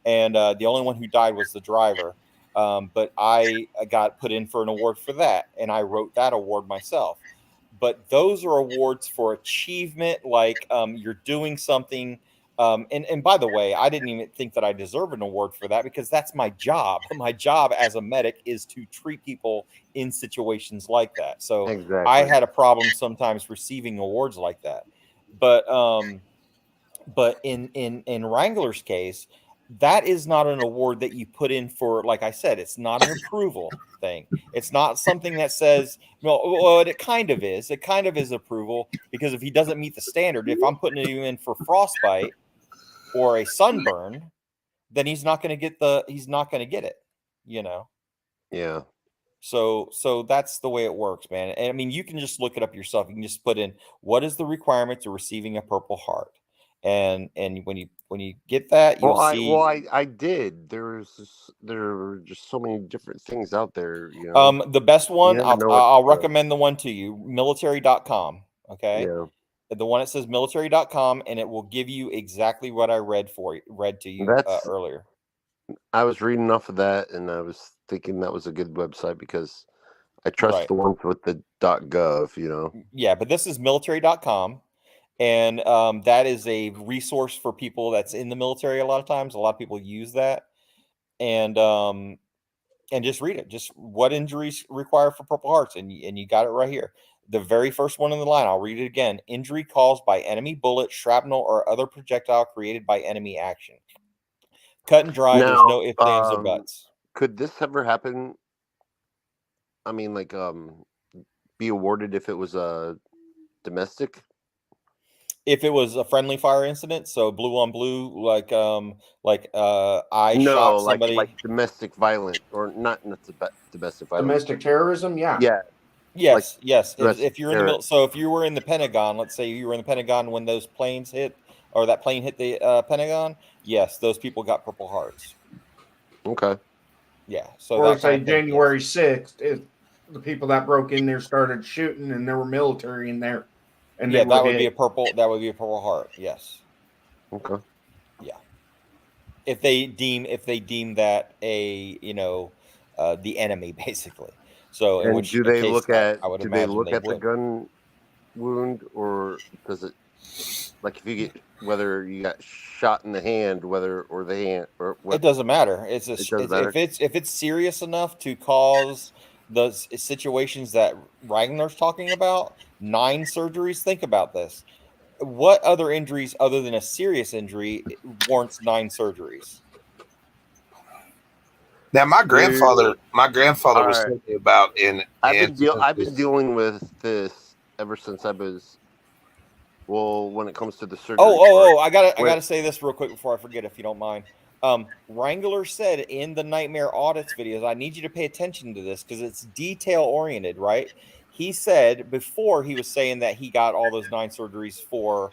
And the only one who died was the driver. But I got put in for an award for that, and I wrote that award myself. But those are awards for achievement, like you're doing something. And by the way, I didn't even think that I deserve an award for that because that's my job. My job as a medic is to treat people in situations like that. So exactly. I had a problem sometimes receiving awards like that. But in Wrangler's case, that is not an award that you put in for, like I said, it's not an approval thing. It's not something that says, well, it kind of is. It kind of is approval because if he doesn't meet the standard, if I'm putting you in for frostbite or a sunburn, then he's not going to get it, you know? Yeah. So that's the way it works, man. And I mean, you can just look it up yourself. You can just put in, what is the requirement to receiving a Purple Heart? And when you get that, you'll see. I did. There were just so many different things out there. You know? The best one, I'll recommend the one to you, military.com. Okay. Yeah. The one that says military.com, and it will give you exactly what I read to you earlier. I was reading off of that, and I was thinking that was a good website because I trust the ones with the .gov, you know. Yeah, but this is military.com. And that is a resource for people that's in the military. A lot of times, a lot of people use that, and and just read it. Just what injuries require for Purple Hearts, and you got it right here. The very first one in the line. I'll read it again. Injury caused by enemy bullet, shrapnel, or other projectile created by enemy action. Cut and dry. There's Now, no ifs, ands, or buts. could this ever happen? I mean, like, be awarded if it was a domestic? If it was a friendly fire incident, so blue on blue, like I No, shot somebody. like domestic violence, or not domestic violence. Domestic terrorism, yeah. Yeah. Yes, yes. domestic If you're in the middle, so if you were in the Pentagon, let's say you were in the Pentagon when those planes hit, or that plane hit the Pentagon, yes, those people got Purple Hearts. Okay. Yeah. So Or that say kind of thing, January yes. 6th, if the people that broke in there started shooting and there were military in there. And Yeah, they that were would be a hit. purple. That would be a Purple Heart. Yes. Okay. Yeah. If they deem that a the enemy basically. So in And which do they case, look at I would do they imagine look they at the would. gun wound, or does it, like, if you get, whether you got shot in the hand, or the hand, or what? It doesn't matter. It doesn't matter? if it's serious enough to cause those situations that Ragnar's talking about, 9 surgeries. Think about this. What other injuries other than a serious injury warrants 9 surgeries? Now, my grandfather was Alright. thinking about I've been dealing with this ever since I was, when it comes to the surgery. I gotta say this real quick before I forget, if you don't mind. Wrangler said in the Nightmare Audits videos, I need you to pay attention to this because it's detail oriented, right? He said before, he was saying that he got all those 9 surgeries for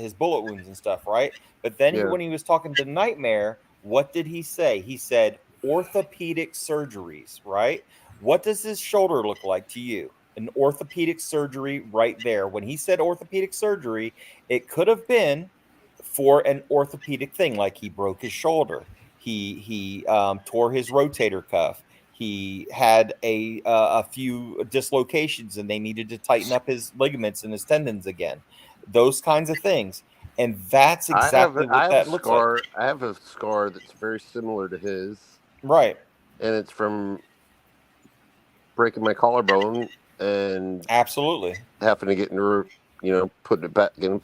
his bullet wounds and stuff, right? But then when he was talking to Nightmare, what did he say? He said orthopedic surgeries, right? What does his shoulder look like to you? An orthopedic surgery right there. When he said orthopedic surgery, it could have been for an orthopedic thing, like he broke his shoulder, he tore his rotator cuff, he had a few dislocations and they needed to tighten up his ligaments and his tendons again, those kinds of things. And that's exactly what that looks like. I have a scar that's very similar to his, right? And it's from breaking my collarbone and absolutely having to get into, putting it back in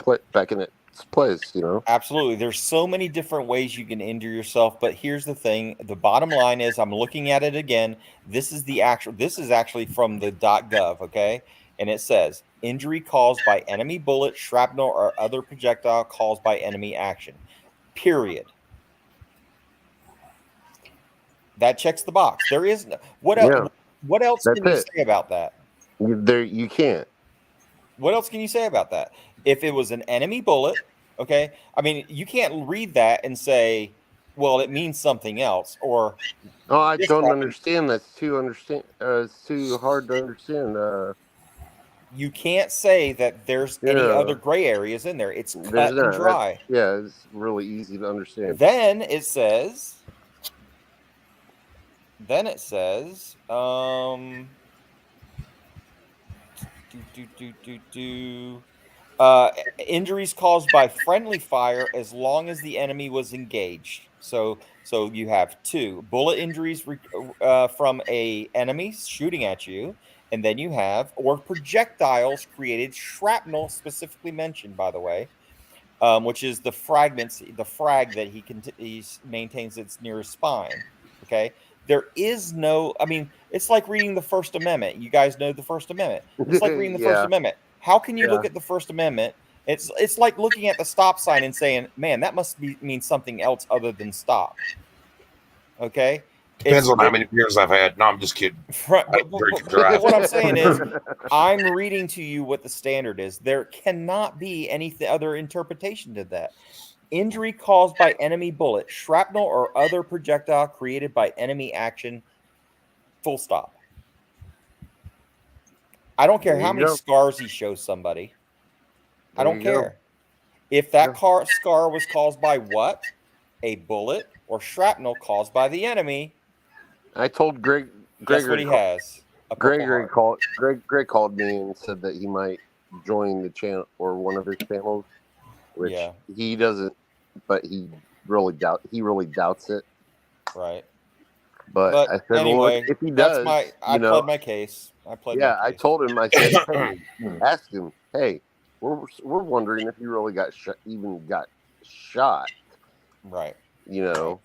its place. Absolutely. There's so many different ways you can injure yourself, but here's the thing. The bottom line is, I'm looking at it again. This is actually from the .gov, okay? And it says injury caused by enemy bullet, shrapnel, or other projectile caused by enemy action. Period. That checks the box. There is no, what else can you say about that? You can't. What else can you say about that? If it was an enemy bullet, okay, I mean, you can't read that and say, well, it means something else. Or I don't understand. That's too it's too hard to understand. You can't say that there's any other gray areas in there. It's cut and dry. It's really easy to understand. Then it says, injuries caused by friendly fire as long as the enemy was engaged. So you have 2 bullet injuries from a enemy shooting at you, and then you have, or projectiles created, shrapnel specifically mentioned, by the way, which is the frag that he maintains its near his spine. Okay. There is no, I mean, it's like reading the First Amendment. You guys know the First Amendment. It's like reading the First Amendment. How can you look at the First Amendment? It's like looking at the stop sign and saying, man, that must mean something else other than stop. Okay? Depends on how many beers I've had. No, I'm just kidding. But what I'm saying is, I'm reading to you what the standard is. There cannot be any other interpretation to that. Injury caused by enemy bullet, shrapnel, or other projectile created by enemy action. Full stop. I don't care how many scars he shows somebody. I don't care. If that scar was caused by what? A bullet or shrapnel caused by the enemy. I told Greg. Guess what he has? Greg called me and said that he might join the channel or one of his channels, which he doesn't, but he really doubts it. Right. But But I said, anyway, well, if he that's does, I pled my case. yeah, I told him, I said, hey, ask him, hey, we're wondering if you really got shot. Right. You know,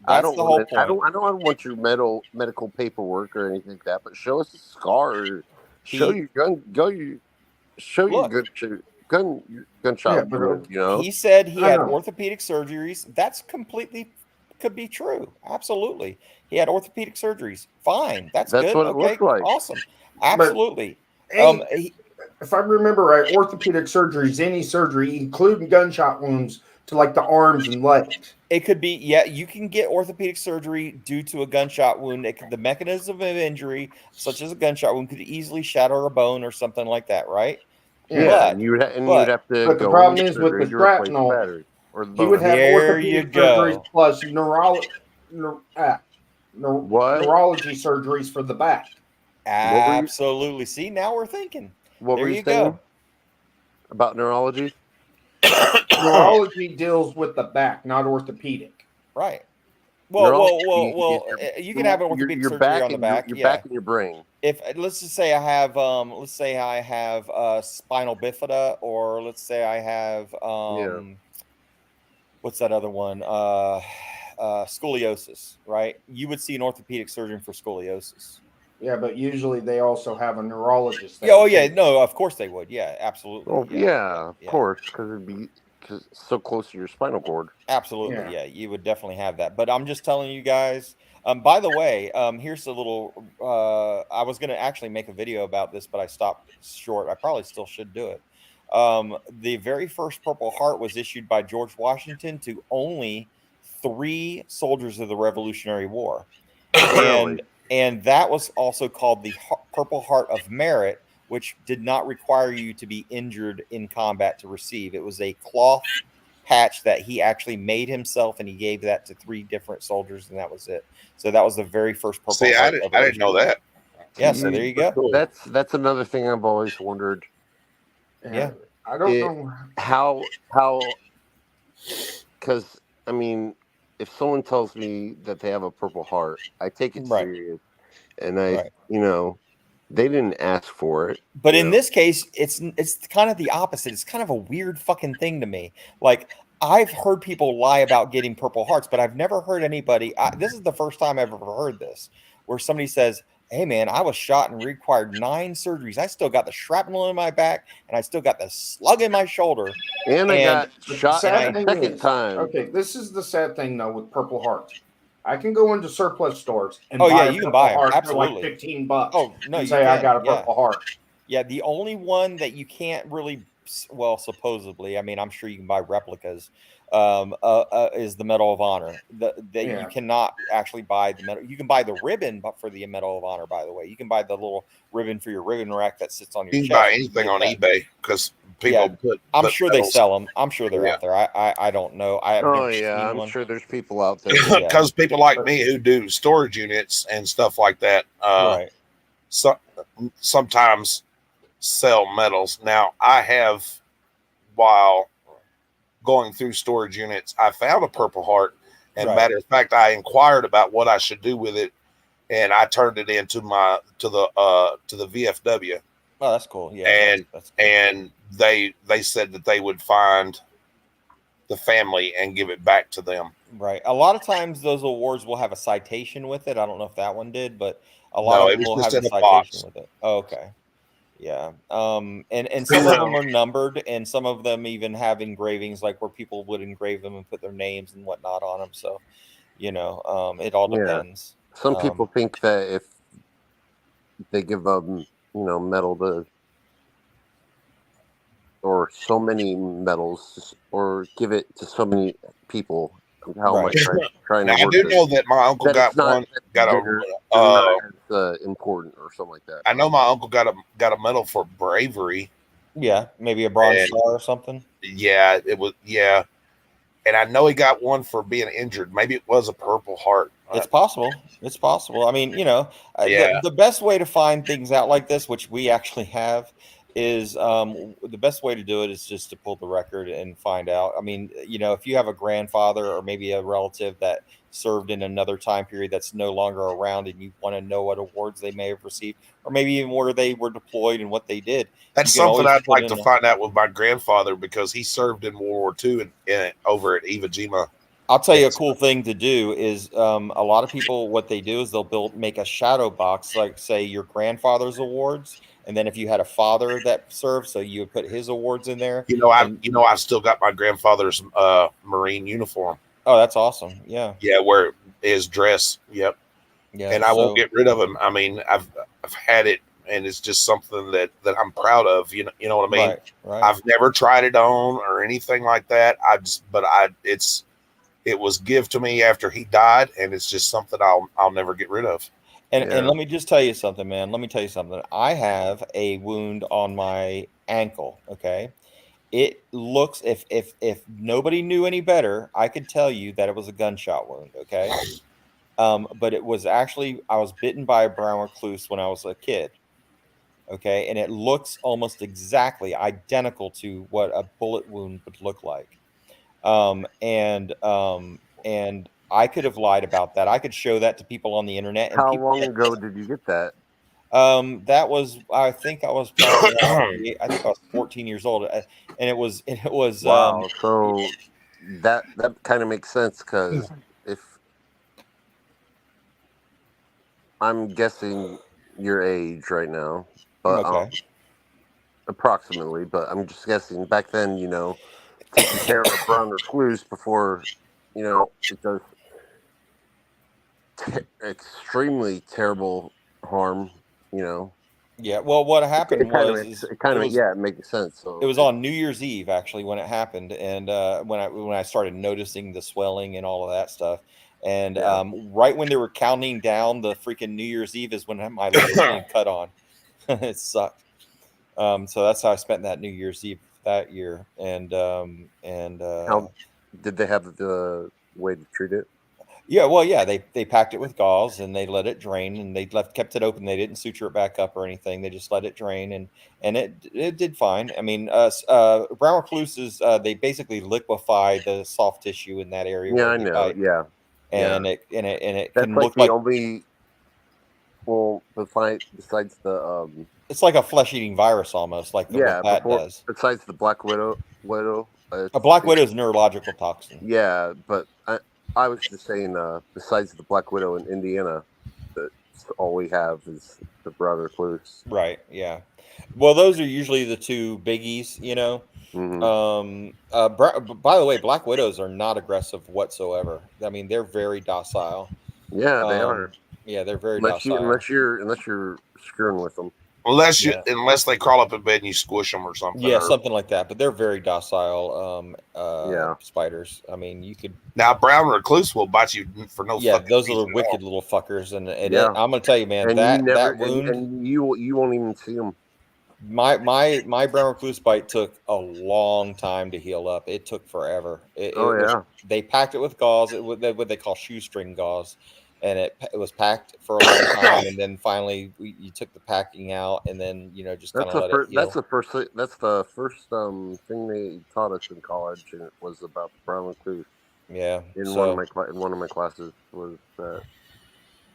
That's the whole point. I don't want your medical paperwork or anything like that, but show us a scar. Or show your gun. Show Look. your gunshot wound. You know, He said he I had know. orthopedic surgeries. That's completely could be true. Absolutely, he had orthopedic surgeries. Fine, that's good. what it Okay, looked like. awesome. Absolutely. If I remember right, orthopedic surgery is any surgery, including gunshot wounds to like the arms and legs. It could be, yeah, you can get orthopedic surgery due to a gunshot wound. The mechanism of injury, such as a gunshot wound, could easily shatter a bone or something like that, right? Yeah, you would have to But go. the problem is with the to replace shrapnel, battery or the he would have There you orthopedic surgeries go. plus neurology surgeries for the back. Absolutely. See, now we're thinking. What there were you saying go. about neurology? Neurology deals with the back, not orthopedic. Right. Well. You can have an orthopedic your surgery back on the back. Your yeah. back and your brain. If let's just say I have, spinal bifida, or let's say I have, what's that other one? Scoliosis. Right. You would see an orthopedic surgeon for scoliosis. Yeah, but usually they also have a neurologist. Oh yeah, no, of course they would. Yeah, absolutely. Well, yeah, of course, because it'd be so close to your spinal cord. Absolutely, yeah, you would definitely have that. But I'm just telling you guys. By the way, here's a little. I was going to actually make a video about this, but I stopped short. I probably still should do it. The very first Purple Heart was issued by George Washington to only 3 soldiers of the Revolutionary War, and that was also called the Purple Heart of Merit, which did not require you to be injured in combat to receive. It was a cloth patch that he actually made himself, and he gave that to 3 different soldiers, and that was it. So that was the very first Purple Heart. I didn't know that. Yeah, so there you go. That's another thing I've always wondered. Yeah. I don't know how because I mean, if someone tells me that they have a Purple Heart, I take it serious, and they didn't ask for it. But in this case, it's kind of the opposite. It's kind of a weird fucking thing to me. Like, I've heard people lie about getting Purple Hearts, but I've never heard anybody. This is the first time I've ever heard this, where somebody says, "Hey man, I was shot and required 9 surgeries. I still got the shrapnel in my back, and I still got the slug in my shoulder, and I got shot a second time." Okay, this is the sad thing though with Purple Hearts. I can go into surplus stores and buy you can buy them. Absolutely. For like $15. Oh no, and say I got a Purple Heart. Yeah, the only one that you can't really, well, supposedly, I mean, I'm sure you can buy replicas, is the Medal of Honor. You cannot actually buy the medal. You can buy the ribbon, but for the Medal of Honor, by the way, you can buy the little ribbon for your ribbon rack that sits on your chest. You can buy anything on eBay because people I'm sure they sell them. I'm sure they're out there. I don't know. I'm sure there's people out there because people like me who do storage units and stuff like that. Sometimes sell medals. Now I have, while going through storage units, I found a Purple Heart, and matter of fact, I inquired about what I should do with it, and I turned it into to the VFW. Oh, that's cool. Yeah, and they said that they would find the family and give it back to them. Right. A lot of times those awards will have a citation with it. I don't know if that one did, but a lot of them will have a citation with it. Oh, okay. Yeah. And some of them are numbered, and some of them even have engravings, like where people would engrave them and put their names and whatnot on them. So, it all depends. Some people think that if they give them, medal to, or so many medals, or give it to so many people, how am I trying to? Now, I do know that my uncle got one. Important or something like that. I know my uncle got a medal for bravery. Yeah, maybe a bronze star or something. Yeah, it was. Yeah, and I know he got one for being injured. Maybe it was a Purple Heart. It's possible. It's possible. I mean, the best way to find things out like this, which we actually have, is the best way to do it is just to pull the record and find out. I mean, if you have a grandfather or maybe a relative that served in another time period that's no longer around and you want to know what awards they may have received or maybe even where they were deployed and what they did. That's you can something always I'd put like in to a- find out with my grandfather because he served in World War II over at Iwo Jima. I'll tell you a cool thing to do is a lot of people, what they do is they'll make a shadow box, like say your grandfather's awards. And then if you had a father that served, so you would put his awards in there. I've still got my grandfather's Marine uniform. Oh, that's awesome. Yeah. Yeah, where his dress. Yep. Yeah. And I won't get rid of him. I mean, I've had it, and it's just something that I'm proud of. You know what I mean? Right. I've never tried it on or anything like that. It was given to me after he died, and it's just something I'll never get rid of. And let me just tell you something, man. Let me tell you something. I have a wound on my ankle. Okay. It looks if nobody knew any better, I could tell you that it was a gunshot wound. Okay. But it was actually I was bitten by a brown recluse when I was a kid. Okay, and it looks almost exactly identical to what a bullet wound would look like. And I could have lied about that. I could show that to people on the internet. And How long ago did you get that? That was, I think I was probably, I think I was 14 years old, and it was. Wow. So that kind of makes sense because if I'm guessing your age right now, but okay. Approximately, but I'm just guessing. Back then, taking care of a brown recluse before, it does extremely terrible harm. Yeah. Well, what happened it makes sense. So it was on New Year's Eve actually when it happened, and when I started noticing the swelling and all of that stuff, and right when they were counting down the freaking New Year's Eve is when my leg was being cut on. It sucked. So that's how I spent that New Year's Eve that year, and how did they have the way to treat it? Yeah, well, yeah, they packed it with gauze and they let it drain, and they kept it open. They didn't suture it back up or anything. They just let it drain, and it did fine. I mean, brown recluses they basically liquefy the soft tissue in that area. Yeah, I know. Bite. Yeah, and it that's can like look the like only. Well, besides the it's like a flesh-eating virus almost, like what that does. Besides the Black Widow, A Black Widow is a neurological toxin. Yeah, but I was just saying, besides the Black Widow in Indiana, that's all we have is the brown recluse. Right. Yeah. Well, those are usually the two biggies, Mm-hmm. By the way, Black Widows are not aggressive whatsoever. I mean, they're very docile. Yeah, they are. Yeah, they're very docile. Unless you're screwing with them. Unless they crawl up in bed and you squish them or something. Yeah, something like that. But they're very docile spiders. I mean, you could. Now, brown recluse will bite you for no. Yeah, those are the wicked little fuckers, and I'm gonna tell you, man, and that wound, and you won't even see them. My brown recluse bite took a long time to heal up. It took forever. They packed it with gauze, what they call shoestring gauze, and it was packed for a long time, and then finally you took the packing out, and then just kind of let it heal. That's the first thing they taught us in college, and it was about the brown recluse. Yeah, in one of my classes was that.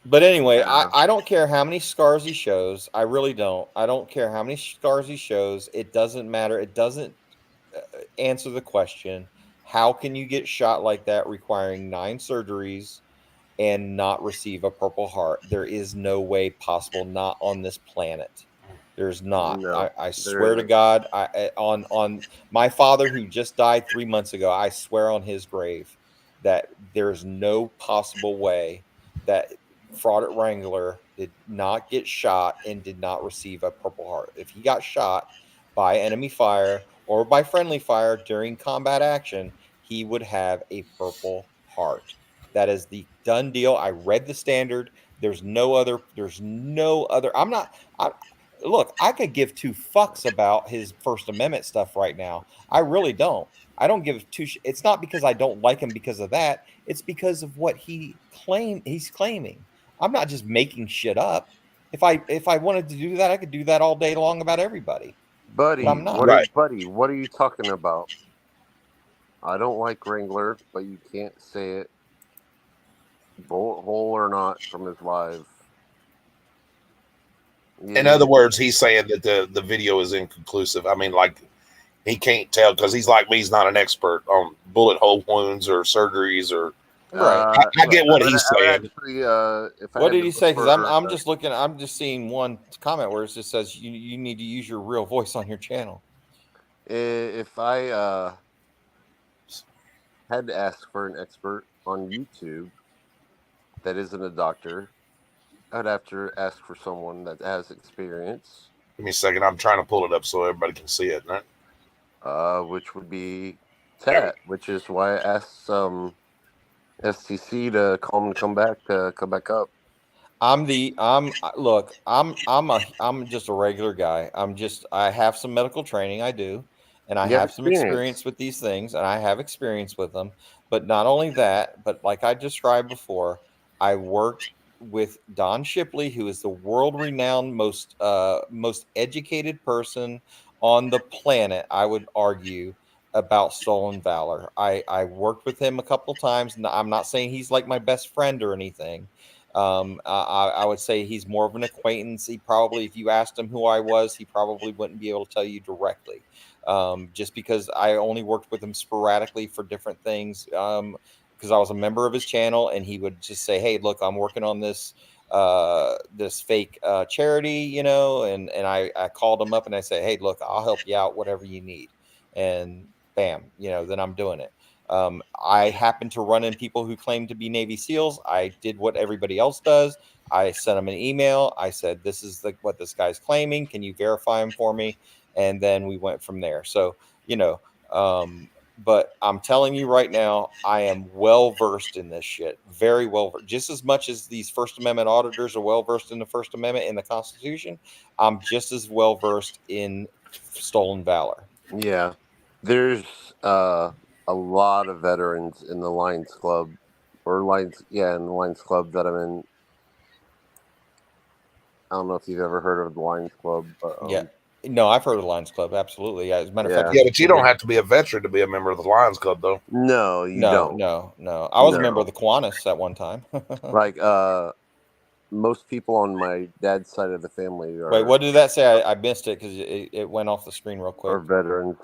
But anyway, I don't care how many scars he shows. I really don't. I don't care how many scars he shows. It doesn't matter. It doesn't answer the question. How can you get shot like that requiring 9 surgeries and not receive a Purple Heart? There is no way possible, not on this planet. There's not. No, I swear to God, on my father who just died 3 months ago, I swear on his grave that there's no possible way that Fraud at Wrangler did not get shot and did not receive a Purple Heart. If he got shot by enemy fire or by friendly fire during combat action, he would have a Purple Heart. That is the done deal. I read the standard. There's no other. Look, I could give 2 fucks about his First Amendment stuff right now. I really don't. I don't give 2. It's not because I don't like him because of that. It's because of what he's claiming. I'm not just making shit up. If I wanted to do that, I could do that all day long about everybody. Buddy, I'm not. Right. buddy, what are you talking about? I don't like Wrangler, but you can't say it, bullet hole or not, from his live. In other words, he's saying that the video is inconclusive. I mean, like, he can't tell because he's like me. He's not an expert on bullet hole wounds or surgeries or. Right. I get what he's saying. Actually, What did he say? Because I'm just looking. I'm just seeing one comment where it just says you need to use your real voice on your channel. If I had to ask for an expert on YouTube that isn't a doctor, I'd have to ask for someone that has experience. Give me a second. I'm trying to pull it up so everybody can see it. Right? Which would be Tat, which is why I asked STC to come back up. I'm just a regular guy. I have some medical training, I do, and I have some experience with these things, and I have experience with them. But not only that, but like I described before, I worked with Don Shipley, who is the world-renowned most educated person on the planet, I would argue, about Stolen Valor. I worked with him a couple of times. I'm not saying he's like my best friend or anything. I would say he's more of an acquaintance. He probably, if you asked him who I was, he probably wouldn't be able to tell you directly. Just because I only worked with him sporadically for different things. Because I was a member of his channel, and he would just say, "Hey, look, I'm working on this fake charity, and I called him up and I say, "Hey, look, I'll help you out, whatever you need," and bam, then I'm doing it. I happen to run in people who claim to be Navy SEALs. I did what everybody else does. I sent them an email. I said, "This is what this guy's claiming. Can you verify him for me?" And then we went from there. So, but I'm telling you right now, I am well versed in this shit. Very well versed. Just as much as these First Amendment auditors are well versed in the First Amendment and the Constitution, I'm just as well versed in Stolen Valor. Yeah. There's a lot of veterans in the Lions Club, in the Lions Club that I'm in. I don't know if you've ever heard of the Lions Club, but yeah. No, I've heard of the Lions Club. Absolutely. As a matter of fact, yeah, but you don't have to be a veteran to be a member of the Lions Club, though. No, you don't. No. I was a member of the Kiwanis at one time. Like most people on my dad's side of the family are. Wait, what did that say? I missed it because it went off the screen real quick. Are veterans,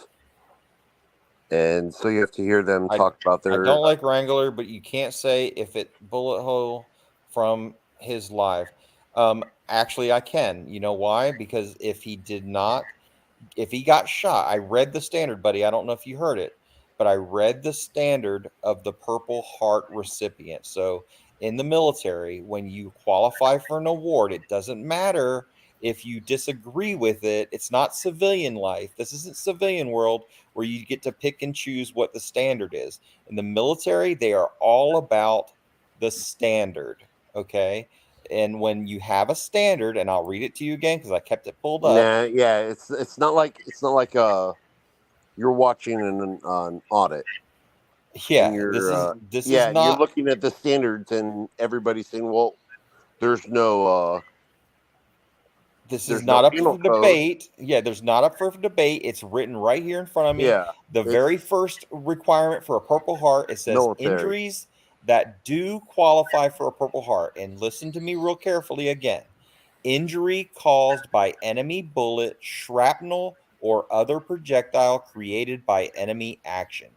and so you have to hear them talk about their. I don't like Wrangler, but you can't say if it bullet hole from his live. Actually, I can. You know why? Because if he got shot, I read the standard, buddy. I don't know if you heard it, but I read the standard of the Purple Heart recipient. So in the military, when you qualify for an award, it doesn't matter if you disagree with it. It's not civilian life. This isn't civilian world where you get to pick and choose what the standard is. In the military, they are all about the standard. Okay. And when you have a standard, and I'll read it to you again because I kept it pulled up. Yeah, it's not like you're watching an audit. Yeah, this is not. You're looking at the standards, and everybody's saying, "Well, there's no." This is not up for debate. Yeah, there's not up for debate. It's written right here in front of me. Yeah, the very first requirement for a Purple Heart, it says injuries that do qualify for a Purple Heart. And listen to me real carefully again. Injury caused by enemy bullet, shrapnel, or other projectile created by enemy action.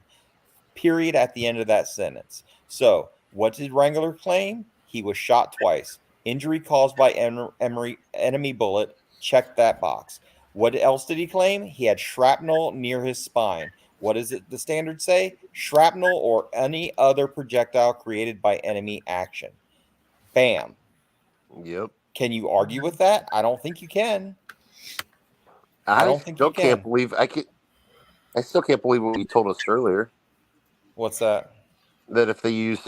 Period at the end of that sentence. So what did Wrangler claim? He was shot twice. Injury caused by enemy bullet. Check that box. What else did he claim? He had shrapnel near his spine. What does the standard say? Shrapnel or any other projectile created by enemy action. Bam. Yep. Can you argue with that? I don't think you can. I don't think you can. I still can't believe what you told us earlier. What's that? That if they use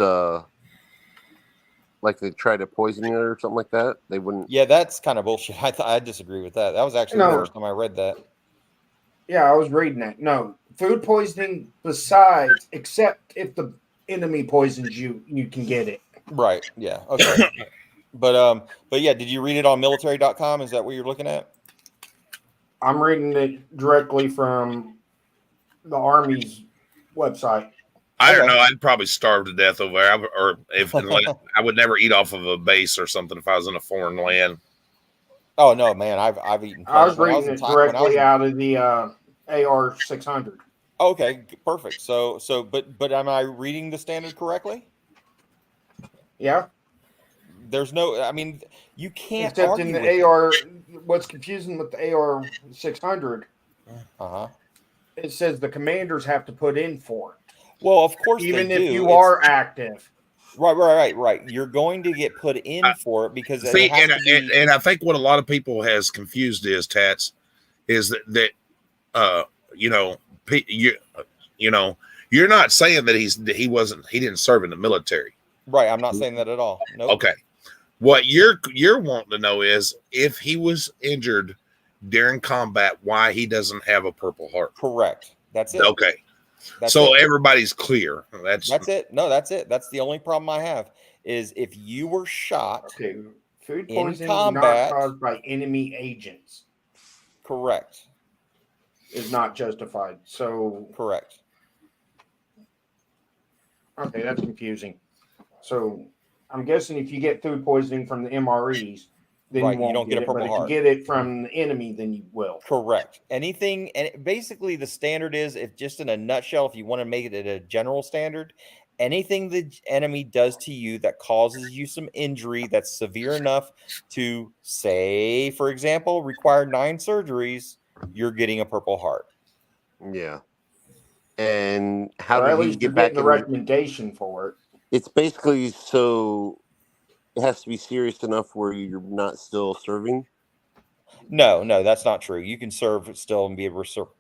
like they try to poison you or something like that, they wouldn't. Yeah, that's kind of bullshit. I disagree with that. That was actually the first time I read that. Yeah, I was reading that. No, food poisoning besides, except if the enemy poisons you, you can get it. Right. Yeah. Okay. But yeah, did you read it on military.com? Is that what you're looking at? I'm reading it directly from the Army's website. I don't Okay. know. I'd probably starve to death over there, or if I would never eat off of a base or something if I was in a foreign land. Oh no, man, I've eaten. I was when reading in it Thai- when I was directly in- out of the AR 600. Okay, perfect. So, but am I reading the standard correctly? Yeah, There's no. I mean, you can't except argue in with the AR, what's confusing with the AR 600, Uh-huh. it says the commanders have to put in for it, Well, of course even they if do. you It's- are active. right. You're going to get put in I- for it because See, it has to be. and I think what a lot of people has confused is Tats is that you know you know you're not saying that he didn't serve in the military. Right, I'm not saying that at all. No. Okay, what you're wanting to know is if he was injured during combat, why he doesn't have a Purple Heart. Correct. That's it. Okay, That's so it. everybody's clear. That's it. No, that's it. That's the only problem I have is if you were shot. Okay, food In poisoning combat- not caused by enemy agents Correct. is not justified. So, Correct. okay, that's confusing. So, I'm guessing if you get food poisoning from the MREs, then Right, you you won't don't get a it. Purple But Heart. if you get it from the enemy, then you will. Correct. Anything, and basically the standard is, if just in a nutshell, if you want to make it a general standard, anything the enemy does to you that causes you some injury that's severe enough to, say, for example, require 9 surgeries, you're getting a Purple Heart. Yeah. And how Or at did he least you're get back getting the in? recommendation for it. It's basically so it has to be serious enough where you're not still serving. No, that's not true. You can serve still and be a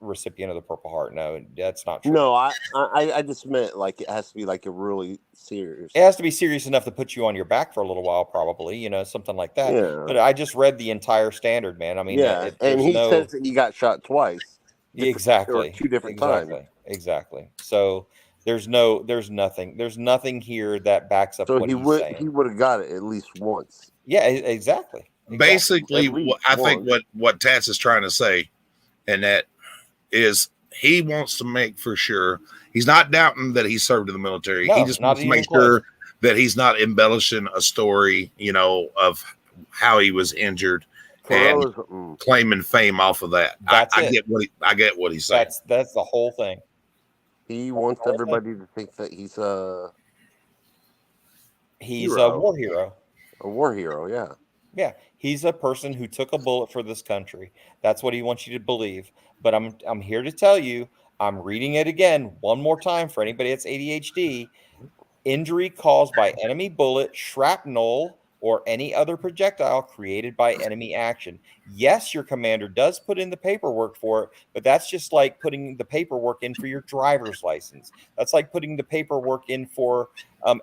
recipient of the Purple Heart. No, that's not true. No, I just meant like it has to be like a really serious. It has to be serious enough to put you on your back for a little while, probably, something like that. Yeah. But I just read the entire standard, man. I mean, Yeah, and he says that he got shot twice. Exactly. Or 2 different times. Exactly. So there's nothing here that backs up So what he he's saying. would have got it at least once. Yeah, exactly. basically At least I think one. what Tats is trying to say, and that is he wants to make for sure he's not doubting that he served in the military. No, He just not wants to even make sure that he's not embellishing a story, of how he was injured and claiming fame off of that. That's I it. get what he's saying. That's the whole thing. He wants everybody to think that he's a war hero. A war hero, yeah. Yeah, he's a person who took a bullet for this country. That's what he wants you to believe. But I'm here to tell you, I'm reading it again one more time for anybody that's ADHD. Injury caused by enemy bullet, shrapnel, or any other projectile created by enemy action. Yes, your commander does put in the paperwork for it, but that's just like putting the paperwork in for your driver's license. That's like putting the paperwork in for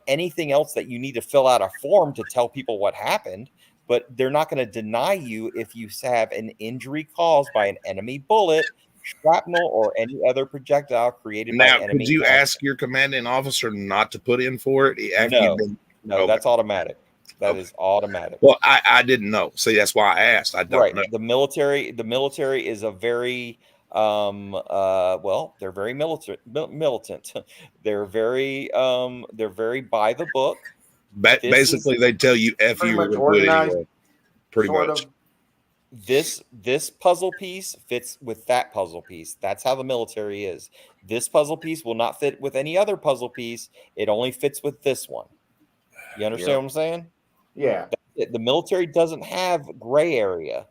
anything else that you need to fill out a form to tell people what happened. But they're not going to deny you if you have an injury caused by an enemy bullet, shrapnel, or any other projectile created by Now, enemy could you action. ask your commanding officer not to put in for it? No, Okay. that's automatic. That is automatic. Well, I didn't know. See, that's why I asked. I don't know. The military is a very they're very militant. They're very by the book. Basically, they tell you F pretty you or much we'll do it organized, anyway. Pretty sort much. of. This puzzle piece fits with that puzzle piece. That's how the military is. This puzzle piece will not fit with any other puzzle piece. It only fits with this one. You understand what I'm saying? Yeah. The military doesn't have gray area.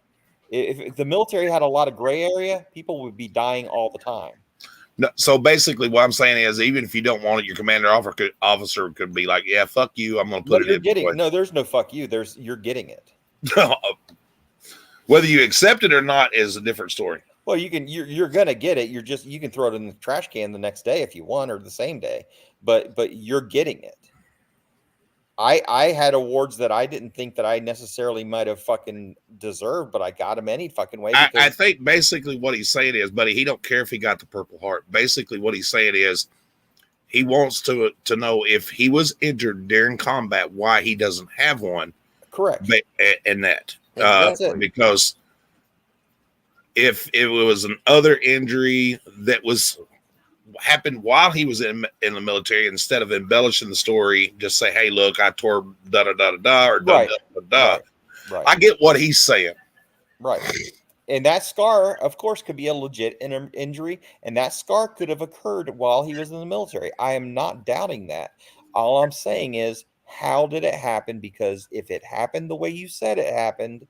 If the military had a lot of gray area, people would be dying all the time. No, so basically, what I'm saying is, even if you don't want it, your commander officer could be like, "Yeah, fuck you. I'm going to put it in." There's no fuck you. You're getting it. Whether you accept it or not is a different story. Well, you're gonna get it. You can throw it in the trash can the next day if you want, or the same day. But you're getting it. I had awards that I didn't think that I necessarily might have fucking deserved, but I got them any fucking way. I think basically what he's saying is, buddy, he don't care if he got the Purple Heart. Basically, what he's saying is, he wants to know if he was injured during combat, why he doesn't have one. Correct. And that That's it. because if it was an other injury that was happened while he was in the military, instead of embellishing the story, just say, "Hey, look, I tore da da da da da," or da Right. da da da. Right. I get what he's saying. Right. And that scar, of course, could be a legit injury, and that scar could have occurred while he was in the military. I am not doubting that. All I'm saying is, how did it happen? Because if it happened the way you said it happened,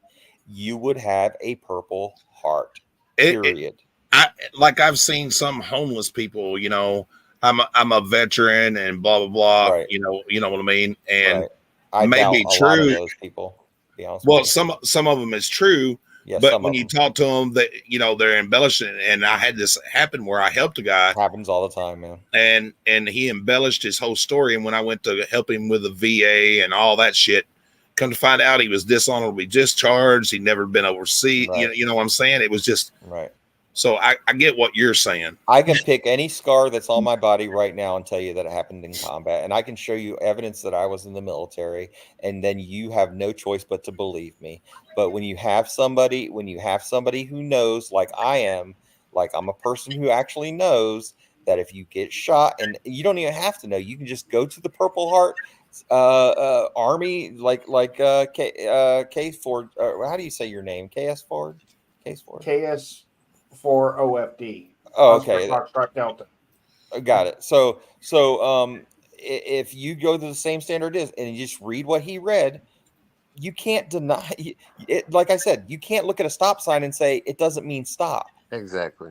you would have a Purple Heart. Period. I've seen some homeless people, you know, I'm a veteran and blah blah blah. Right. You know what I mean? And Right. I maybe doubt a lot of true. those people. To be honest Well, with you. some of them is true, Yeah, but some when of you them. talk to them, that you know they're embellishing. And I had this happen where I helped a guy, Happens all the time, man. and he embellished his whole story. And when I went to help him with the VA and all that shit, come to find out he was dishonorably discharged. He'd never been overseas. Right. You know what I'm saying? It was just Right. so I get what you're saying. I can pick any scar that's on my body right now and tell you that it happened in combat, and I can show you evidence that I was in the military, and then you have no choice but to believe me. But when you have somebody who knows, like I am, like I'm a person who actually knows that if you get shot, and you don't even have to know, you can just go to the Purple Heart Army, Case Ford. How do you say your name? KS Ford. Case Ford. KS4 OFD. Oh, okay. Foxtrot Delta. Got it. So if you go to the same standard is and you just read what he read, you can't deny it. Like I said, you can't look at a stop sign and say it doesn't mean stop. Exactly.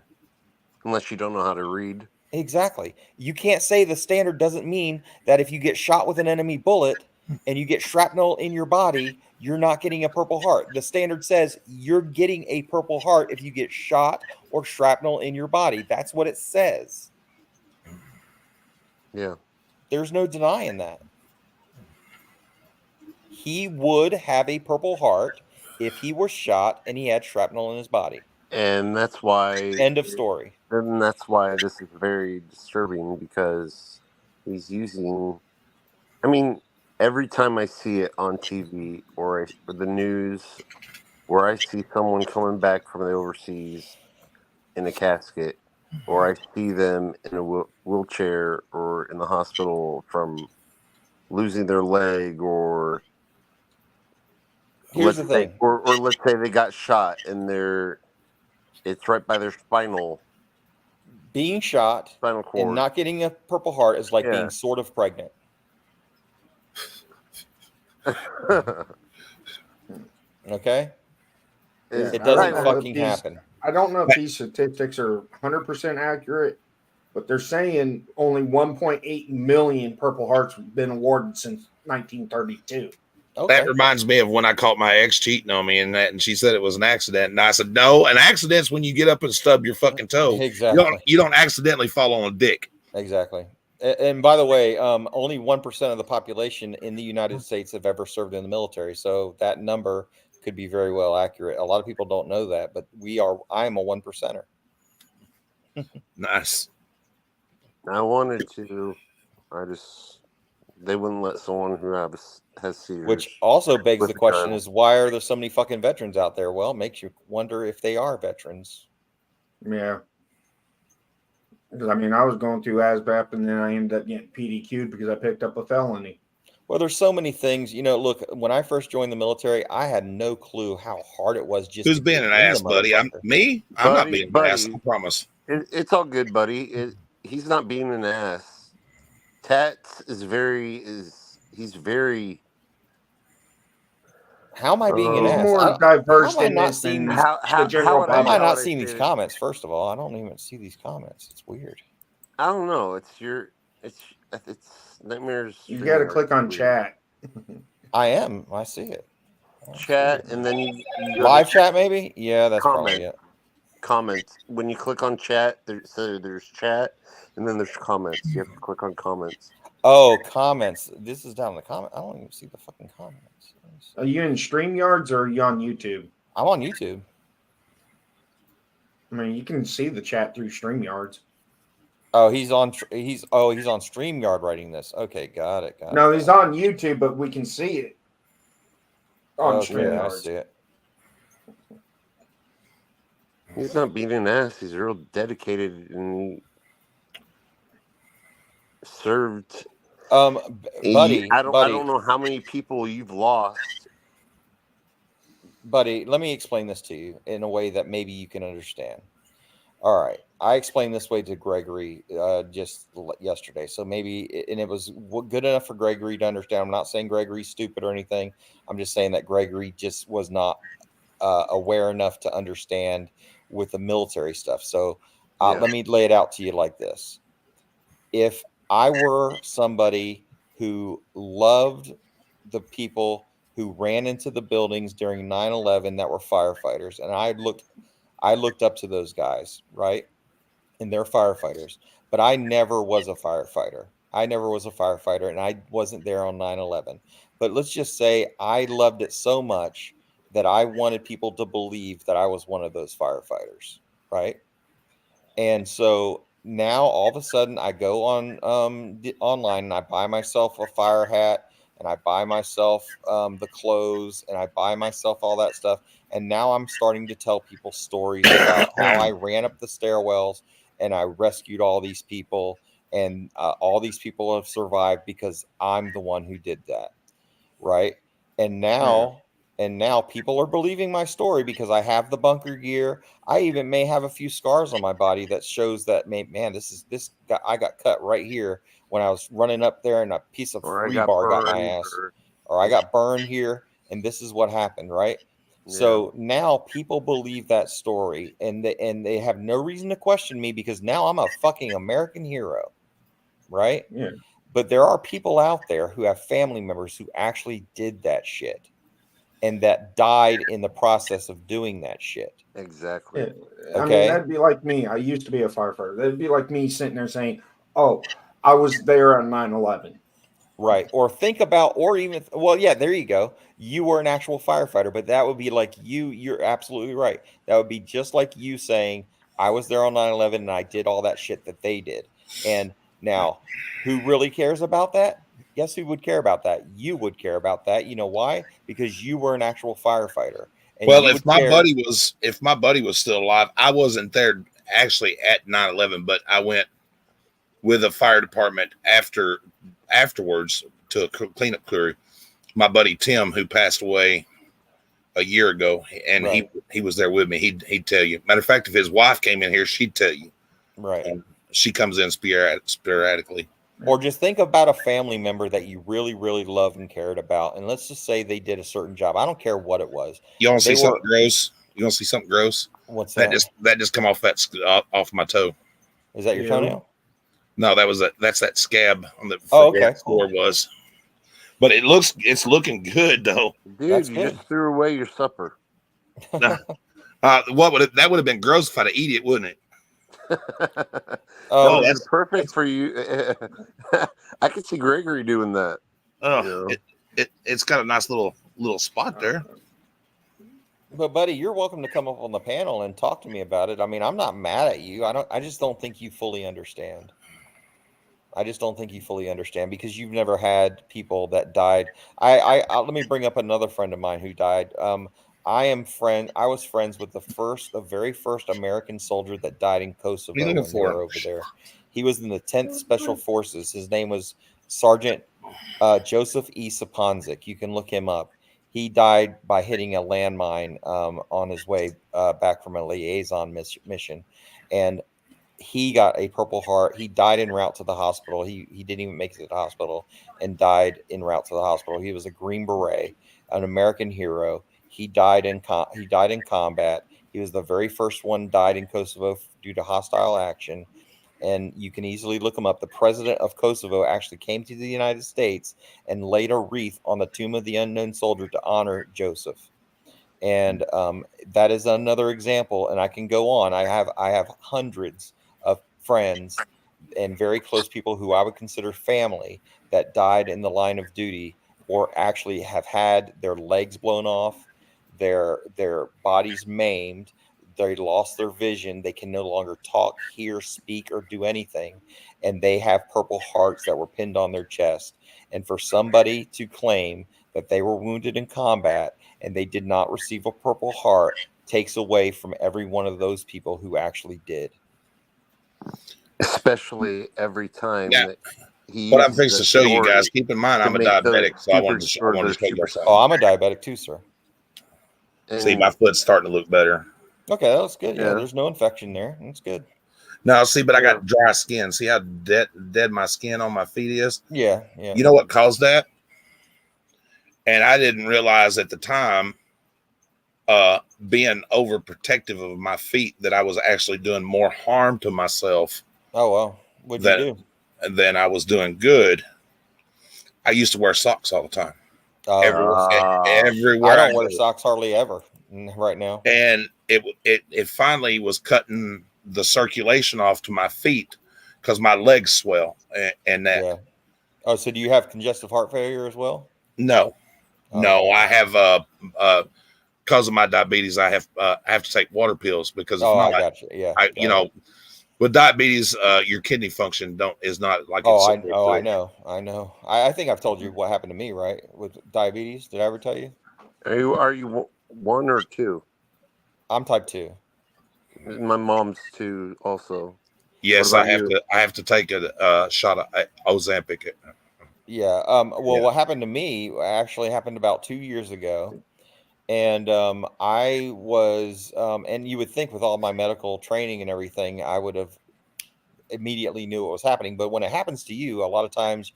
Unless you don't know how to read. Exactly. You can't say the standard doesn't mean that if you get shot with an enemy bullet and you get shrapnel in your body, you're not getting a Purple Heart. The standard says you're getting a Purple Heart if you get shot or shrapnel in your body. That's what it says. Yeah. There's no denying that. He would have a Purple Heart if he were shot and he had shrapnel in his body. And that's why. End of story. And that's why this is very disturbing, because he's using. I mean, every time I see it on TV or the news, where I see someone coming back from the overseas in a casket, or I see them in a wheelchair or in the hospital from losing their leg, or Here's the thing. or let's say they got shot and it's right by their spinal. Being shot Spinal cord. and not getting a Purple Heart is like being sort of pregnant. Okay? It doesn't fucking happen. I don't know if these statistics are 100% accurate, but they're saying only 1.8 million Purple Hearts have been awarded since 1932. Okay. That reminds me of when I caught my ex cheating on me and she said it was an accident. And I said, no, an accident's when you get up and stub your fucking toe. Exactly. You don't accidentally fall on a dick. Exactly. And by the way, only 1% of the population in the United States have ever served in the military. So that number could be very well accurate. A lot of people don't know that, but I am a 1%er. Nice. I wanted to. They wouldn't let someone who has seizures. Which also begs the question is, why are there so many fucking veterans out there? Well, it makes you wonder if they are veterans. Yeah. Because, I mean, I was going through ASVAB and then I ended up getting PDQ'd because I picked up a felony. Well, there's so many things. You know, look, when I first joined the military, I had no clue how hard it was just Who's being an ass, buddy? I'm not being an ass, I promise. It's all good, buddy. He's not being an ass. Tats he's very. How am I being an ass? More diverse than this than the general How am I not it, seeing these comments? First of all, I don't even see these comments. It's weird. I don't know. It's Nightmares. You got to click on chat. I am. I see it. Chat, and then you live chat, maybe. Yeah, that's probably it. Comments. When you click on chat, there's chat, and then there's comments. You have to click on comments. Oh, comments. This is down in the comment. I don't even see the fucking comments. Are you in StreamYards or are you on YouTube? I'm on YouTube. I mean, you can see the chat through StreamYards. Oh, he's on StreamYard writing this. Okay, got it. No, he's on YouTube, but we can see it on StreamYard. I see it. He's not beating ass. He's real dedicated and he served. Buddy, I don't know how many people you've lost. Buddy, let me explain this to you in a way that maybe you can understand. All right, I explained this way to Gregory just yesterday, so maybe, and it was good enough for Gregory to understand. I'm not saying Gregory's stupid or anything. I'm just saying that Gregory just was not aware enough to understand with the military stuff. So let me lay it out to you like this. If I were somebody who loved the people who ran into the buildings during 9/11 that were firefighters, and I looked up to those guys, right? And they're firefighters, but I never was a firefighter. And I wasn't there on 9/11. But let's just say I loved it so much that I wanted people to believe that I was one of those firefighters, right? And so now all of a sudden I go on online and I buy myself a fire hat and I buy myself the clothes and I buy myself all that stuff. And now I'm starting to tell people stories about how I ran up the stairwells and I rescued all these people, and all these people have survived because I'm the one who did that, right? And now people are believing my story because I have the bunker gear. I even may have a few scars on my body that shows that, man, I got cut right here when I was running up there and a piece of rebar got my ass, or I got burned here, and this is what happened, right? Yeah. So now people believe that story, and they have no reason to question me because now I'm a fucking American hero, right? Yeah. But there are people out there who have family members who actually did that shit and that died in the process of doing that shit. Exactly. Yeah. I mean, that'd be like me. I used to be a firefighter. That'd be like me sitting there saying, "Oh, I was there on 9/11." Right. Or think about, or even, well, yeah, there you go. You were an actual firefighter, but that would be like you're absolutely right. That would be just like you saying, I was there on 9/11 and I did all that shit that they did. And now, who really cares about that? Guess who would care about that? You would care about that. You know why? Because you were an actual firefighter. And well, if my buddy was still alive, I wasn't there actually at 9/11, but I went with a fire department afterwards to a cleanup crew. My buddy Tim, who passed away a year ago, and right. he was there with me. He'd tell you. Matter of fact, if his wife came in here, she'd tell you. Right. And she comes in sporadically. Or just think about a family member that you really, really loved and cared about, and let's just say they did a certain job. I don't care what it was. You want to see something gross? You want to see something gross? What's that? That just come off off my toe. Is that your toenail? No, that's that scab on the okay. Floor was. But it's looking good though. Dude, that's you good. Just threw away your supper. That would have been gross if I'd have eaten it, wouldn't it? Oh, that's perfect for you. I could see Gregory doing that. Oh, you know? It's got a nice little spot there. But buddy, you're welcome to come up on the panel and talk to me about it. I mean, I'm not mad at you. I just don't think you fully understand. Because you've never had people that died. I let me bring up another friend of mine who died. I was friends with the very first American soldier that died in Kosovo when they were over there. He was in the 10th Special Forces. His name was Sergeant Joseph E. Saponzik. You can look him up. He died by hitting a landmine on his way back from a liaison mission. And he got a Purple Heart. He died en route to the hospital. He didn't even make it to the hospital and died en route to the hospital. He was a Green Beret, an American hero. He died in combat. He was the very first one died in Kosovo due to hostile action. And you can easily look him up. The president of Kosovo actually came to the United States and laid a wreath on the tomb of the unknown soldier to honor Joseph. And that is another example. And I can go on. I have hundreds of friends and very close people who I would consider family that died in the line of duty, or actually have had their legs blown off, their bodies maimed, they lost their vision, they can no longer talk, hear, speak, or do anything, and they have Purple Hearts that were pinned on their chest. And for somebody to claim that they were wounded in combat and they did not receive a Purple Heart takes away from every one of those people who actually did. Especially every time Yeah. that he What I'm uses fixing to show you guys, keep in mind, to I'm a make those diabetic, so I wanted to show you super something. Oh, I'm a diabetic too, sir. See, my foot's starting to look better. Okay, that's good. Yeah, Yeah. there's no infection there. That's good. No, see, but I Yeah. got dry skin. See how dead my skin on my feet is? Yeah. You know what caused that? And I didn't realize at the time, being overprotective of my feet, that I was actually doing more harm to myself. Oh, well. What'd you do? Than I was doing good. I used to wear socks all the time. Oh, Everywhere. I don't wear socks hardly ever right now. And it finally was cutting the circulation off to my feet because my legs swell and that. Yeah. Oh, so do you have congestive heart failure as well? No, Oh. I have because of my diabetes, I have to take water pills because if not, I got you. Yeah. you know, with diabetes, your kidney function is not like. I know. I think I've told you what happened to me, right? With diabetes. Did I ever tell you? Are you 1 or 2? I'm type 2. My mom's 2 also. Yes, I have to take a shot of Ozempic. Yeah. What happened to me actually happened about 2 years ago. And I was, and you would think with all my medical training and everything, I would have immediately knew what was happening. But when it happens to you, a lot of times,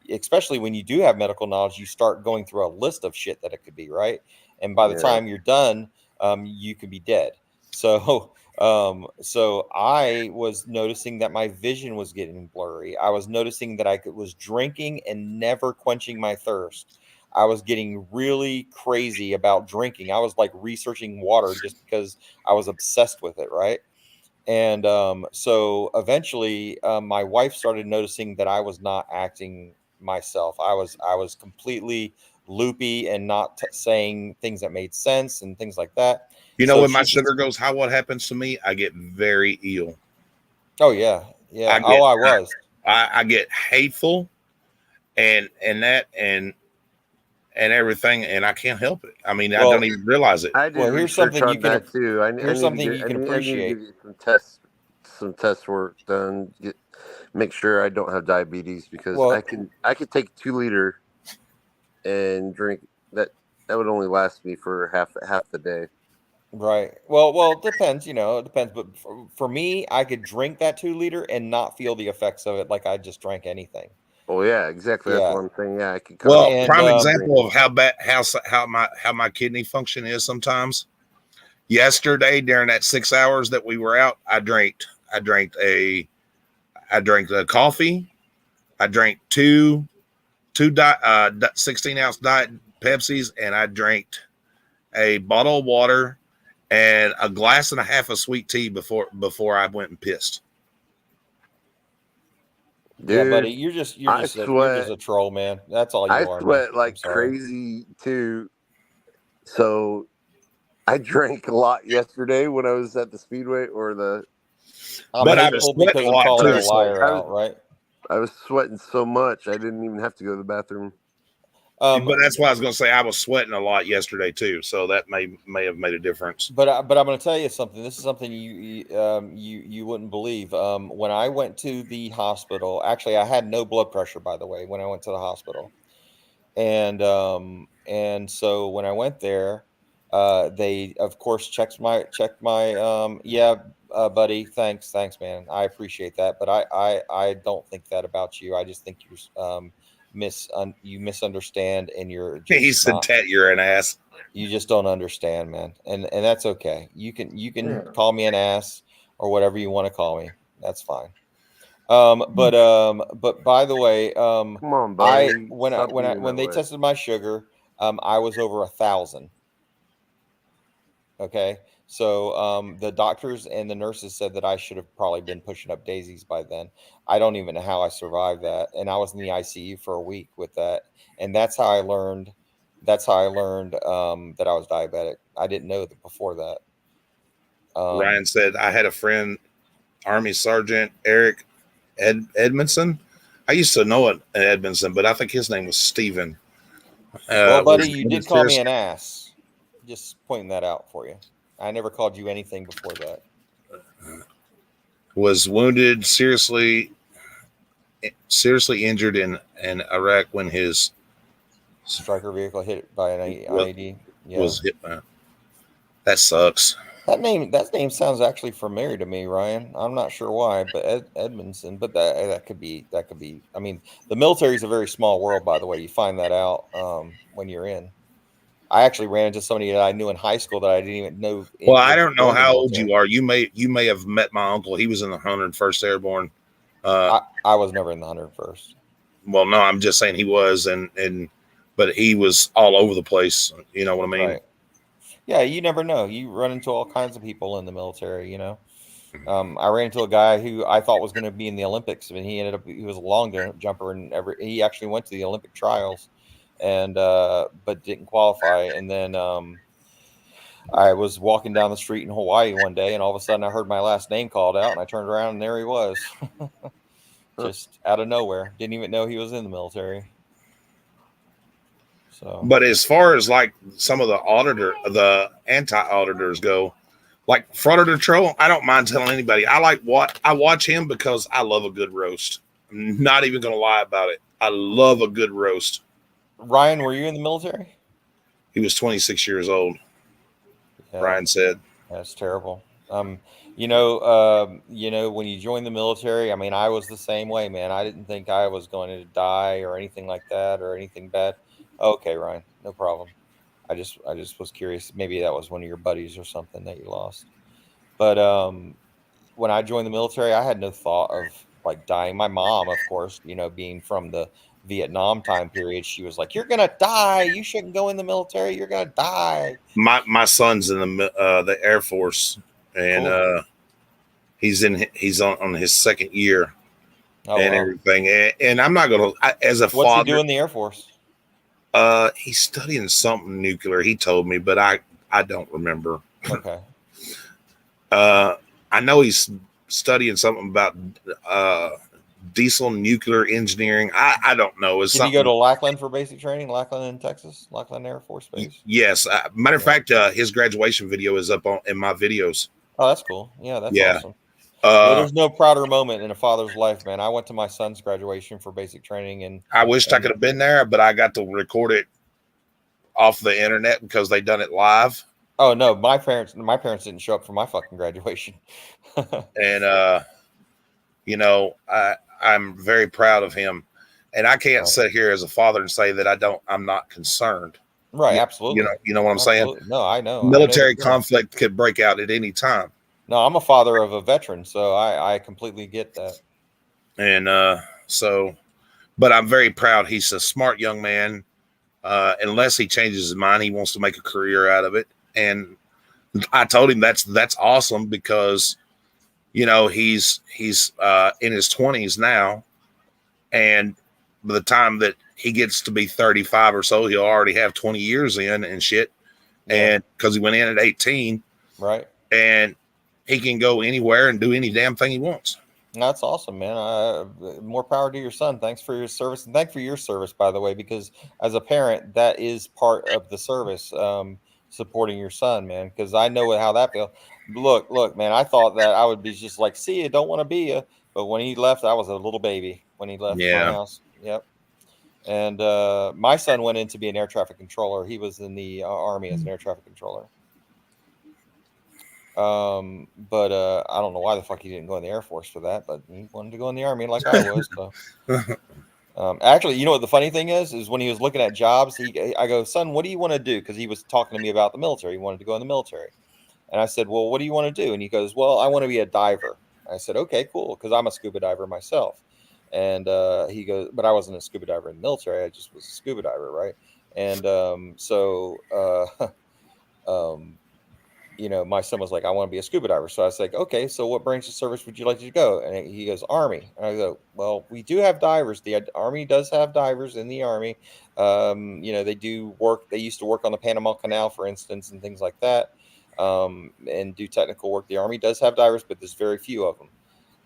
especially when you do have medical knowledge, you start going through a list of shit that it could be, right? And by the time you're done, you could be dead. So, so I was noticing that my vision was getting blurry. I was noticing that I was drinking and never quenching my thirst. I was getting really crazy about drinking. I was like researching water just because I was obsessed with it, right? And so eventually, my wife started noticing that I was not acting myself. I was completely loopy and not saying things that made sense and things like that. You know, when my sugar goes high, what happens to me? I get very ill. Oh yeah. I get hateful and everything, and I can't help it. I mean, I don't even realize it. I did here's something you can too. Here's something you can appreciate. I need to get some test work done. Make sure I don't have diabetes because I could take 2 liter and drink that. That would only last me for half the day. Right. Well, it depends. It depends. But for me, I could drink that 2 liter and not feel the effects of it like I just drank anything. Oh yeah, exactly. That's one thing. Yeah, I could. Prime example of how my kidney function is sometimes. Yesterday, during that 6 hours that we were out, I drank a coffee. I drank two 16-ounce diet Pepsis, and I drank a bottle of water and a glass and a half of sweet tea before I went and pissed. Dude, yeah, buddy, you're just a troll, man. That's all you are. I sweat like crazy too. So I drank a lot yesterday when I was at the Speedway but I was sweating a lot too. Right? I was sweating so much I didn't even have to go to the bathroom. But that's why I was going to say I was sweating a lot yesterday too, so that may have made a difference. But I'm going to tell you something. This is something you wouldn't believe. When I went to the hospital, actually, I had no blood pressure, by the way, when I went to the hospital, and so when I went there, they of course checked my buddy, thanks man, I appreciate that, but I don't think that about you. I just think you're you misunderstand, and you're just he said Tat, you're an ass. You just don't understand, man, and that's okay. You can call me an ass or whatever you want to call me. That's fine. But by the way, come on, buddy. When they tested my sugar, I was over 1,000. Okay. So the doctors and the nurses said that I should have probably been pushing up daisies by then. I don't even know how I survived that. And I was in the ICU for a week with that. And that's how I learned that I was diabetic. I didn't know that before that. Ryan said, I had a friend, Army Sergeant Eric Edmondson. I used to know an Edmondson, but I think his name was Steven. Well, buddy, you did call me an ass. Just pointing that out for you. I never called you anything before that. Was wounded, seriously injured in Iraq when his Striker vehicle hit by an IED. Yeah. was hit by. That sucks. That name sounds actually familiar to me, Ryan. I'm not sure why, but Edmondson. But that could be. I mean, the military is a very small world, by the way. You find that out when you're in. I actually ran into somebody that I knew in high school that I didn't even know. Well, I don't know how old you are. You may have met my uncle. He was in the 101st Airborne. I was never in the 101st. Well, no, I'm just saying he was, but he was all over the place. You know what I mean? Right. Yeah, you never know. You run into all kinds of people in the military, you know. I ran into a guy who I thought was going to be in the Olympics, and he was a long jumper, and he actually went to the Olympic trials, and but didn't qualify. And then I was walking down the street in Hawaii one day, and all of a sudden I heard my last name called out, and I turned around, and there he was, just out of nowhere. Didn't even know he was in the military. So, but as far as like some of the anti-auditors go, like Frauditor Troll, I don't mind telling anybody. I watch him because I love a good roast. I'm not even gonna lie about it. I love a good roast. Ryan, were you in the military? He was 26 years old. Yeah. Ryan said. That's terrible. When you join the military, I mean, I was the same way, man. I didn't think I was going to die or anything like that or anything bad. Okay, Ryan, no problem. I just was curious. Maybe that was one of your buddies or something that you lost. But when I joined the military, I had no thought of like dying. My mom, of course, being from the Vietnam time period, she was like, "You're gonna die. You shouldn't go in the military. You're gonna die." My son's in the Air Force, and cool. He's on his second year everything. And I'm not gonna as a father. What's he do in the Air Force? He's studying something nuclear. He told me, but I don't remember. Okay. I know he's studying something about diesel nuclear engineering. I don't know. Did he go to Lackland for basic training? Lackland in Texas? Lackland Air Force Base? Yes. Matter of fact, his graduation video is up in my videos. Oh, that's cool. Yeah, that's awesome. There's no prouder moment in a father's life, man. I went to my son's graduation for basic training, and I wished I could have been there, but I got to record it off the internet because they done it live. Oh no, my parents didn't show up for my fucking graduation. And I'm very proud of him, and I can't sit here as a father and say that I'm not concerned. Right, absolutely. You know what I'm saying? No, I know. Military conflict could break out at any time. No, I'm a father of a veteran, so I completely get that. And but I'm very proud. He's a smart young man. Unless he changes his mind, he wants to make a career out of it. And I told him that's awesome because, he's in his 20s now, and by the time that he gets to be 35 or so, he'll already have 20 years in and shit. Yeah. And because he went in at 18, right? And he can go anywhere and do any damn thing he wants. That's awesome, man. More power to your son. Thanks for your service. And thanks for your service, by the way, because as a parent, that is part of the service, supporting your son, man, because I know how that feels. Look, man, I thought that I would be just like, see you, don't want to be you. But when he left, I was a little baby when he left my house. Yep. And my son went in to be an air traffic controller. He was in the Army as an air traffic controller. But I don't know why the fuck he didn't go in the Air Force for that, but he wanted to go in the Army like I was. So actually, you know what the funny thing is when he was looking at jobs, I go, son, what do you want to do? Because he was talking to me about the military. He wanted to go in the military. And I said, well, what do you want to do? And he goes, well, I want to be a diver. I said, okay, cool. Because I'm a scuba diver myself. And he goes, but I wasn't a scuba diver in the military. I just was a scuba diver. Right. And my son was like, I want to be a scuba diver. So I was like, okay, so what branch of service would you like to go? And he goes, Army. And I go, well, we do have divers. The Army does have divers in the Army. They do work. They used to work on the Panama Canal, for instance, and things like that, and do technical work. The Army does have divers, but there's very few of them.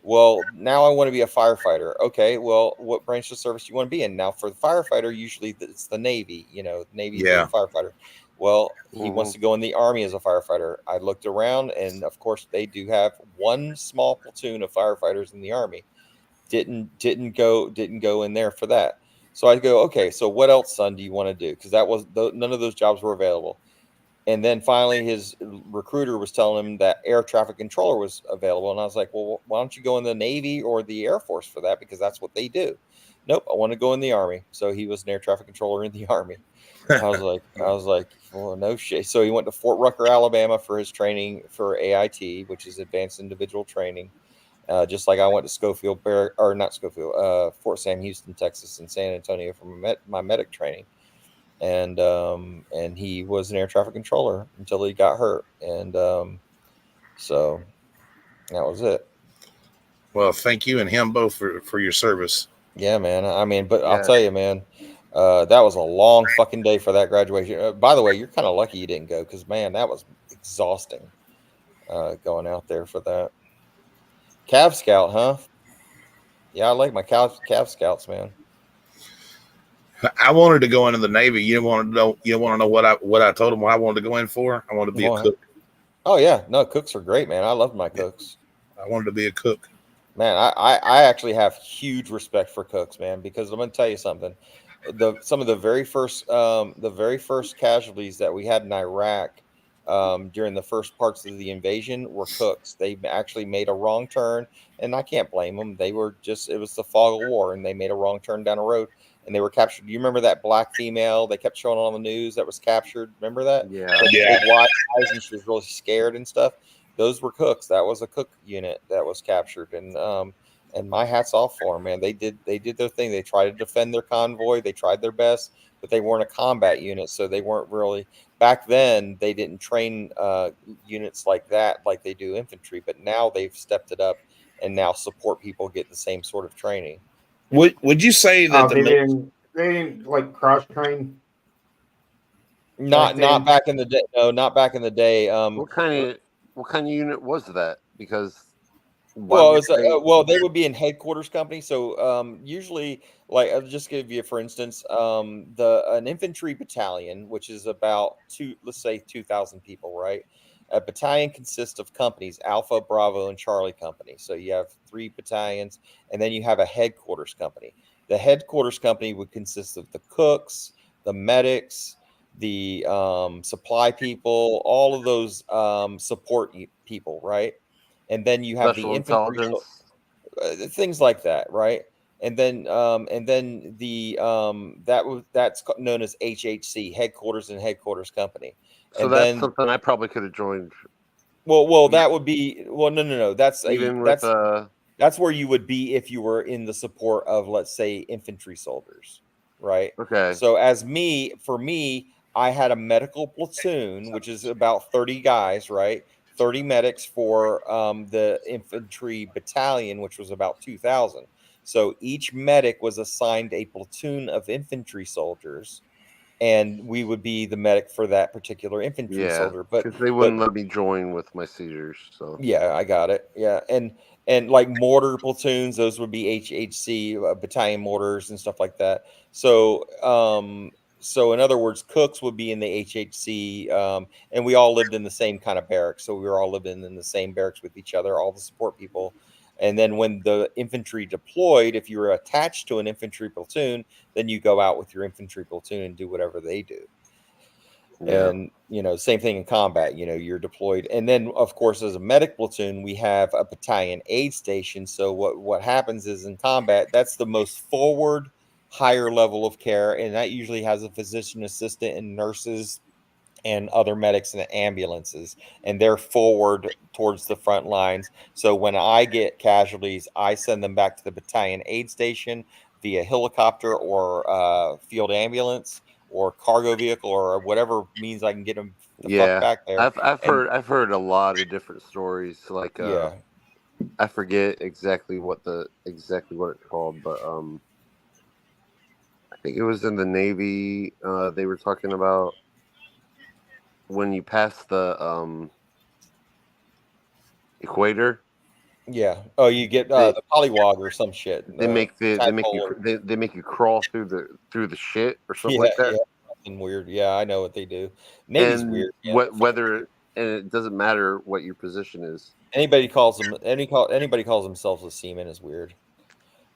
Well, now I want to be a firefighter. Okay, well, what branch of service do you want to be in? Now, for the firefighter, usually it's the Navy. Navy is a firefighter. Well, he wants to go in the Army as a firefighter. I looked around, and of course, they do have one small platoon of firefighters in the Army. Didn't go in there for that. So I go, okay, so what else, son, do you want to do? Because none of those jobs were available. And then finally, his recruiter was telling him that air traffic controller was available. And I was like, well, why don't you go in the Navy or the Air Force for that? Because that's what they do. Nope, I want to go in the Army. So he was an air traffic controller in the Army. I was like, well, no shit. So he went to Fort Rucker, Alabama for his training for AIT, which is Advanced Individual Training. Just like I went to Fort Sam Houston, Texas, and San Antonio for my medic training. And he was an air traffic controller until he got hurt. And so that was it. Well, thank you and him both for your service. Yeah, man. I mean, but I'll tell you, man, that was a long fucking day for that graduation. By the way, you're kind of lucky you didn't go because, man, that was exhausting going out there for that. Cav Scout, huh? Yeah, I like my Cav Scouts, man. I wanted to go into the Navy. You want to know what I told them what I wanted to go in for? I wanted to be a cook. Oh yeah, no, cooks are great, man. I loved my cooks. I wanted to be a cook. Man, I actually have huge respect for cooks, man, because I'm going to tell you something. Some of the very first casualties that we had in Iraq during the first parts of the invasion were cooks. They actually made a wrong turn, and I can't blame them. It was the fog of war, and they made a wrong turn down a road, and they were captured. Do you remember that black female they kept showing on the news that was captured? Remember that? Yeah. Big wide eyes, and she was really scared and stuff. Those were cooks. That was a cook unit that was captured, and my hat's off for them, man. They did their thing. They tried to defend their convoy. They tried their best, but they weren't a combat unit, so they weren't really. Back then, they didn't train units like that, like they do infantry. But now they've stepped it up, and now support people get the same sort of training. Would you say that they didn't like cross train? Not back in the day. No, not back in the day. What kind of unit was that? Because they would be in headquarters company. So usually, like I'll just give you for instance, an infantry battalion, which is about 2,000 people, right? A battalion consists of companies: Alpha, Bravo, and Charlie company. So you have 3 battalions, and then you have a headquarters company. The headquarters company would consist of the cooks, the medics, the supply people, all of those support people, right? And then you have special the infantry, things like that, right? And then that's known as HHC, headquarters and headquarters company. So and that's something I probably could have joined. Well, that would be no. That's that's where you would be if you were in the support of, let's say, infantry soldiers, right? Okay. So for me, I had a medical platoon, which is about 30 guys, right? 30 medics for the infantry battalion, which was about 2,000. So each medic was assigned a platoon of infantry soldiers, and we would be the medic for that particular infantry soldier. But they wouldn't let me join with my seizures. So yeah, I got it. Yeah, and like mortar platoons, those would be HHC battalion mortars and stuff like that. So so in other words, cooks would be in the HHC, and we all lived in the same kind of barracks. So we were all living in the same barracks with each other, all the support people. And then when the infantry deployed, if you were attached to an infantry platoon, then you go out with your infantry platoon and do whatever they do. Yeah. And, same thing in combat, you're deployed. And then, of course, as a medic platoon, we have a battalion aid station. So what happens is in combat, that's the most forward, higher level of care. And that usually has a physician assistant and nurses and other medics and ambulances, and they're forward towards the front lines. So when I get casualties, I send them back to the battalion aid station via helicopter or field ambulance or cargo vehicle or whatever means I can get them fuck back there. I've heard a lot of different stories. Like I forget exactly what it's called, but I think it was in the Navy. They were talking about when you pass the equator. Yeah. Oh, you get the polywog or some shit. They make you crawl through the shit or something like that. fucking weird. Yeah, I know what they do. Navy's and weird. Man. whether and it doesn't matter what your position is. Anybody calls themselves a seaman is weird.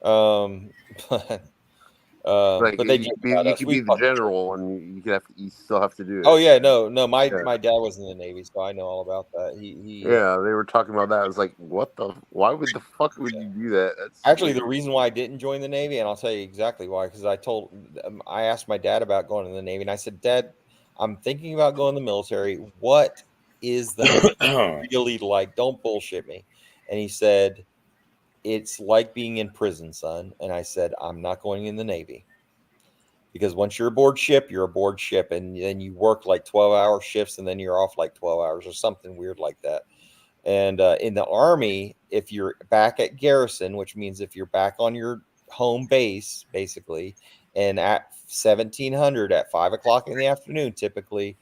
Like But they you joke could be, about you us. could We be the fucking joke. general, and you still have to do it. Oh yeah, no. My Yeah. dad was in the Navy, so I know all about that. Yeah, they were talking about that. I was like, what the? Why would the fuck would you do that? That's Actually, the weird. reason why I didn't join the Navy, and I'll tell you exactly why, because I asked my dad about going to the Navy, and I said, Dad, I'm thinking about going to the military. What is the Navy really like? Don't bullshit me. And he said, it's like being in prison, son. And I said, I'm not going in the Navy. Because once you're aboard ship, you're aboard ship, and then you work like 12-hour shifts, and then you're off like 12 hours or something weird like that. And in the Army, if you're back at garrison, which means if you're back on your home base, basically, and at 1700 at 5 o'clock in the afternoon, typically,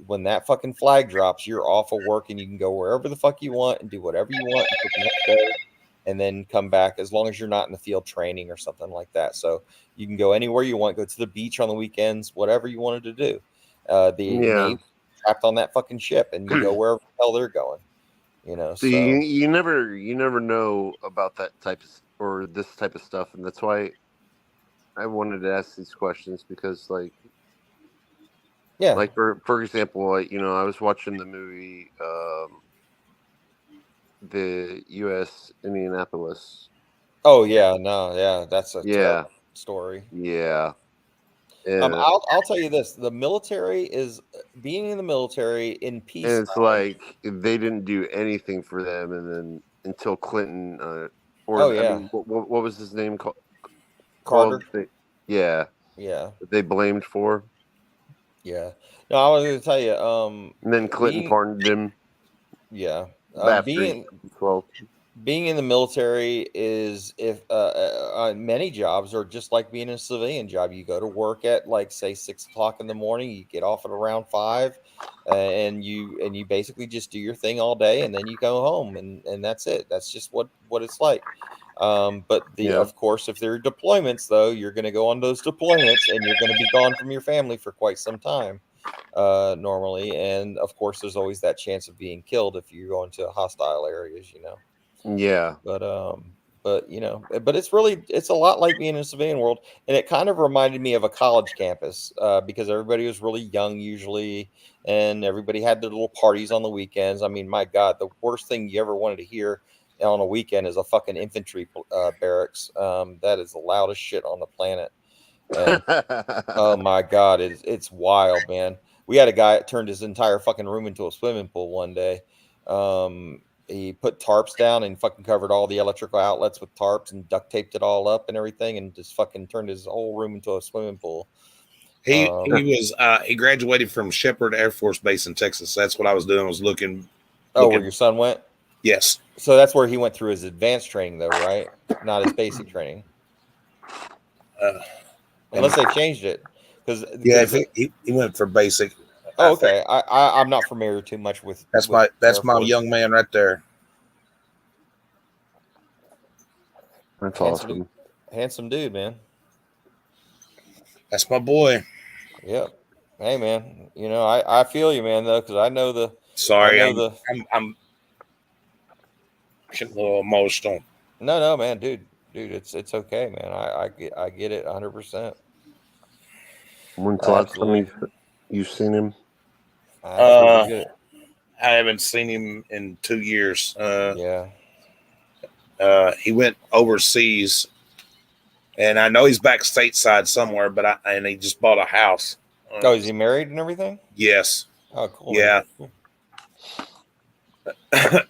when that fucking flag drops, you're off of work and you can go wherever the fuck you want and do whatever you want until the next day, and then come back as long as you're not in the field training or something like that. So you can go anywhere you want, go to the beach on the weekends, whatever you wanted to do. The Navy trapped on that fucking ship, and you go wherever the hell they're going. You know, So you never know about that type of or this type of stuff, and that's why I wanted to ask these questions, because like for example, like, I was watching the movie the U.S. Indianapolis. Oh yeah, no, yeah, that's a terrible story. Yeah. I'll tell you this: the military is being in the military in peace. And it's like they didn't do anything for them, and then until Clinton, what was his name called? Carter. Yeah. That they blamed for. Yeah. No, I was going to tell you. And then Clinton pardoned him. Yeah. Being in the military is many jobs are just like being in a civilian job. You go to work at like say 6 o'clock in the morning, you get off at around 5, and you basically just do your thing all day, and then you go home, and that's it. That's just what it's like. But of course, if there are deployments, though, you're going to go on those deployments, and you're going to be gone from your family for quite some time. Normally, and of course there's always that chance of being killed if you go into hostile areas, but it's a lot like being in a civilian world, and it kind of reminded me of a college campus, because everybody was really young usually, and everybody had their little parties on the weekends. I mean, my God, the worst thing you ever wanted to hear on a weekend is a fucking infantry barracks. That is the loudest shit on the planet. And, oh my God, it's wild, man. We had a guy that turned his entire fucking room into a swimming pool one day. He put tarps down and fucking covered all the electrical outlets with tarps and duct taped it all up and everything, and just fucking turned his whole room into a swimming pool. He graduated from Shepherd Air Force Base in Texas. That's what I was doing. Was looking. Where your son went? Yes. So that's where he went through his advanced training, though, right? Not his basic training. Unless they changed it, because he went for basic. Oh, okay. I'm not familiar too much with. That's my young man right there. That's awesome. Handsome dude, man. That's my boy. Yep. Hey, man. I feel you, man. Though, because I know the. Sorry, I'm getting a little emotional. No, man, dude, it's okay, man. I get it 100%. When's the last time you've seen him? I haven't seen him in 2 years. He went overseas, and I know he's back stateside somewhere. But he just bought a house. Is he married and everything? Yes. Oh, cool. Yeah.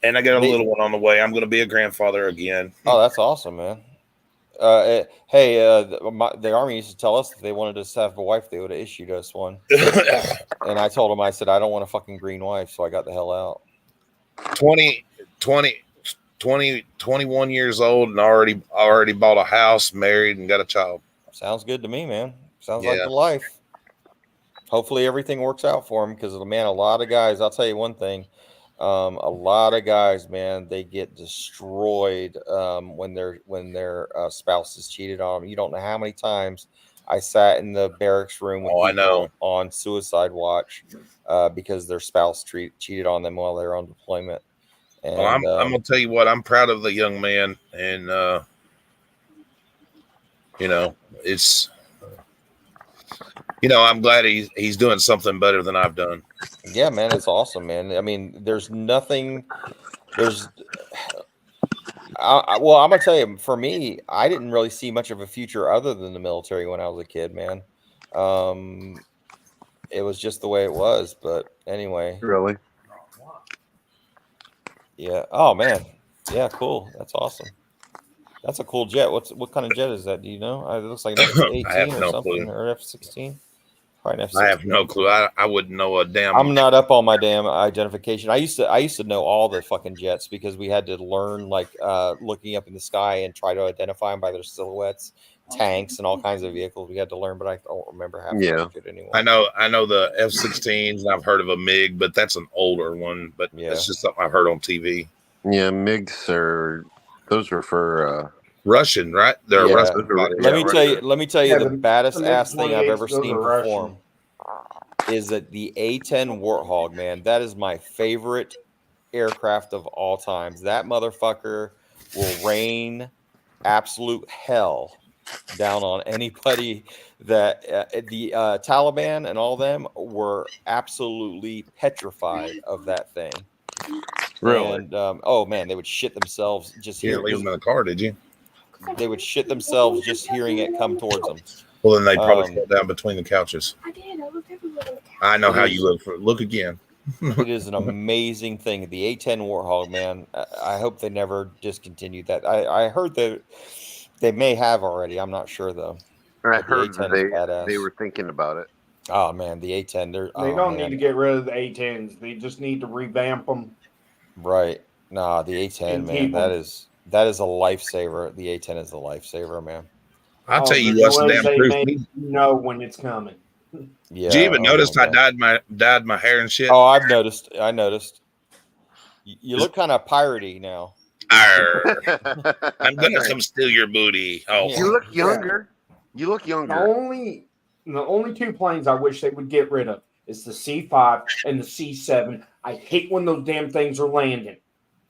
And I got a little one on the way. I'm going to be a grandfather again. Oh, that's awesome, man. The Army used to tell us if they wanted us to have a wife, they would have issued us one. And I told them, I said, I don't want a fucking green wife, so I got the hell out. 21 years old and already bought a house, married, and got a child. Sounds good to me, man. Sounds like the life. Hopefully everything works out for him, because, man, a lot of guys, I'll tell you one thing. A lot of guys, man, they get destroyed when their spouse is cheated on them. You don't know how many times I sat in the barracks room with Oh, I know. people on suicide watch because their spouse cheated on them while they were on deployment. And Well, I'm gonna tell you what. I'm proud of the young man, and it's I'm glad he's doing something better than I've done. yeah, man, it's awesome, man. I mean, there's nothing. Well, I'm gonna tell you, for me, I didn't really see much of a future other than the military when I was a kid, man. It was just the way it was. But anyway, Really? yeah. Oh man, yeah, cool. That's awesome. That's a cool jet. What kind of jet is that? Do you know? It looks like an F-18 I have or no something, clue. or F-16. Probably an F-16. I have no clue. I wouldn't know a damn. I'm not up on my damn identification. I used to know all the fucking jets because we had to learn like looking up in the sky and try to identify them by their silhouettes, tanks, and all kinds of vehicles. We had to learn, but I don't remember half of it anymore. I know the F-16s, and I've heard of a MiG, but that's an older one. But it's just something I've heard on TV. Yeah, MiGs those are for Russian, right? They're Russian. Let me tell you the baddest ass thing I've ever those seen are perform is that the A-10 Warthog, man. That is my favorite aircraft of all times. That motherfucker will rain absolute hell down on anybody that the Taliban and all them were absolutely petrified of that thing. Really? And oh man, they would shit themselves just You didn't leave them in the car, did you? They would shit themselves just hearing it come towards them. Well, then they probably fell down between the couches. I did. I looked everywhere on the couch. I know how you look for it. Look again. It is an amazing thing. The A-10 Warthog, man. I hope they never discontinued that. I heard that they may have already. I'm not sure though. I heard that they were thinking about it. Oh man, the A-10. They don't need to get rid of the A-10s. They just need to revamp them. Right. Nah, the A-10, man. That is a lifesaver. The A-10 is a lifesaver, man. I'll tell you what's damn proof. You know when it's coming. Yeah. Did you even notice I dyed my hair and shit? Oh, I've noticed. I noticed. You look kind of piratey now. I'm gonna come steal your booty. Oh, you look younger. You look younger. The only two planes I wish they would get rid of is the C-5 and the C-7. I hate when those damn things are landing.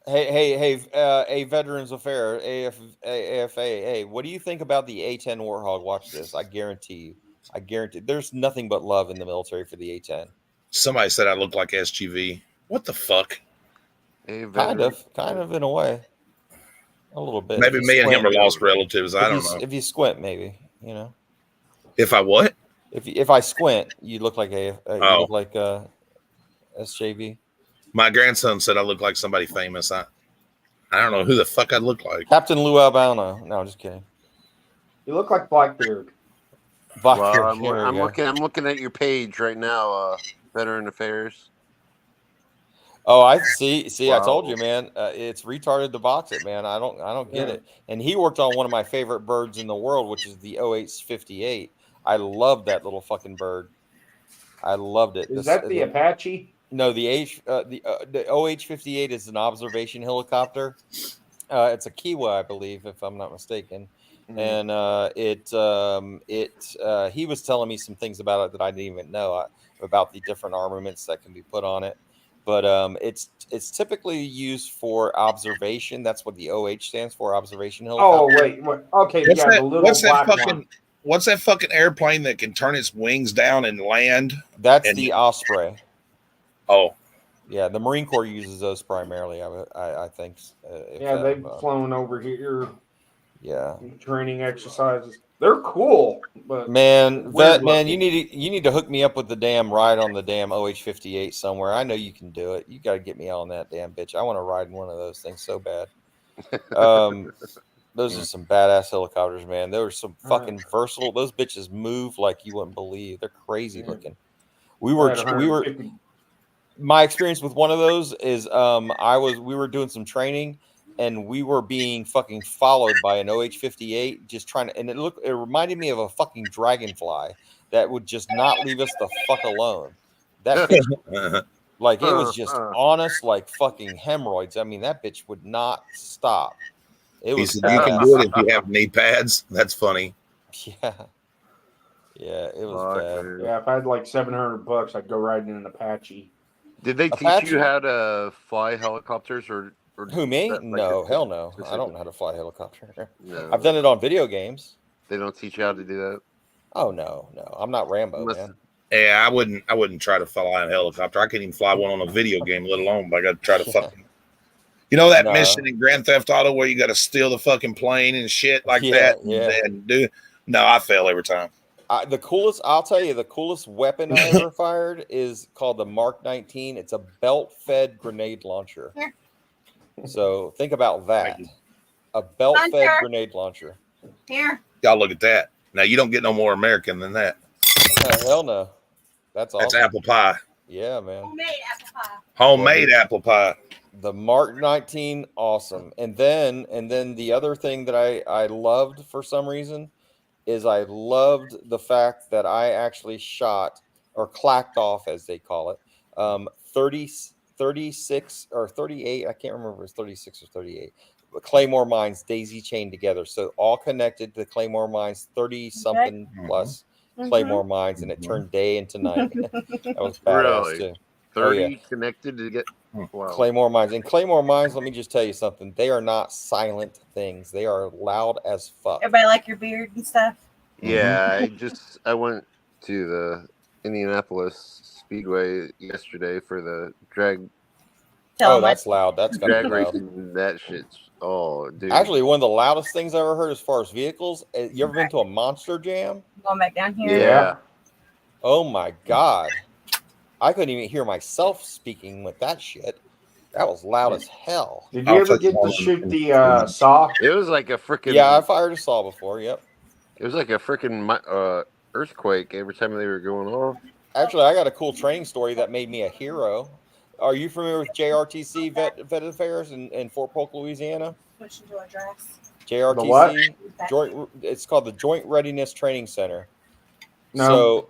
Hey, Veterans Affair, AFA. Hey, what do you think about the A-10 Warthog? Watch this. I guarantee there's nothing but love in the military for the A-10. Somebody said I look like SGV. What the fuck? Kind of in a way. A little bit. Maybe me and him are lost relatives. I don't know. If you squint, maybe, you know. If I what? If I squint, you look like you look like SJV. My grandson said I look like somebody famous. I don't know who the fuck I look like. Captain Lou Albano. No, just kidding. You look like Blackbeard. Well, I'm looking at your page right now, Veteran Affairs. Oh, I see. Wow. I told you, man. It's retarded to box it, man. I don't get it. And he worked on one of my favorite birds in the world, which is the OH-58. I love that little fucking bird. I loved it. Is that the Apache? No, the OH-58 is an observation helicopter. It's a Kiwa, I believe, if I'm not mistaken. Mm-hmm. And he was telling me some things about it that I didn't even know about the different armaments that can be put on it. But it's typically used for observation. That's what the OH stands for, observation helicopter. Oh wait. Okay, what's that fucking airplane that can turn its wings down and land? That's the Osprey. Oh, yeah, the Marine Corps uses those primarily. I think. They've flown over here. Yeah, training exercises. They're cool, but man, you need to hook me up with the damn ride on the damn OH-58 somewhere. I know you can do it. You got to get me on that damn bitch. I want to ride in one of those things so bad. Those are some badass helicopters, man. They were some fucking versatile. Those bitches move like you wouldn't believe. They're crazy looking. We were. My experience with one of those is we were doing some training and we were being fucking followed by an OH-58 just trying to, and it reminded me of a fucking dragonfly that would just not leave us the fuck alone. That bitch, like it was just on us like fucking hemorrhoids. I mean, that bitch would not stop. He said, you can do it if you have knee pads. That's funny. Yeah. Yeah, it was Fuck, bad. man. Yeah, if I had like $700, I'd go riding in an Apache. Did they teach Apache? you how to fly helicopters or Who, me? that, like, No, a hell no. I specific- don't know how to fly a helicopter. No, I've done it on video games. they don't teach you how to do that. Oh no, I'm not Rambo, Unless- man. Yeah, I wouldn't try to fly a helicopter. I can't even fly one on a video game, let alone. But I got to try to fucking. You know that No. mission in Grand Theft Auto where you got to steal the fucking plane and shit like Yeah, that? yeah. And do no, I fail every time. I'll tell you, the coolest weapon I ever fired is called the Mark 19. It's a belt-fed grenade launcher. Here. So think about that. Thank you. A belt-fed Hunter. grenade launcher. Here. Y'all look at that. Now you don't get no more American than that. Hell no. That's That's awesome. apple pie, Yeah, man. Homemade apple pie. homemade apple pie. The Mark 19, awesome. And then the other thing that I loved for some reason is I loved the fact that I actually shot or clacked off, as they call it, 36 or 38. I can't remember if it was 36 or 38. But Claymore mines daisy chained together. So all connected to Claymore mines, 30 something plus Claymore mines, and it turned day into night. That was badass Really? too. 30 Oh, yeah. connected to get. Wow. Claymore mines. And Claymore mines, let me just tell you something. They are not silent things. They are loud as fuck. Everybody like your beard and stuff. Yeah, I went to the Indianapolis Speedway yesterday for the drag Tell Oh, them that's loud. That's gotta drag be loud. racing. That shit's dude. Actually, one of the loudest things I ever heard as far as vehicles. You ever been to a Monster Jam? going back down here. yeah. Oh my god. I couldn't even hear myself speaking with that shit. That was loud as hell. Did you I'll ever touch get on to it. shoot the saw? It was like a freaking. Yeah, I fired a saw before. Yep. It was like a freaking earthquake every time they were going off. Actually, I got a cool training story that made me a hero. Are you familiar with JRTC Vet Affairs in Fort Polk, Louisiana? Switch into a dress. JRTC. what? Joint. It's called the Joint Readiness Training Center. No.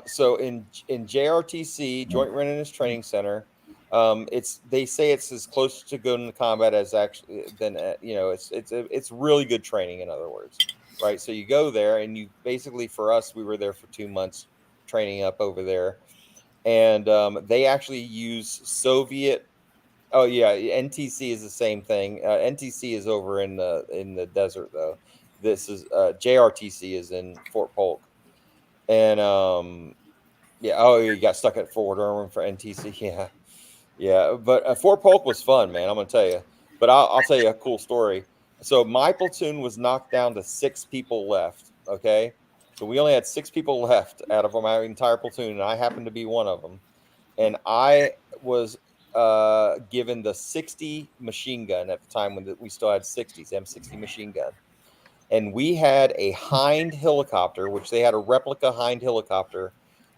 So in JRTC, Joint Readiness Training Center, they say it's as close to going to combat as actually than it's really good training. In other words, right? So you go there, and you basically, for us, we were there for 2 months training up over there, and they actually use Soviet. Oh yeah, NTC is the same thing. NTC is over in the desert though. This is JRTC is in Fort Polk. And yeah, oh, you got stuck at Fort Irwin for NTC. Yeah. But Fort Polk was fun, man. I'm gonna tell you. But I'll tell you a cool story. So my platoon was knocked down to 6 people left. Okay, so we only had 6 people left out of my entire platoon, and I happened to be one of them. And I was given the 60 machine gun at the time when we still had 60s, M60 machine gun. And we had a Hind helicopter, which they had a replica Hind helicopter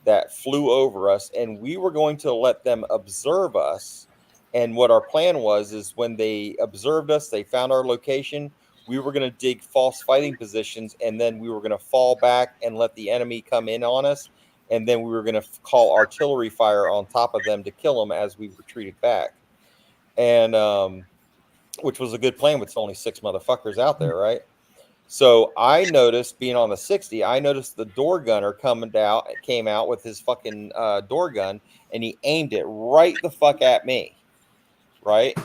that flew over us, and we were going to let them observe us. And what our plan was is when they observed us, they found our location, we were going to dig false fighting positions, and then we were going to fall back and let the enemy come in on us. And then we were going to call artillery fire on top of them to kill them as we retreated back. And which was a good plan, with only 6 motherfuckers out there, right? So I noticed, being on the 60, I noticed the door gunner came out with his fucking door gun, and he aimed it right the fuck at me, right?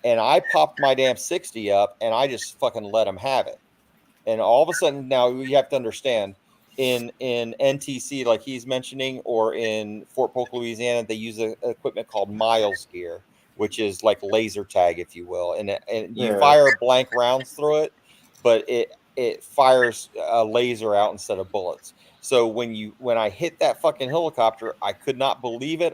And I popped my damn 60 up, and I just fucking let him have it. And all of a sudden, now you have to understand, in NTC, like he's mentioning, or in Fort Polk, Louisiana, they use equipment called Miles gear, which is like laser tag, if you will. And you fire blank rounds through it, but it fires a laser out instead of bullets. So when I hit that fucking helicopter, I could not believe it.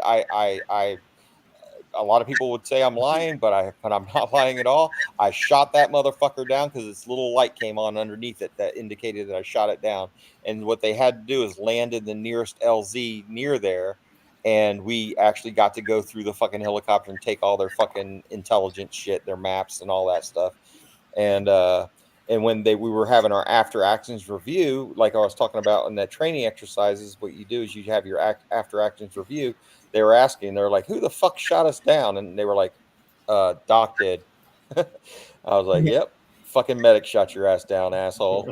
A lot of people would say I'm lying, but I'm not lying at all. I shot that motherfucker down because this little light came on underneath it that indicated that I shot it down. And what they had to do is land in the nearest LZ near there, and we actually got to go through the fucking helicopter and take all their fucking intelligence shit, their maps and all that stuff. And when we were having our after actions review, like I was talking about in that training exercises, what you do is you have your after actions review. They were asking, they're like, who the fuck shot us down? And they were like, Doc did. I was like, yep, fucking medic shot your ass down, asshole.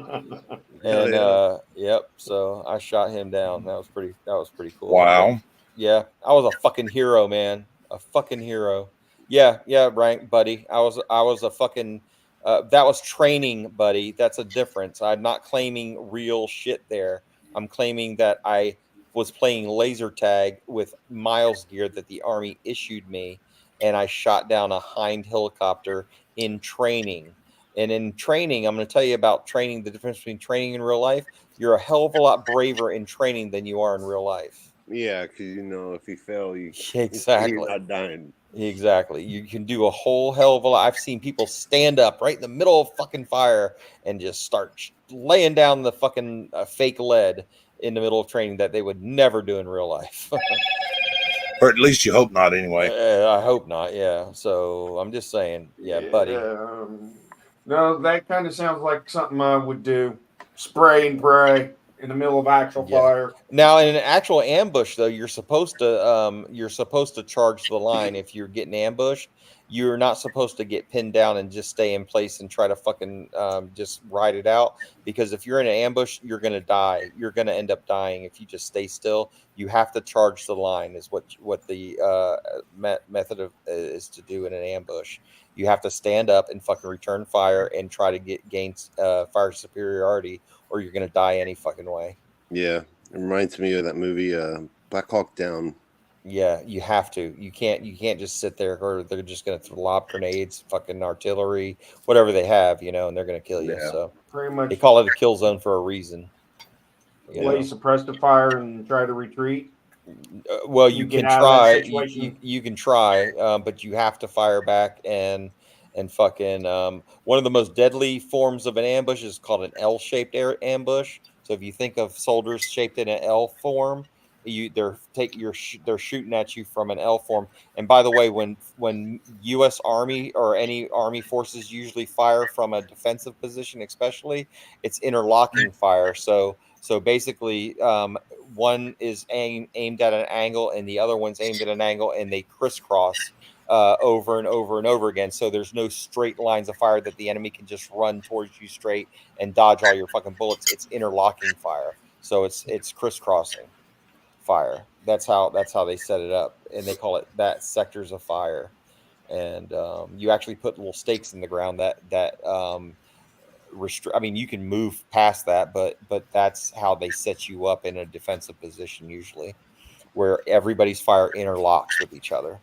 Hell And yeah. yep, so I shot him down. That was pretty cool. Wow. Yeah, I was a fucking hero, man. A fucking hero. Yeah, right, buddy. I was a fucking that was training, buddy. That's a difference. I'm not claiming real shit there. I'm claiming that I was playing laser tag with Miles gear that the Army issued me, and I shot down a Hind helicopter in training. And in training, I'm going to tell you about training, the difference between training and real life. You're a hell of a lot braver in training than you are in real life. Yeah, because if you fail, Exactly. you're not dying. Exactly. You can do a whole hell of a lot. I've seen people stand up right in the middle of fucking fire and just start laying down the fucking fake lead in the middle of training that they would never do in real life. Or at least you hope not, anyway. I hope not. Yeah. So I'm just saying, buddy. No, that kind of sounds like something I would do. Spray and pray in the middle of actual fire. Now, in an actual ambush, though, you're supposed to charge the line. If you're getting ambushed, you're not supposed to get pinned down and just stay in place and try to fucking just ride it out. Because if you're in an ambush, you're gonna die. You're gonna end up dying if you just stay still. You have to charge the line. Is what the method is to do in an ambush. You have to stand up and fucking return fire and try to gain fire superiority, or you're gonna die any fucking way. Yeah, it reminds me of that movie Black Hawk Down. Yeah, you have to. You can't just sit there, or they're just gonna lob grenades, fucking artillery, whatever they have, and they're gonna kill you. Yeah. So Pretty much they call it a kill zone for a reason. way suppress the fire and try to retreat. Well, You you get can out of that try. situation. You can try, but you have to fire back and fucking. One of the most deadly forms of an ambush is called an L-shaped ambush. So if you think of soldiers shaped in an L form, they're shooting at you from an L form. And by the way, when U.S. Army or any Army forces usually fire from a defensive position, especially, it's interlocking fire. So basically, one is aimed at an angle and the other one's aimed at an angle, and they crisscross over and over and over again. So there's no straight lines of fire that the enemy can just run towards you straight and dodge all your fucking bullets. It's interlocking fire. So it's crisscrossing fire. That's how they set it up, and they call it that sectors of fire. And you actually put little stakes in the ground that I mean, you can move past that, but that's how they set you up in a defensive position usually, where everybody's fire interlocks with each other.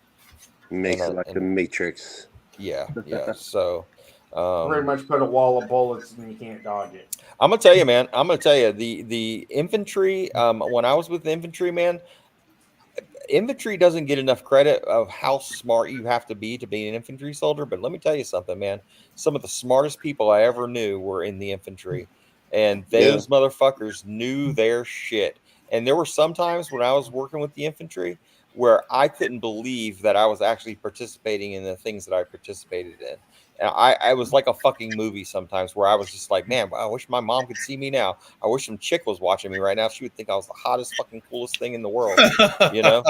Makes it like the Matrix. Yeah. So Pretty much put a wall of bullets and you can't dodge it. I'm gonna tell you, man. The infantry. When I was with the infantry, man, infantry doesn't get enough credit of how smart you have to be an infantry soldier. But let me tell you something, man. Some of the smartest people I ever knew were in the infantry, and those motherfuckers knew their shit. And there were some times when I was working with the infantry where I couldn't believe that I was actually participating in the things that I participated in. And I was like a fucking movie sometimes, where I was just like, man, I wish my mom could see me now. I wish some chick was watching me right now. She would think I was the hottest fucking coolest thing in the world. Yeah,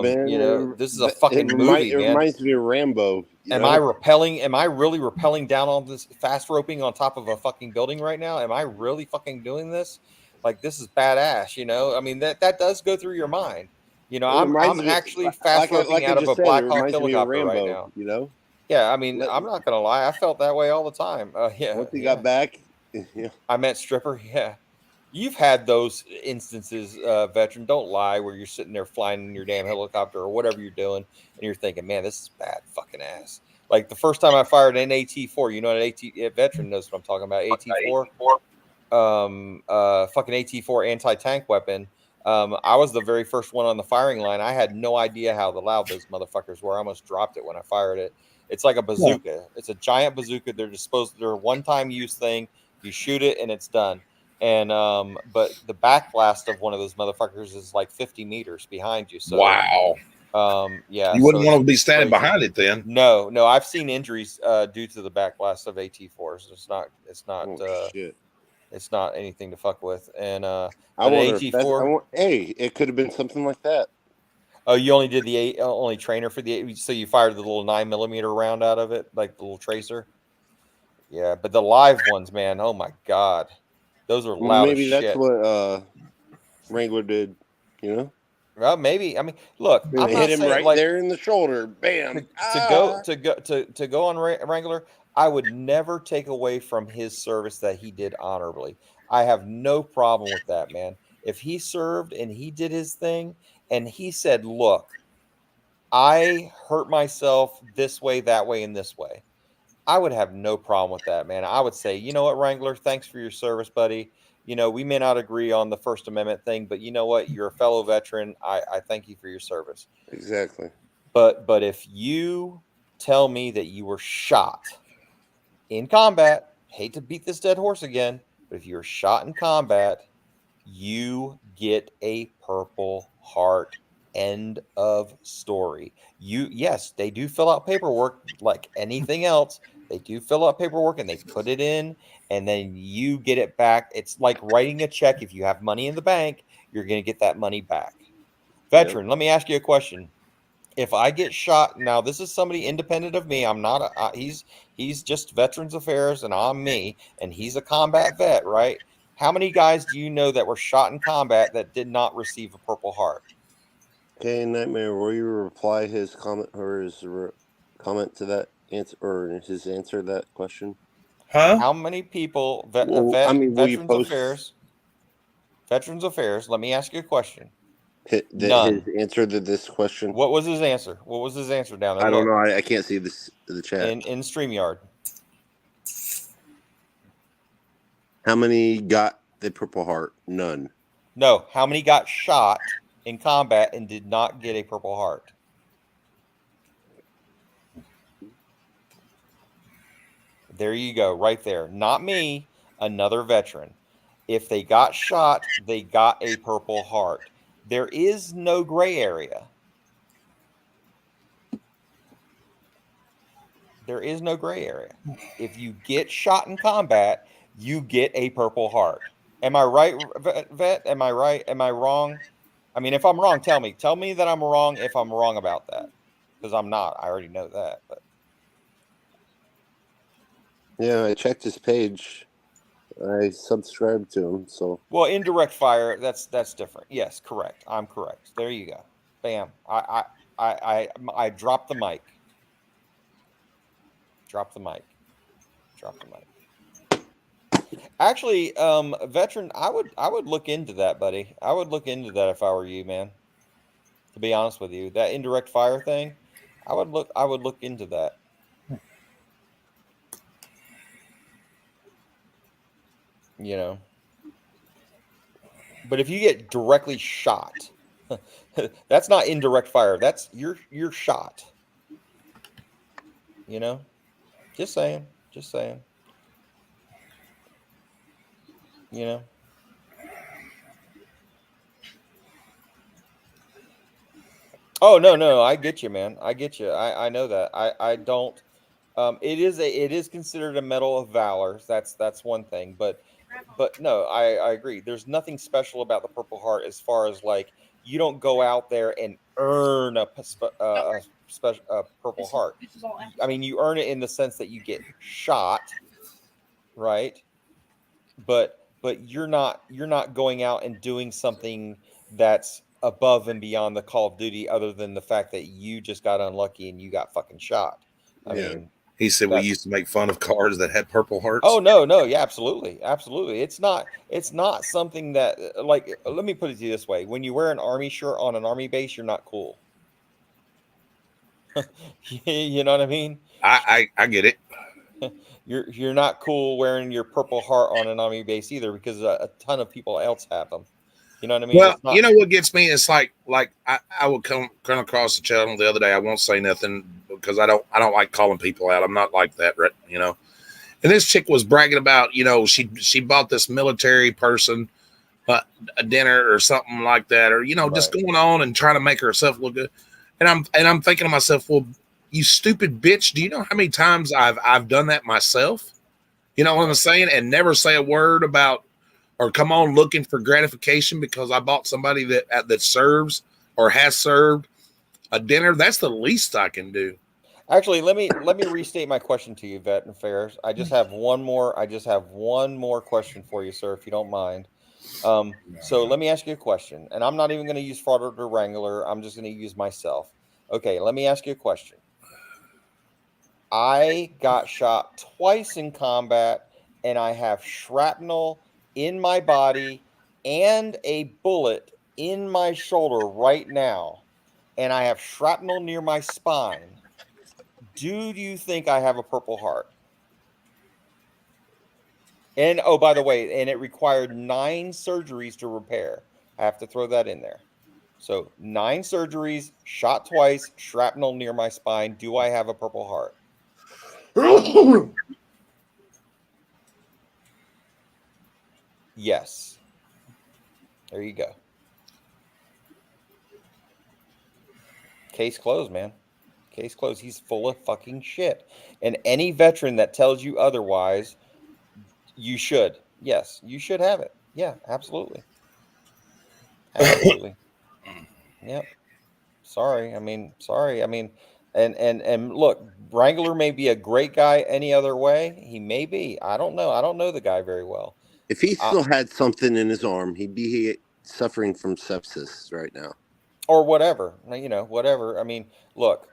man. This is a fucking movie, man. It reminds me of Rambo. Am I really rappelling down on this fast roping on top of a fucking building right now? Am I really fucking doing this? Like, this is badass, I mean, that does go through your mind. I'm actually fast roping out of a Black Hawk helicopter right now. Yeah, I mean, I'm not gonna lie. I felt that way all the time. Once he got back, I met stripper. Yeah, you've had those instances, veteran. Don't lie, where you're sitting there flying in your damn helicopter or whatever you're doing, and you're thinking, "Man, this is bad fucking ass." Like the first time I fired an AT-4, veteran knows what I'm talking about. AT-4, fucking AT-4 anti-tank weapon. I was the very first one on the firing line. I had no idea how loud those motherfuckers were. I almost dropped it when I fired it. It's like a bazooka. Yeah. It's a giant bazooka. They're a one-time use thing. You shoot it and it's done. And but the backblast of one of those motherfuckers is like 50 meters behind you. So wow. Yeah. You wouldn't want to be standing behind it then. No. I've seen injuries due to the backblast of AT-4s. It's not anything to fuck with. And I wonder AT-4. It could have been something like that. Oh, you only did the only trainer for so you fired the little 9mm round out of it, like the little tracer. Yeah, but the live ones, man, oh my god, those are loud Maybe as that's shit. what Wrangler did. You know, Well, maybe. I mean, look, and I'm it not hit him saying right like there in the shoulder. Bam! to go on Wrangler. I would never take away from his service that he did honorably. I have no problem with that, man. If he served and he did his thing, and he said, "Look, I hurt myself this way, that way, and this way," I would have no problem with that, man. I would say, you know what, Wrangler, thanks for your service, buddy. You know, we may not agree on the First Amendment thing, but you know what? You're a fellow veteran. I thank you for your service. Exactly. But if you tell me that you were shot in combat, hate to beat this dead horse again, but if you're shot in combat, you get a Purple Heart. End of story. Yes, they do fill out paperwork like anything else. They do fill out paperwork and they put it in, and then you get it back. It's like writing a check. If you have money in the bank, you're going to get that money back. Veteran, let me ask you a question. If I get shot, now this is somebody independent of me. I'm not. He's just Veterans Affairs, and I'm me, and he's a combat vet, right? How many guys do you know that were shot in combat that did not receive a Purple Heart? Okay, Nightmare, will you reply his comment or his comment to that answer or his answer to that question? Huh? How many people? Will you Veterans post Affairs. Veterans Affairs. Let me ask you a question. his None. answer to this question? What was his answer? What was his answer down there? I don't Look, know. I can't see the chat. in StreamYard. How many got the Purple Heart? None. No. How many got shot in combat and did not get a Purple Heart? There you go, right there. Not me, another veteran. If they got shot, they got a Purple Heart. There is no gray area. There is no gray area. If you get shot in combat, you get a Purple Heart. Am I right, Vet? Am I right? Am I wrong? I mean, if I'm wrong, tell me. Tell me that I'm wrong if I'm wrong about that. Because I'm not. I already know that. But Yeah, I checked his page. I subscribed to him, so. well, indirect fire, that's different. Yes, correct. I'm correct. There you go. Bam. I dropped the mic. Drop the mic. Drop the mic. Actually, veteran, I would look into that, buddy. I would look into that if I were you, man. To be honest with you, that indirect fire thing, I would look into that. You know. But if you get directly shot, that's not indirect fire. That's you're shot. You know? Just saying. Just saying. You know? Oh no, I get you, man. I get you. I know that. I don't it is considered a medal of valor. That's one thing, but no, I agree. There's nothing special about the Purple Heart as far as like you don't go out there and earn a special Purple Heart. I mean, you earn it in the sense that you get shot, right? But you're not going out and doing something that's above and beyond the Call of Duty, other than the fact that you just got unlucky and you got fucking shot. I mean, he said we used to make fun of cars that had Purple Hearts. Oh no, yeah, absolutely. It's not something that like. Let me put it to you this way: when you wear an army shirt on an army base, you're not cool. You know what I mean? I get it. You're not cool wearing your Purple Heart on an army base either, because a ton of people else have them. You know what I mean? Well, you know what gets me? It's like I would come across the channel the other day. I won't say nothing because I don't like calling people out. I'm not like that, you know. And this chick was bragging about, you know, she bought this military person a dinner or something like that, or you know, just going on and trying to make herself look good. And I'm thinking to myself, well, you stupid bitch, do you know how many times I've done that myself? You know what I'm saying? And never say a word about or come on looking for gratification because I bought somebody that serves or has served a dinner. That's the least I can do. Actually, let me restate my question to you, Vet and Affairs. I just have one more question for you, sir, if you don't mind. So let me ask you a question, and I'm not even going to use Fraudulent Wrangler. I'm just going to use myself. Okay, let me ask you a question. I got shot twice in combat, and I have shrapnel in my body and a bullet in my shoulder right now, and I have shrapnel near my spine. Do you think I have a Purple Heart? And oh, by the way, and it required 9 surgeries to repair. I have to throw that in there. So 9 surgeries, shot twice, shrapnel near my spine. Do I have a Purple Heart? Yes. There you go. Case closed, man. Case closed. He's full of fucking shit. And any veteran that tells you otherwise, you should. Yes, you should have it. Yeah, absolutely. Absolutely. Yep. Sorry. I mean, and look, Wrangler may be a great guy any other way. He may be. I don't know. I don't know the guy very well. If he still had something in his arm, he'd be suffering from sepsis right now. Or whatever. You know, whatever. I mean, look,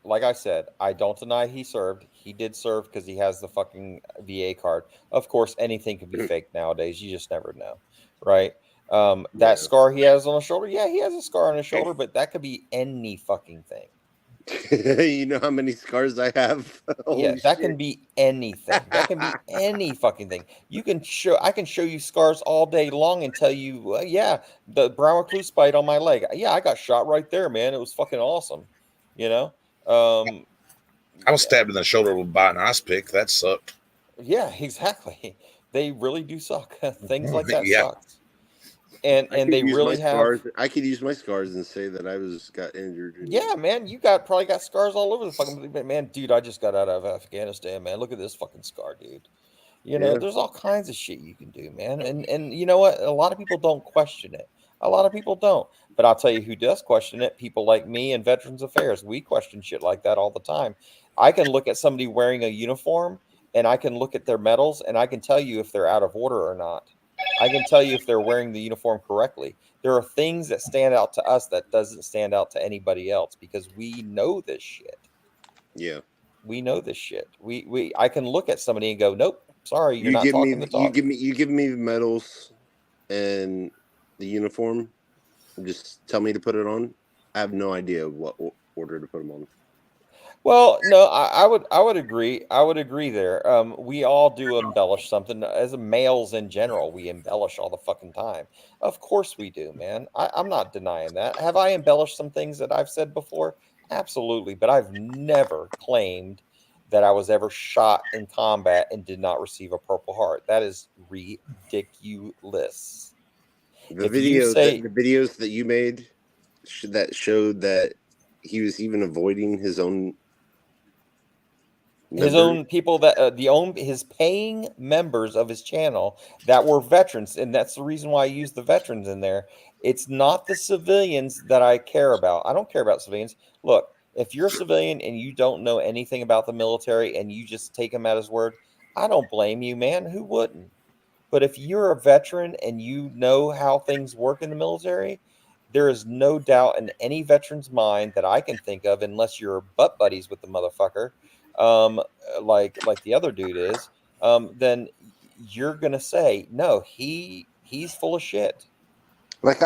like I said, I don't deny he served. He did serve because he has the fucking VA card. Of course, anything can be fake nowadays. You just never know. Right? That scar he has on his shoulder, yeah, he has a scar on his shoulder, but that could be any fucking thing. You know how many scars I have? Yeah, that can be anything. That can be any fucking thing. I can show you scars all day long and tell you, yeah, the brown recluse bite on my leg. Yeah, I got shot right there, man. It was fucking awesome. You know? I was stabbed in the shoulder by an ice pick. That sucked. Yeah, exactly. They really do suck. Things like that Yeah. sucks. And they really have. I could use my scars and say that I got injured. Yeah, man, you probably got scars all over the fucking. Man, dude, I just got out of Afghanistan, man. Look at this fucking scar, dude. You know, there's all kinds of shit you can do, man. And you know what? A lot of people don't question it. A lot of people don't. But I'll tell you who does question it. People like me and Veterans Affairs. We question shit like that all the time. I can look at somebody wearing a uniform, and I can look at their medals, and I can tell you if they're out of order or not. I can tell you if they're wearing the uniform correctly. There are things that stand out to us that doesn't stand out to anybody else because we know this shit. Yeah. We know this shit. I can look at somebody and go, nope, sorry, you're not talking the talk. You give me the medals and the uniform. Just tell me to put it on. I have no idea what order to put them on. Well, no, I would agree. I would agree there. We all do embellish something. As males in general, we embellish all the fucking time. Of course we do, man. I'm not denying that. Have I embellished some things that I've said before? Absolutely. But I've never claimed that I was ever shot in combat and did not receive a Purple Heart. That is ridiculous. The videos that you made that showed that he was even avoiding his own people that his paying members of his channel that were veterans, and that's the reason why I use the veterans in there. It's not the civilians that I care about. I don't care about civilians. Look, if you're a civilian and you don't know anything about the military and you just take him at his word, I don't blame you, man. Who wouldn't? But if you're a veteran and you know how things work in the military, there is no doubt in any veteran's mind that I can think of, unless you're butt buddies with the motherfucker, like the other dude is, then you're gonna say, no, he's full of shit. Like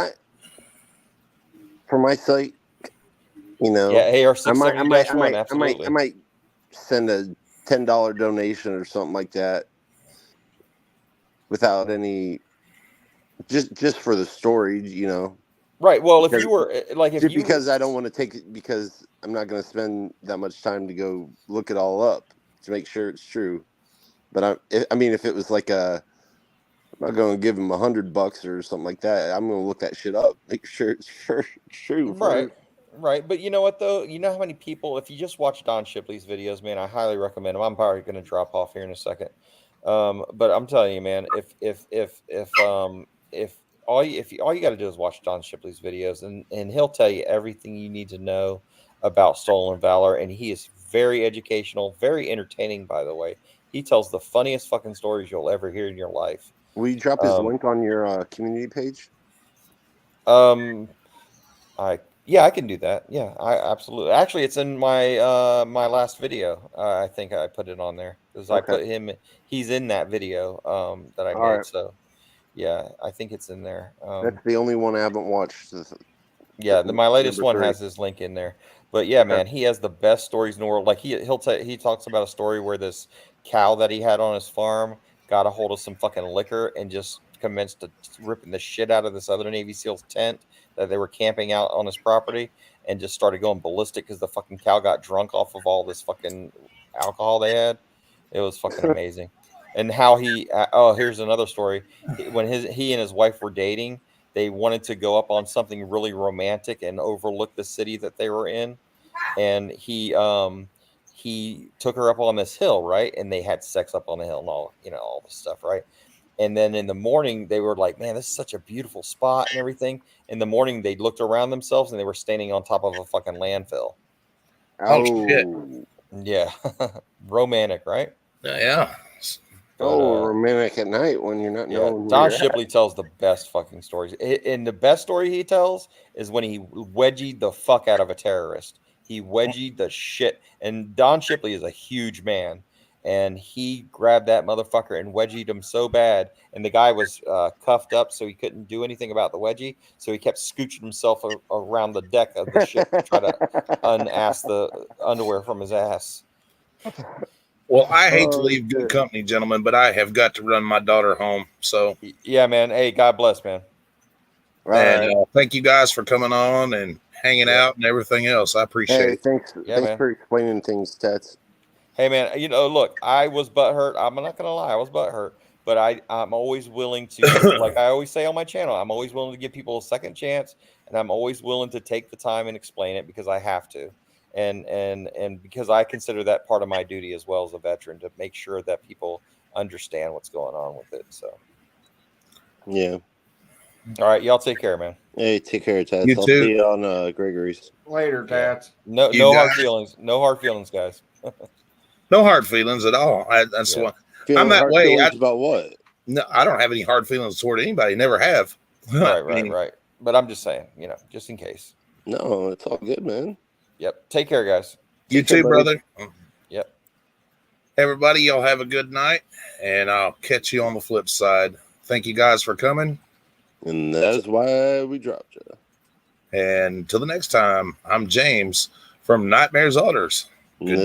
for my site, you know, yeah, I might send a $10 donation or something like that without any, just for the story, you know. Right. Well, because I don't want to take it, because I'm not going to spend that much time to go look it all up to make sure it's true. But I mean, if it was like I'm not going to give him $100 or something like that. I'm going to look that shit up, make sure it's true. Right. But you know what though? You know how many people? If you just watch Don Shipley's videos, man, I highly recommend them. I'm probably going to drop off here in a second. But I'm telling you, man, if all you got to do is watch Don Shipley's videos, and he'll tell you everything you need to know about Stolen Valor, and he is very educational, very entertaining, by the way. He tells the funniest fucking stories you'll ever hear in your life. Will you drop his link on your community page? Yeah, I can do that. Yeah, I absolutely. Actually, it's in my my last video. I think I put it on there because I put him. He's in that video that I made. Right. So yeah, I think it's in there. That's the only one I haven't watched. Yeah, my latest number one 3. has his link in there. But yeah, man, he has the best stories in the world. Like he talks about a story where this cow that he had on his farm got a hold of some fucking liquor and just commenced to ripping the shit out of this other Navy SEAL's tent that they were camping out on his property, and just started going ballistic because the fucking cow got drunk off of all this fucking alcohol they had. It was fucking amazing. And how here's another story. When he and his wife were dating, they wanted to go up on something really romantic and overlook the city that they were in. And he took her up on this hill, right? And they had sex up on the hill and all this stuff, right? And then in the morning, they were like, man, this is such a beautiful spot and everything. In the morning, they looked around themselves and they were standing on top of a fucking landfill. Oh, shit. Yeah. Romantic, right? Yeah. Romantic at night when you're not knowing. Don Shipley tells the best fucking stories. And the best story he tells is when he wedgied the fuck out of a terrorist. He wedgied the shit. And Don Shipley is a huge man. And he grabbed that motherfucker and wedgied him so bad. And the guy was cuffed up, so he couldn't do anything about the wedgie. So he kept scooching himself around the deck of the ship to try to unass the underwear from his ass. Well, I hate to leave good company, gentlemen, but I have got to run my daughter home. So yeah, man. Hey, God bless, man. And thank you guys for coming on and hanging out and everything else. I appreciate it. Thanks for explaining things, Tats. Hey, man, look, I was butthurt. I'm not going to lie. I was butthurt. But I'm always willing to, like I always say on my channel, I'm always willing to give people a second chance. And I'm always willing to take the time and explain it because I have to. And because I consider that part of my duty as well as a veteran to make sure that people understand what's going on with it. So, yeah. All right. Y'all take care, man. Hey, take care, Tats. You I'll too. see you on Gregory's. Later, Tats. No hard feelings. No hard feelings, guys. No hard feelings at all. That's what I'm that way. About what? No, I don't have any hard feelings toward anybody. Never have. Right. But I'm just saying, just in case. No, it's all good, man. Yep. Take care, guys. You too, brother. Yep. Everybody, y'all have a good night, and I'll catch you on the flip side. Thank you guys for coming. And that's why we dropped you. And till the next time, I'm James from Nightmares Orders.